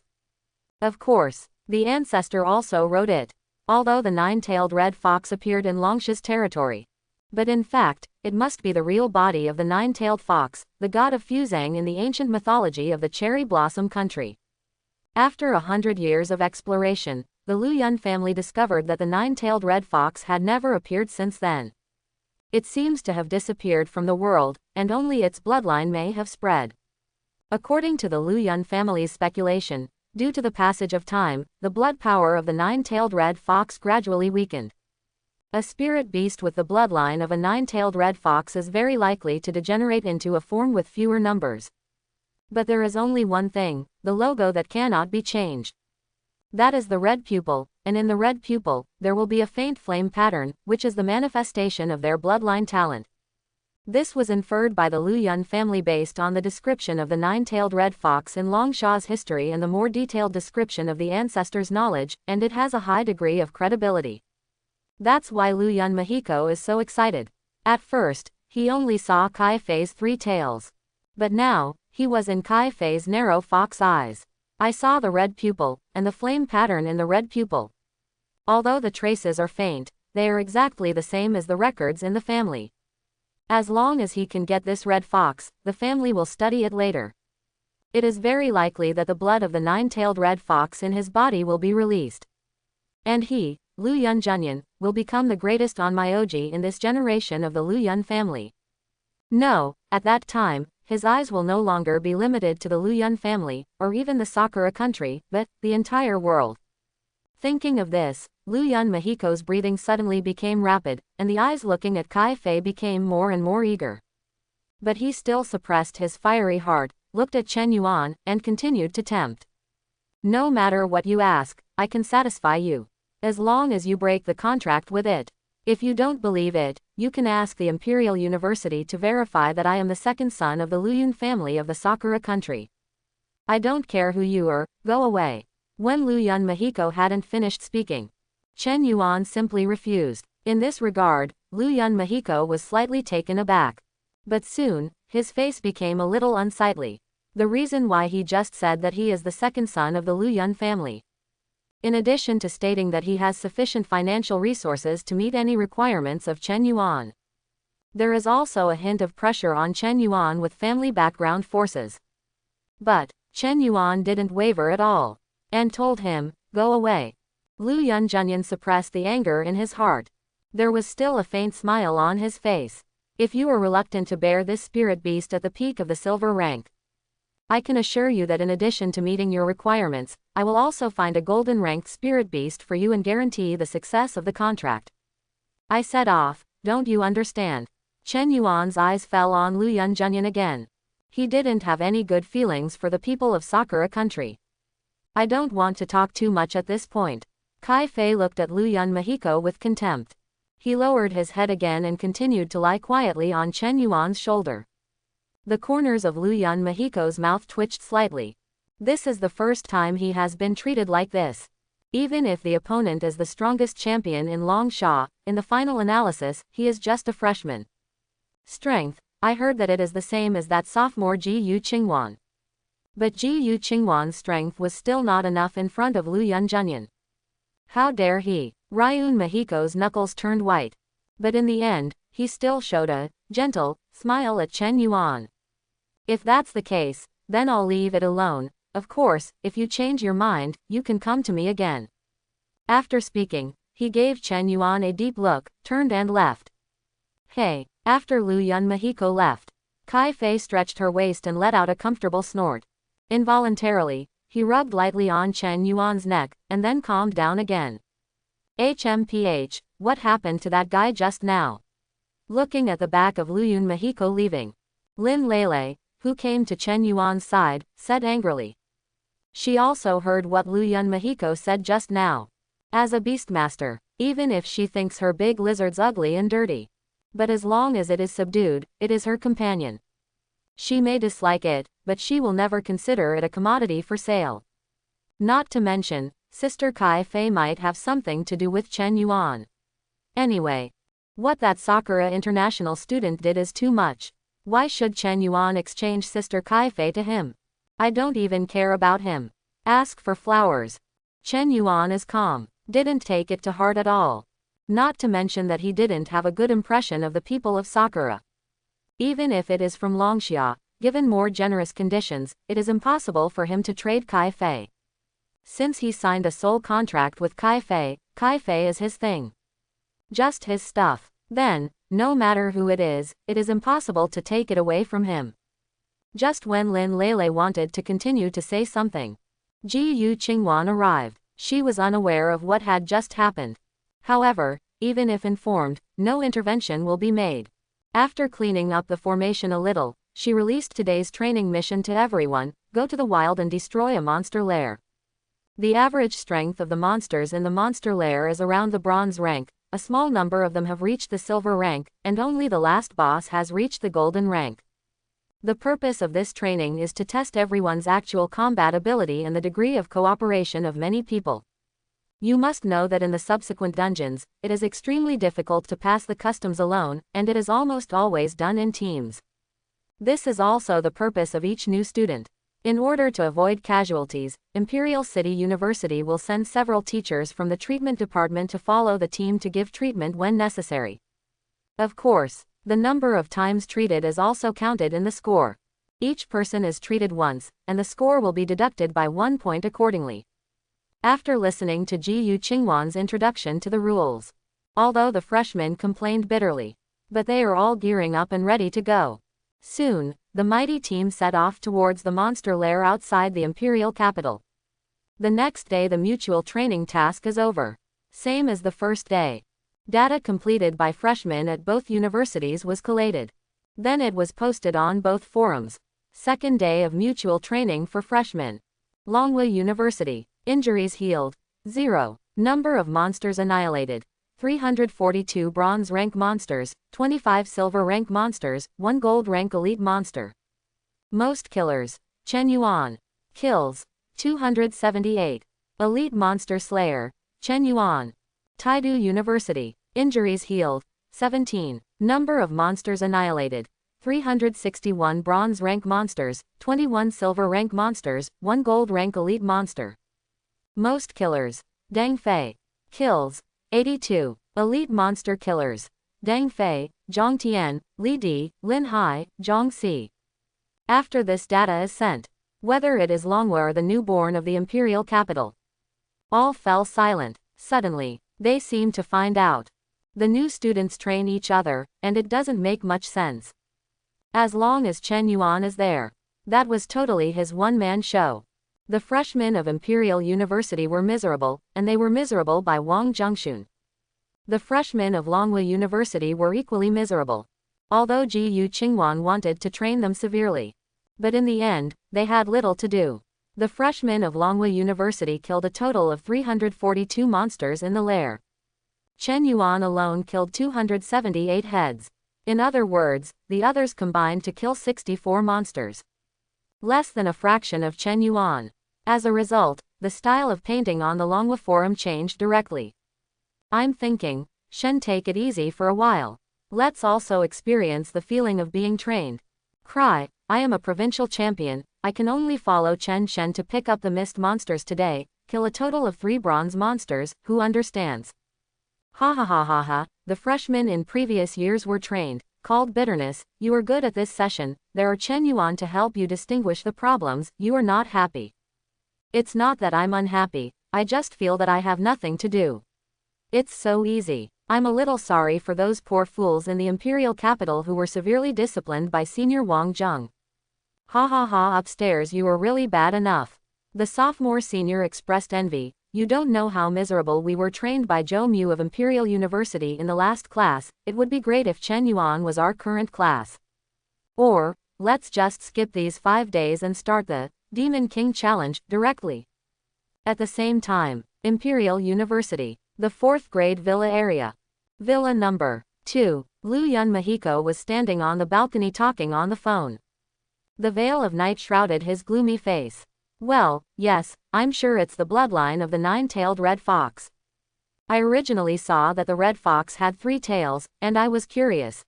Speaker 1: Of course, the ancestor also wrote it, although the 9-tailed red fox appeared in Longsha's territory. But in fact, it must be the real body of the 9-tailed fox, the god of Fuzang in the ancient mythology of the cherry blossom country. After 100 years of exploration, the Liu Yun family discovered that the 9-tailed red fox had never appeared since then. It seems to have disappeared from the world, and only its bloodline may have spread. According to the Liu Yun family's speculation, due to the passage of time, the blood power of the 9-tailed red fox gradually weakened. A spirit beast with the bloodline of a 9-tailed red fox is very likely to degenerate into a form with fewer numbers. But there is only one thing, the logo that cannot be changed. That is the red pupil, and in the red pupil, there will be a faint flame pattern, which is the manifestation of their bloodline talent. This was inferred by the Liu Yun family based on the description of the 9-tailed red fox in Longsha's history and the more detailed description of the ancestors' knowledge, and it has a high degree of credibility. That's why Liu Yun Mahiko is so excited. At first, he only saw Kai Fei's 3 tails. But now, he was in Kai Fei's narrow fox eyes. I saw the red pupil, and the flame pattern in the red pupil. Although the traces are faint, they are exactly the same as the records in the family. As long as he can get this red fox, the family will study it later. It is very likely that the blood of the 9-tailed red fox in his body will be released. And he, Liu Yun Junyan, will become the greatest Onmyoji in this generation of the Liu Yun family. No, at that time, his eyes will no longer be limited to the Liu Yun family, or even the Sakura country, but the entire world. Thinking of this, Lu Yun Mahiko's breathing suddenly became rapid, and the eyes looking at Kai Fei became more and more eager. But he still suppressed his fiery heart, looked at Chen Yuan, and continued to tempt. No matter what you ask, I can satisfy you. As long as you break the contract with it. If you don't believe it, you can ask the Imperial University to verify that I am the second son of the Lu Yun family of the Sakura country. I don't care who you are, go away. When Lu Yun Mahiko hadn't finished speaking, Chen Yuan simply refused. In this regard, Lu Yun Mahiko was slightly taken aback. But soon, his face became a little unsightly. The reason why he just said that he is the second son of the Lu Yun family. In addition to stating that he has sufficient financial resources to meet any requirements of Chen Yuan. There is also a hint of pressure on Chen Yuan with family background forces. But Chen Yuan didn't waver at all, and told him, go away. Lu Yun Junyan suppressed the anger in his heart. There was still a faint smile on his face. If you are reluctant to bear this spirit beast at the peak of the silver rank, I can assure you that in addition to meeting your requirements, I will also find a golden ranked spirit beast for you and guarantee the success of the contract. I set off, don't you understand? Chen Yuan's eyes fell on Lu Yun Junyan again. He didn't have any good feelings for the people of Sakura country. I don't want to talk too much at this point. Kai Fei looked at Lu Yun Mahiko with contempt. He lowered his head again and continued to lie quietly on Chen Yuan's shoulder. The corners of Lu Yun Mahiko's mouth twitched slightly. This is the first time he has been treated like this. Even if the opponent is the strongest champion in Longsha, in the final analysis, he is just a freshman. Strength, I heard that it is the same as that sophomore Ji Yu Qingwan. But Ji Yu Qingwan's strength was still not enough in front of Lu Yun Junyan. How dare he? Ryun Mahiko's knuckles turned white. But in the end, he still showed a gentle smile at Chen Yuan. If that's the case, then I'll leave it alone. Of course, if you change your mind, you can come to me again. After speaking, he gave Chen Yuan a deep look, turned and left. Hey, after Lu Yun Mahiko left, Kai Fei stretched her waist and let out a comfortable snort. Involuntarily, he rubbed lightly on Chen Yuan's neck, and then calmed down again. HMPH, what happened to that guy just now? Looking at the back of Lu Yun Mahiko leaving, Lin Lele, who came to Chen Yuan's side, said angrily. She also heard what Lu Yun Mahiko said just now. As a beastmaster, even if she thinks her big lizard's ugly and dirty. But as long as it is subdued, it is her companion. She may dislike it, but she will never consider it a commodity for sale. Not to mention, Sister Kai Fei might have something to do with Chen Yuan. Anyway, what that Sakura International student did is too much. Why should Chen Yuan exchange Sister Kai Fei to him? I don't even care about him. Ask for flowers. Chen Yuan is calm, didn't take it to heart at all. Not to mention that he didn't have a good impression of the people of Sakura. Even if it is from Longxia, given more generous conditions, it is impossible for him to trade Kai Fei. Since he signed a sole contract with Kai Fei is his thing. Just his stuff. Then, no matter who it is impossible to take it away from him. Just when Lin Lele wanted to continue to say something, Ji Yu Qingwan arrived. She was unaware of what had just happened. However, even if informed, no intervention will be made. After cleaning up the formation a little, she released today's training mission to everyone: go to the wild and destroy a monster lair. The average strength of the monsters in the monster lair is around the bronze rank. A small number of them have reached the silver rank, and only the last boss has reached the golden rank. The purpose of this training is to test everyone's actual combat ability and the degree of cooperation of many people. You must know that in the subsequent dungeons, it is extremely difficult to pass the customs alone, and it is almost always done in teams. This is also the purpose of each new student. In order to avoid casualties, Imperial City University will send several teachers from the treatment department to follow the team to give treatment when necessary. Of course, the number of times treated is also counted in the score. Each person is treated once, and the score will be deducted by 1 point accordingly. After listening to Ji Yu Qingwan's introduction to the rules, although the freshmen complained bitterly, but they are all gearing up and ready to go. Soon, the mighty team set off towards the monster lair outside the imperial capital. The next day the mutual training task is over. Same as the first day. Data completed by freshmen at both universities was collated. Then it was posted on both forums. Second day of mutual training for freshmen. Longhua University. Injuries healed. 0. Number of monsters annihilated. 342 bronze rank monsters, 25 silver rank monsters, 1 gold rank elite monster. Most killers. Chen Yuan. Kills. 278. Elite monster slayer. Chen Yuan. Taidu University. Injuries healed. 17. Number of monsters annihilated. 361 bronze rank monsters, 21 silver rank monsters, 1 gold rank elite monster. Most killers. Deng Fei. Kills. 82. Elite monster killers. Deng Fei, Zhang Tian, Li Di, Lin Hai, Zhang Si. After this data is sent, whether it is Longhua or the newborn of the imperial capital, all fell silent. Suddenly, they seemed to find out. The new students train each other, and it doesn't make much sense. As long as Chen Yuan is there, that was totally his one-man show. The freshmen of Imperial University were miserable, and they were miserable by Wang Zhengxun. The freshmen of Longhua University were equally miserable, although Ji Qingwan wanted to train them severely. But in the end, they had little to do. The freshmen of Longhua University killed a total of 342 monsters in the lair. Chen Yuan alone killed 278 heads. In other words, the others combined to kill 64 monsters. Less than a fraction of Chen Yuan. As a result, the style of painting on the Longhua forum changed directly. I'm thinking, Shen, take it easy for a while. Let's also experience the feeling of being trained. Cry, I am a provincial champion, I can only follow Chen Shen to pick up the mist monsters today, kill a total of 3 bronze monsters, who understands? Ha ha ha ha ha, the freshmen in previous years were trained, called bitterness, you are good at this session, there are Chen Yuan to help you distinguish the problems, you are not happy. It's not that I'm unhappy, I just feel that I have nothing to do. It's so easy. I'm a little sorry for those poor fools in the imperial capital who were severely disciplined by Senior Wang Zheng. Ha ha ha, upstairs you were really bad enough. The sophomore senior expressed envy. You don't know how miserable we were trained by Zhou Mu of Imperial University in the last class, it would be great if Chen Yuan was our current class. Or, let's just skip these 5 days and start the Demon King Challenge directly. At the same time, Imperial University, the 4th grade villa area. Villa number 2. Lu Yun Mahiko was standing on the balcony talking on the phone. The veil of night shrouded his gloomy face. Well, yes, I'm sure it's the bloodline of the 9-tailed red fox. I originally saw that the red fox had 3 tails, and I was curious.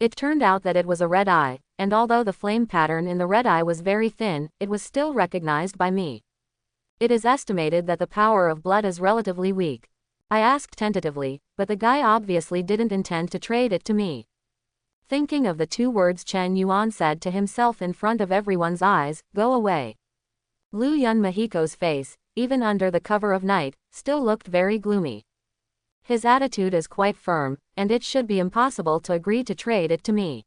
Speaker 1: It turned out that it was a red eye, and although the flame pattern in the red eye was very thin, it was still recognized by me. It is estimated that the power of blood is relatively weak. I asked tentatively, but the guy obviously didn't intend to trade it to me. Thinking of the 2 words Chen Yuan said to himself in front of everyone's eyes, go away. Lu Yun Mahiko's face, even under the cover of night, still looked very gloomy. His attitude is quite firm, and it should be impossible to agree to trade it to me.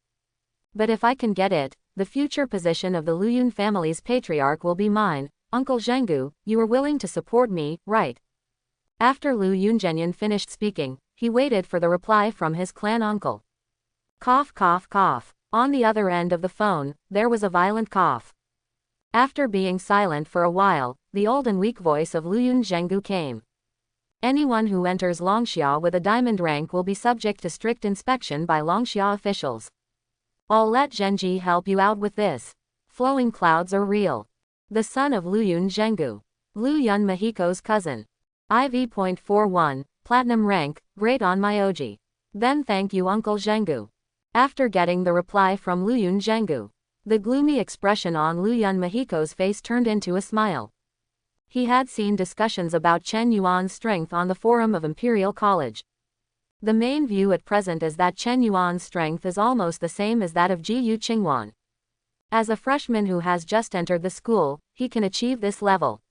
Speaker 1: But if I can get it, the future position of the Lu Yun family's patriarch will be mine. Uncle Zhenggu, you are willing to support me, right? After Lu Yunzhenyan finished speaking, he waited for the reply from his clan uncle. Cough cough cough. On the other end of the phone, there was a violent cough. After being silent for a while, the old and weak voice of Lu Yunzhengu came. Anyone who enters Longxia with a diamond rank will be subject to strict inspection by Longxia officials. I'll let Zhenji help you out with this. Flowing clouds are real. The son of Lu Yunzhengu. Lu Yun Mahiko's cousin. IV.41, platinum rank, great on Myoji. Then thank you Uncle Zhenggu. After getting the reply from Lu Yunzhengu, the gloomy expression on Lu Yun Mahiko's face turned into a smile. He had seen discussions about Chen Yuan's strength on the forum of Imperial College. The main view at present is that Chen Yuan's strength is almost the same as that of Ji Qingwan. As a freshman who has just entered the school, he can achieve this level.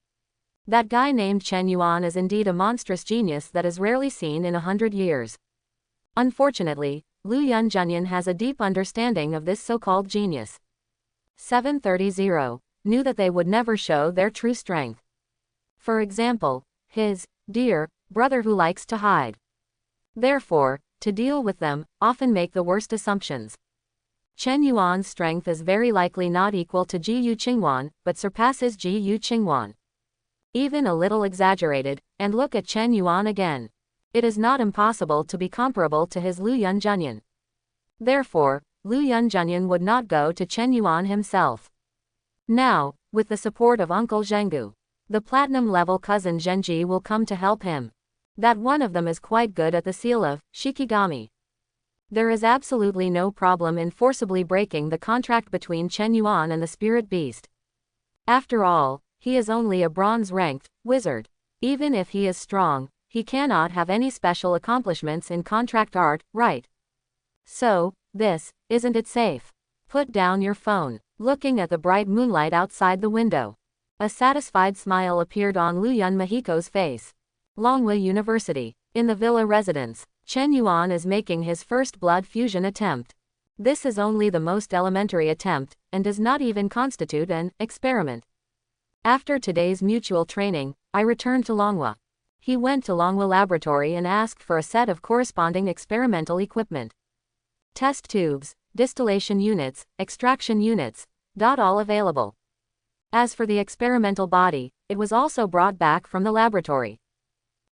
Speaker 1: That guy named Chen Yuan is indeed a monstrous genius that is rarely seen in 100 years. Unfortunately, Lu Yunzhenyan has a deep understanding of this so-called genius. 730 knew that they would never show their true strength. For example, his dear brother who likes to hide. Therefore, to deal with them, often make the worst assumptions. Chen Yuan's strength is very likely not equal to Ji Yu Qingwan, but surpasses Ji Yu Qingwan. Even a little exaggerated, and look at Chen Yuan again. It is not impossible to be comparable to his Lu Yun Junyan. Therefore, Lu Yun Junyan would not go to Chen Yuan himself. Now, with the support of Uncle Zhenggu, the platinum-level cousin Zhenji will come to help him. That one of them is quite good at the seal of Shikigami. There is absolutely no problem in forcibly breaking the contract between Chen Yuan and the spirit beast. After all, he is only a bronze-ranked wizard. Even if he is strong, he cannot have any special accomplishments in contract art, right? So, isn't it safe? Put down your phone. Looking at the bright moonlight outside the window, a satisfied smile appeared on Lu Yun Mahiko's face. Longhua University. In the villa residence, Chen Yuan is making his first blood fusion attempt. This is only the most elementary attempt, and does not even constitute an experiment. After today's mutual training, I returned to Longhua. He went to Longhua Laboratory and asked for a set of corresponding experimental equipment. Test tubes, distillation units, extraction units, all available. As for the experimental body, it was also brought back from the laboratory.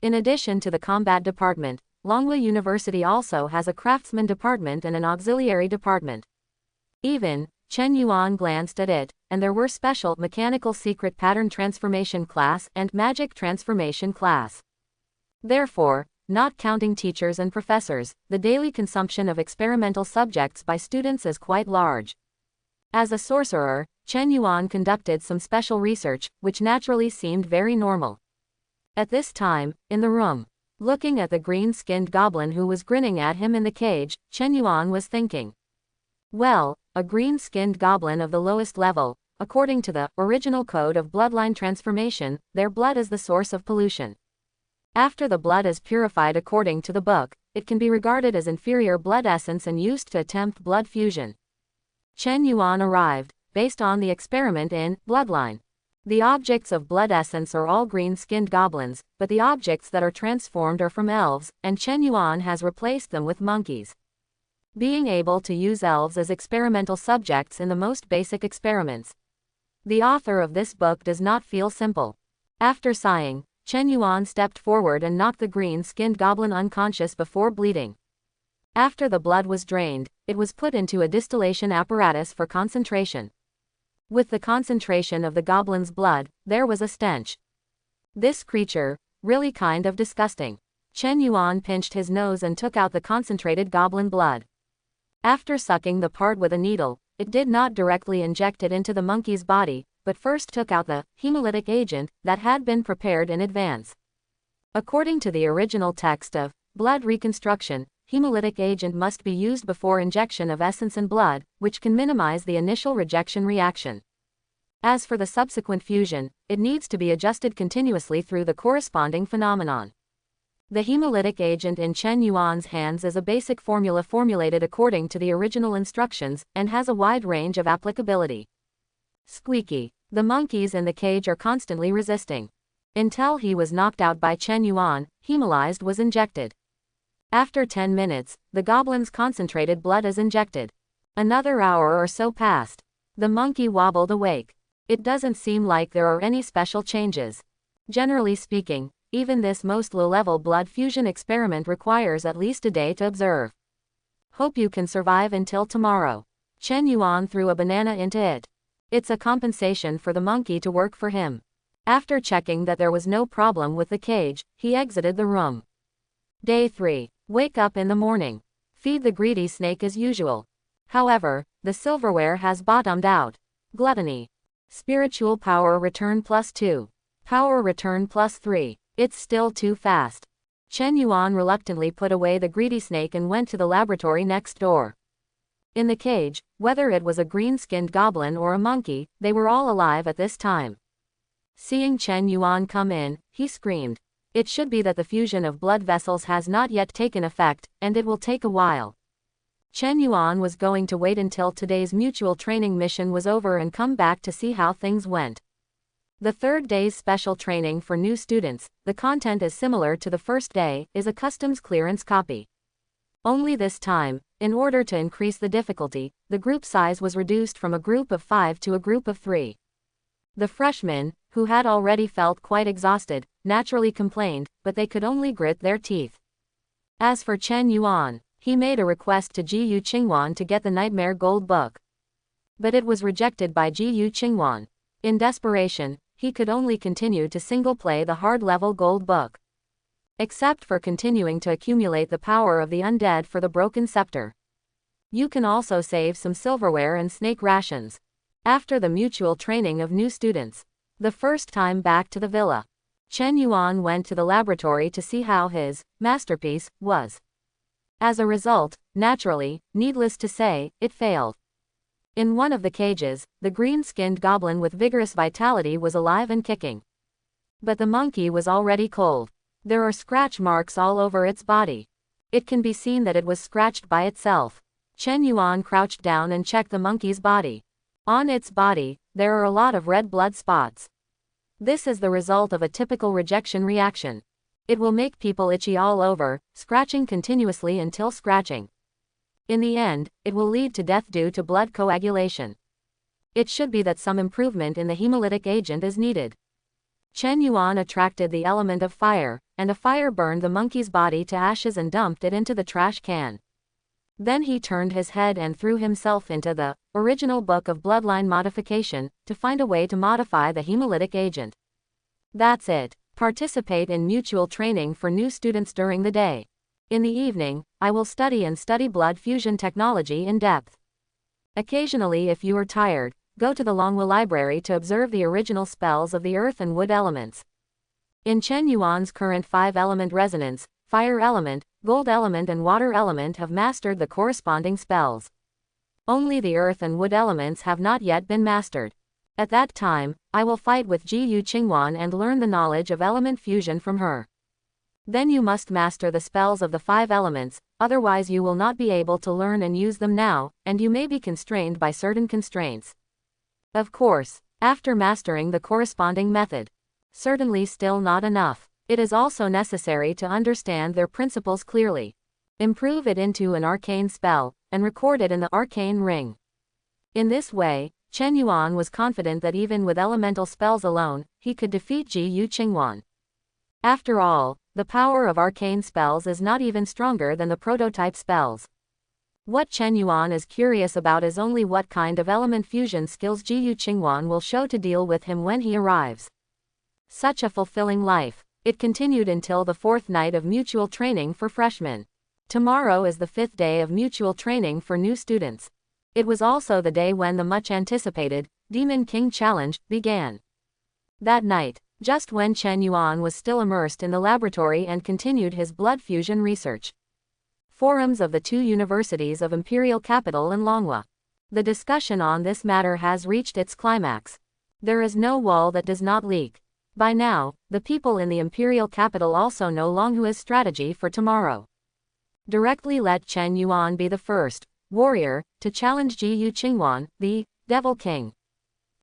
Speaker 1: In addition to the combat department, Longhua University also has a craftsman department and an auxiliary department. Even, Chen Yuan glanced at it, and there were special mechanical secret pattern transformation class and magic transformation class. Therefore, not counting teachers and professors, the daily consumption of experimental subjects by students is quite large. As a sorcerer, Chen Yuan conducted some special research, which naturally seemed very normal. At this time, in the room, looking at the green-skinned goblin who was grinning at him in the cage, Chen Yuan was thinking. Well, a green-skinned goblin of the lowest level, according to the original code of bloodline transformation, their blood is the source of pollution. After the blood is purified according to the book, it can be regarded as inferior blood essence and used to attempt blood fusion. Chen Yuan arrived, based on the experiment in bloodline. The objects of blood essence are all green-skinned goblins, but the objects that are transformed are from elves, and Chen Yuan has replaced them with monkeys. Being able to use elves as experimental subjects in the most basic experiments. The author of this book does not feel simple. After sighing, Chen Yuan stepped forward and knocked the green-skinned goblin unconscious before bleeding. After the blood was drained, it was put into a distillation apparatus for concentration. With the concentration of the goblin's blood, there was a stench. This creature, really kind of disgusting. Chen Yuan pinched his nose and took out the concentrated goblin blood. After sucking the part with a needle, it did not directly inject it into the monkey's body, but first took out the hemolytic agent that had been prepared in advance. According to the original text of blood reconstruction, hemolytic agent must be used before injection of essence in blood, which can minimize the initial rejection reaction. As for the subsequent fusion, it needs to be adjusted continuously through the corresponding phenomenon. The hemolytic agent in Chen Yuan's hands is a basic formula formulated according to the original instructions, and has a wide range of applicability. Squeaky. The monkeys in the cage are constantly resisting. Until he was knocked out by Chen Yuan, hemolyzed was injected. After 10 minutes, the goblin's concentrated blood is injected. Another hour or so passed. The monkey wobbled awake. It doesn't seem like there are any special changes. Generally speaking, even this most low-level blood fusion experiment requires at least a day to observe. Hope you can survive until tomorrow. Chen Yuan threw a banana into it. It's a compensation for the monkey to work for him. After checking that there was no problem with the cage, he exited the room. Day 3. Wake up in the morning. Feed the greedy snake as usual. However, the silverware has bottomed out. Gluttony. Spiritual power return +2. Power return +3. It's still too fast. Chen Yuan reluctantly put away the greedy snake and went to the laboratory next door. In the cage, whether it was a green-skinned goblin or a monkey, they were all alive at this time. Seeing Chen Yuan come in, he screamed. It should be that the fusion of blood vessels has not yet taken effect, and it will take a while. Chen Yuan was going to wait until today's mutual training mission was over and come back to see how things went. The third day's special training for new students, the content is similar to the first day, is a customs clearance copy. Only this time, in order to increase the difficulty, the group size was reduced from a group of 5 to a group of 3. The freshmen, who had already felt quite exhausted, naturally complained, but they could only grit their teeth. As for Chen Yuan, he made a request to Ji Yu Qingwan to get the Nightmare Gold Book. But it was rejected by Ji Yu Qingwan. In desperation, he could only continue to single-play the hard-level Gold Book. Except for continuing to accumulate the power of the undead for the Broken Scepter. You can also save some silverware and snake rations. After the mutual training of new students, the first time back to the villa, Chen Yuan went to the laboratory to see how his masterpiece was. As a result, naturally, needless to say, it failed. In one of the cages, the green-skinned goblin with vigorous vitality was alive and kicking. But the monkey was already cold. There are scratch marks all over its body. It can be seen that it was scratched by itself. Chen Yuan crouched down and checked the monkey's body. On its body, there are a lot of red blood spots. This is the result of a typical rejection reaction. It will make people itchy all over, scratching continuously until scratching. In the end, it will lead to death due to blood coagulation. It should be that some improvement in the hemolytic agent is needed. Chen Yuan attracted the element of fire, and a fire burned the monkey's body to ashes and dumped it into the trash can. Then he turned his head and threw himself into the original book of bloodline modification to find a way to modify the hemolytic agent. That's it. Participate in mutual training for new students during the day. In the evening, I will study blood fusion technology in depth. Occasionally, if you are tired, go to the Longhua Library to observe the original spells of the earth and wood elements. In Chen Yuan's current 5-element resonance, fire element, gold element and water element have mastered the corresponding spells. Only the earth and wood elements have not yet been mastered. At that time, I will fight with Ji Yu Qingwan and learn the knowledge of element fusion from her. Then you must master the spells of the 5 elements, otherwise you will not be able to learn and use them now, and you may be constrained by certain constraints. Of course, after mastering the corresponding method. Certainly still not enough. It is also necessary to understand their principles clearly. Improve it into an arcane spell, and record it in the arcane ring. In this way, Chen Yuan was confident that even with elemental spells alone, he could defeat Ji Yu Qingwan. After all, the power of arcane spells is not even stronger than the prototype spells. What Chen Yuan is curious about is only what kind of element fusion skills Ji Yu Qingwan will show to deal with him when he arrives. Such a fulfilling life. It continued until the 4th night of mutual training for freshmen. Tomorrow is the 5th day of mutual training for new students. It was also the day when the much-anticipated Demon King Challenge began. That night, just when Chen Yuan was still immersed in the laboratory and continued his blood fusion research. Forums of the 2 universities of Imperial Capital and Longhua. The discussion on this matter has reached its climax. There is no wall that does not leak. By now, the people in the Imperial Capital also know Longhua's strategy for tomorrow. Directly let Chen Yuan be the first warrior to challenge Ji Yu Qingwan, the Devil King.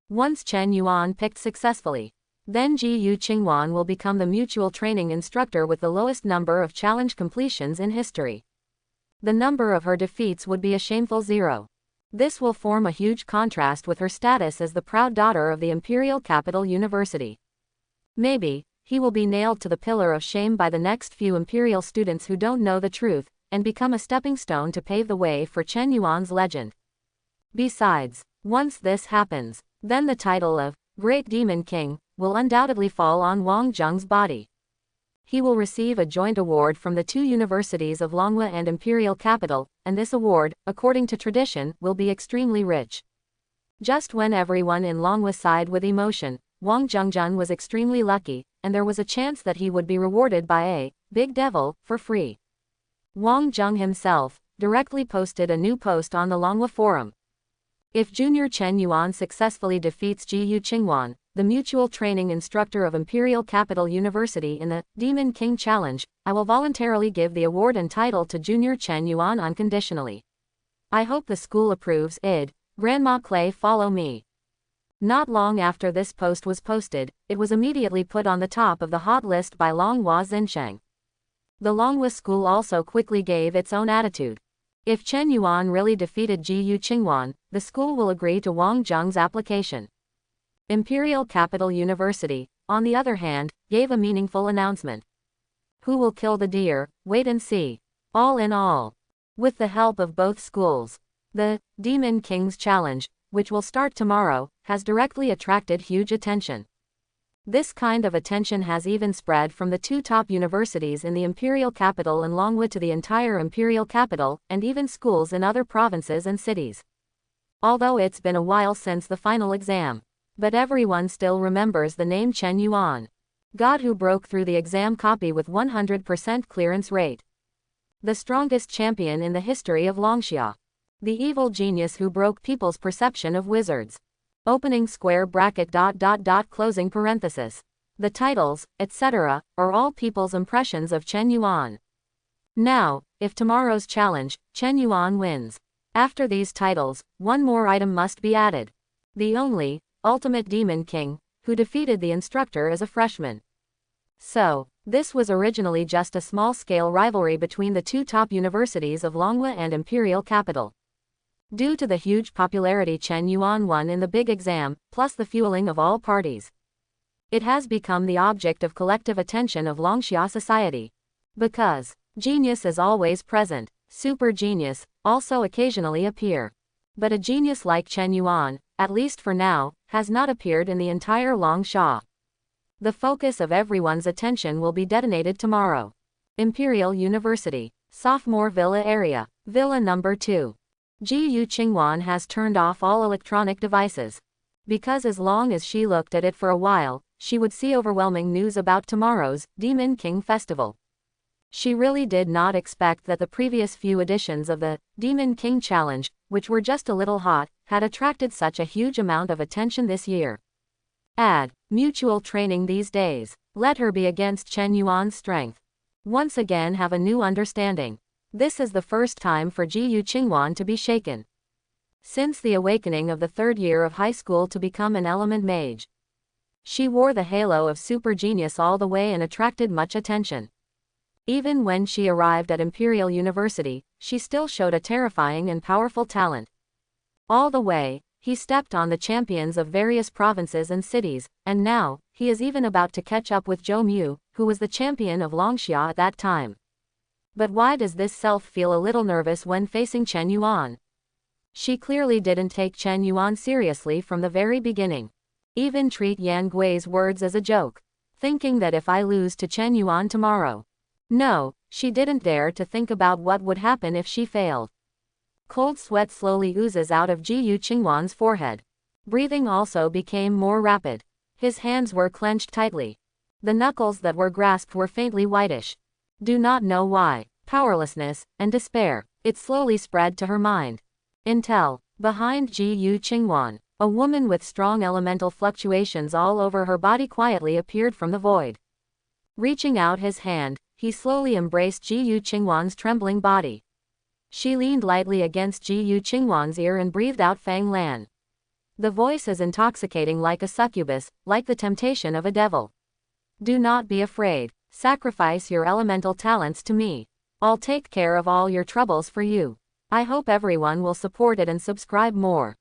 Speaker 1: Once Chen Yuan picked successfully, then Ji Yu Qingwan will become the mutual training instructor with the lowest number of challenge completions in history. The number of her defeats would be a shameful 0. This will form a huge contrast with her status as the proud daughter of the Imperial Capital University. Maybe, he will be nailed to the pillar of shame by the next few Imperial students who don't know the truth, and become a stepping stone to pave the way for Chen Yuan's legend. Besides, once this happens, then the title of Great Demon King will undoubtedly fall on Wang Zheng's body. He will receive a joint award from the 2 universities of Longhua and Imperial Capital, and this award, according to tradition, will be extremely rich. Just when everyone in Longhua sighed with emotion, Wang Zhengjun was extremely lucky, and there was a chance that he would be rewarded by a big devil for free. Wang Zheng himself directly posted a new post on the Longhua forum. If Junior Chen Yuan successfully defeats Ji Yu Qingwan, the mutual training instructor of Imperial Capital University in the Demon King Challenge, I will voluntarily give the award and title to Junior Chen Yuan unconditionally. I hope the school approves. Grandma Clay, follow me. Not long after this post was posted, it was immediately put on the top of the hot list by Longhua Xinsheng. The Longhua school also quickly gave its own attitude. If Chen Yuan really defeated Jiyu Qingwan, the school will agree to Wang Zheng's application. Imperial Capital University, on the other hand, gave a meaningful announcement. Who will kill the deer? Wait and see. All in all, with the help of both schools, the Demon King's Challenge, which will start tomorrow, has directly attracted huge attention. This kind of attention has even spread from the two top universities in the imperial capital and Longhua to the entire imperial capital, and even schools in other provinces and cities. Although it's been a while since the final exam, but everyone still remembers the name Chen Yuan, god who broke through the exam copy with 100% clearance rate. The strongest champion in the history of Longxia. The evil genius who broke people's perception of wizards. Opening square bracket ... closing parenthesis. The titles, etc., are all people's impressions of Chen Yuan. Now, if tomorrow's challenge, Chen Yuan wins. After these titles, one more item must be added. The only, ultimate Demon King, who defeated the instructor as a freshman. So, this was originally just a small-scale rivalry between the two top universities of Longhua and Imperial Capital. Due to the huge popularity Chen Yuan won in the big exam, plus the fueling of all parties, it has become the object of collective attention of Longxia society. Because genius is always present, super genius also occasionally appear. But a genius like Chen Yuan, at least for now, has not appeared in the entire Longxia. The focus of everyone's attention will be detonated tomorrow. Imperial University, Sophomore Villa area, Villa number 2. Jiyu Qingwan has turned off all electronic devices. Because as long as she looked at it for a while, she would see overwhelming news about tomorrow's Demon King Festival. She really did not expect that the previous few editions of the Demon King Challenge, which were just a little hot, had attracted such a huge amount of attention this year. Add mutual training these days. Let her be against Chen Yuan's strength. Once again have a new understanding. This is the first time for Jiyu Qingwan to be shaken since the awakening of the third year of high school to become an element mage. She wore the halo of super genius all the way and attracted much attention. Even when she arrived at Imperial University, she still showed a terrifying and powerful talent. All the way, he stepped on the champions of various provinces and cities, and now, he is even about to catch up with Zhou Mu, who was the champion of Longxia at that time. But why does this self feel a little nervous when facing Chen Yuan? She clearly didn't take Chen Yuan seriously from the very beginning. Even treat Yan Gui's words as a joke, thinking that if I lose to Chen Yuan tomorrow. No, she didn't dare to think about what would happen if she failed. Cold sweat slowly oozes out of Jiyu Qingwan's forehead. Breathing also became more rapid. His hands were clenched tightly. The knuckles that were grasped were faintly whitish. Do not know why. Powerlessness and despair. It slowly spread to her mind. Until, behind Jiyu Qingwan, a woman with strong elemental fluctuations all over her body quietly appeared from the void. Reaching out his hand, he slowly embraced Jiyu Qingwan's trembling body. She leaned lightly against Jiyu Qingwan's ear and breathed out Fang Lan. The voice is intoxicating like a succubus, like the temptation of a devil. Do not be afraid. Sacrifice your elemental talents to me. I'll take care of all your troubles for you. I hope everyone will support it and subscribe more.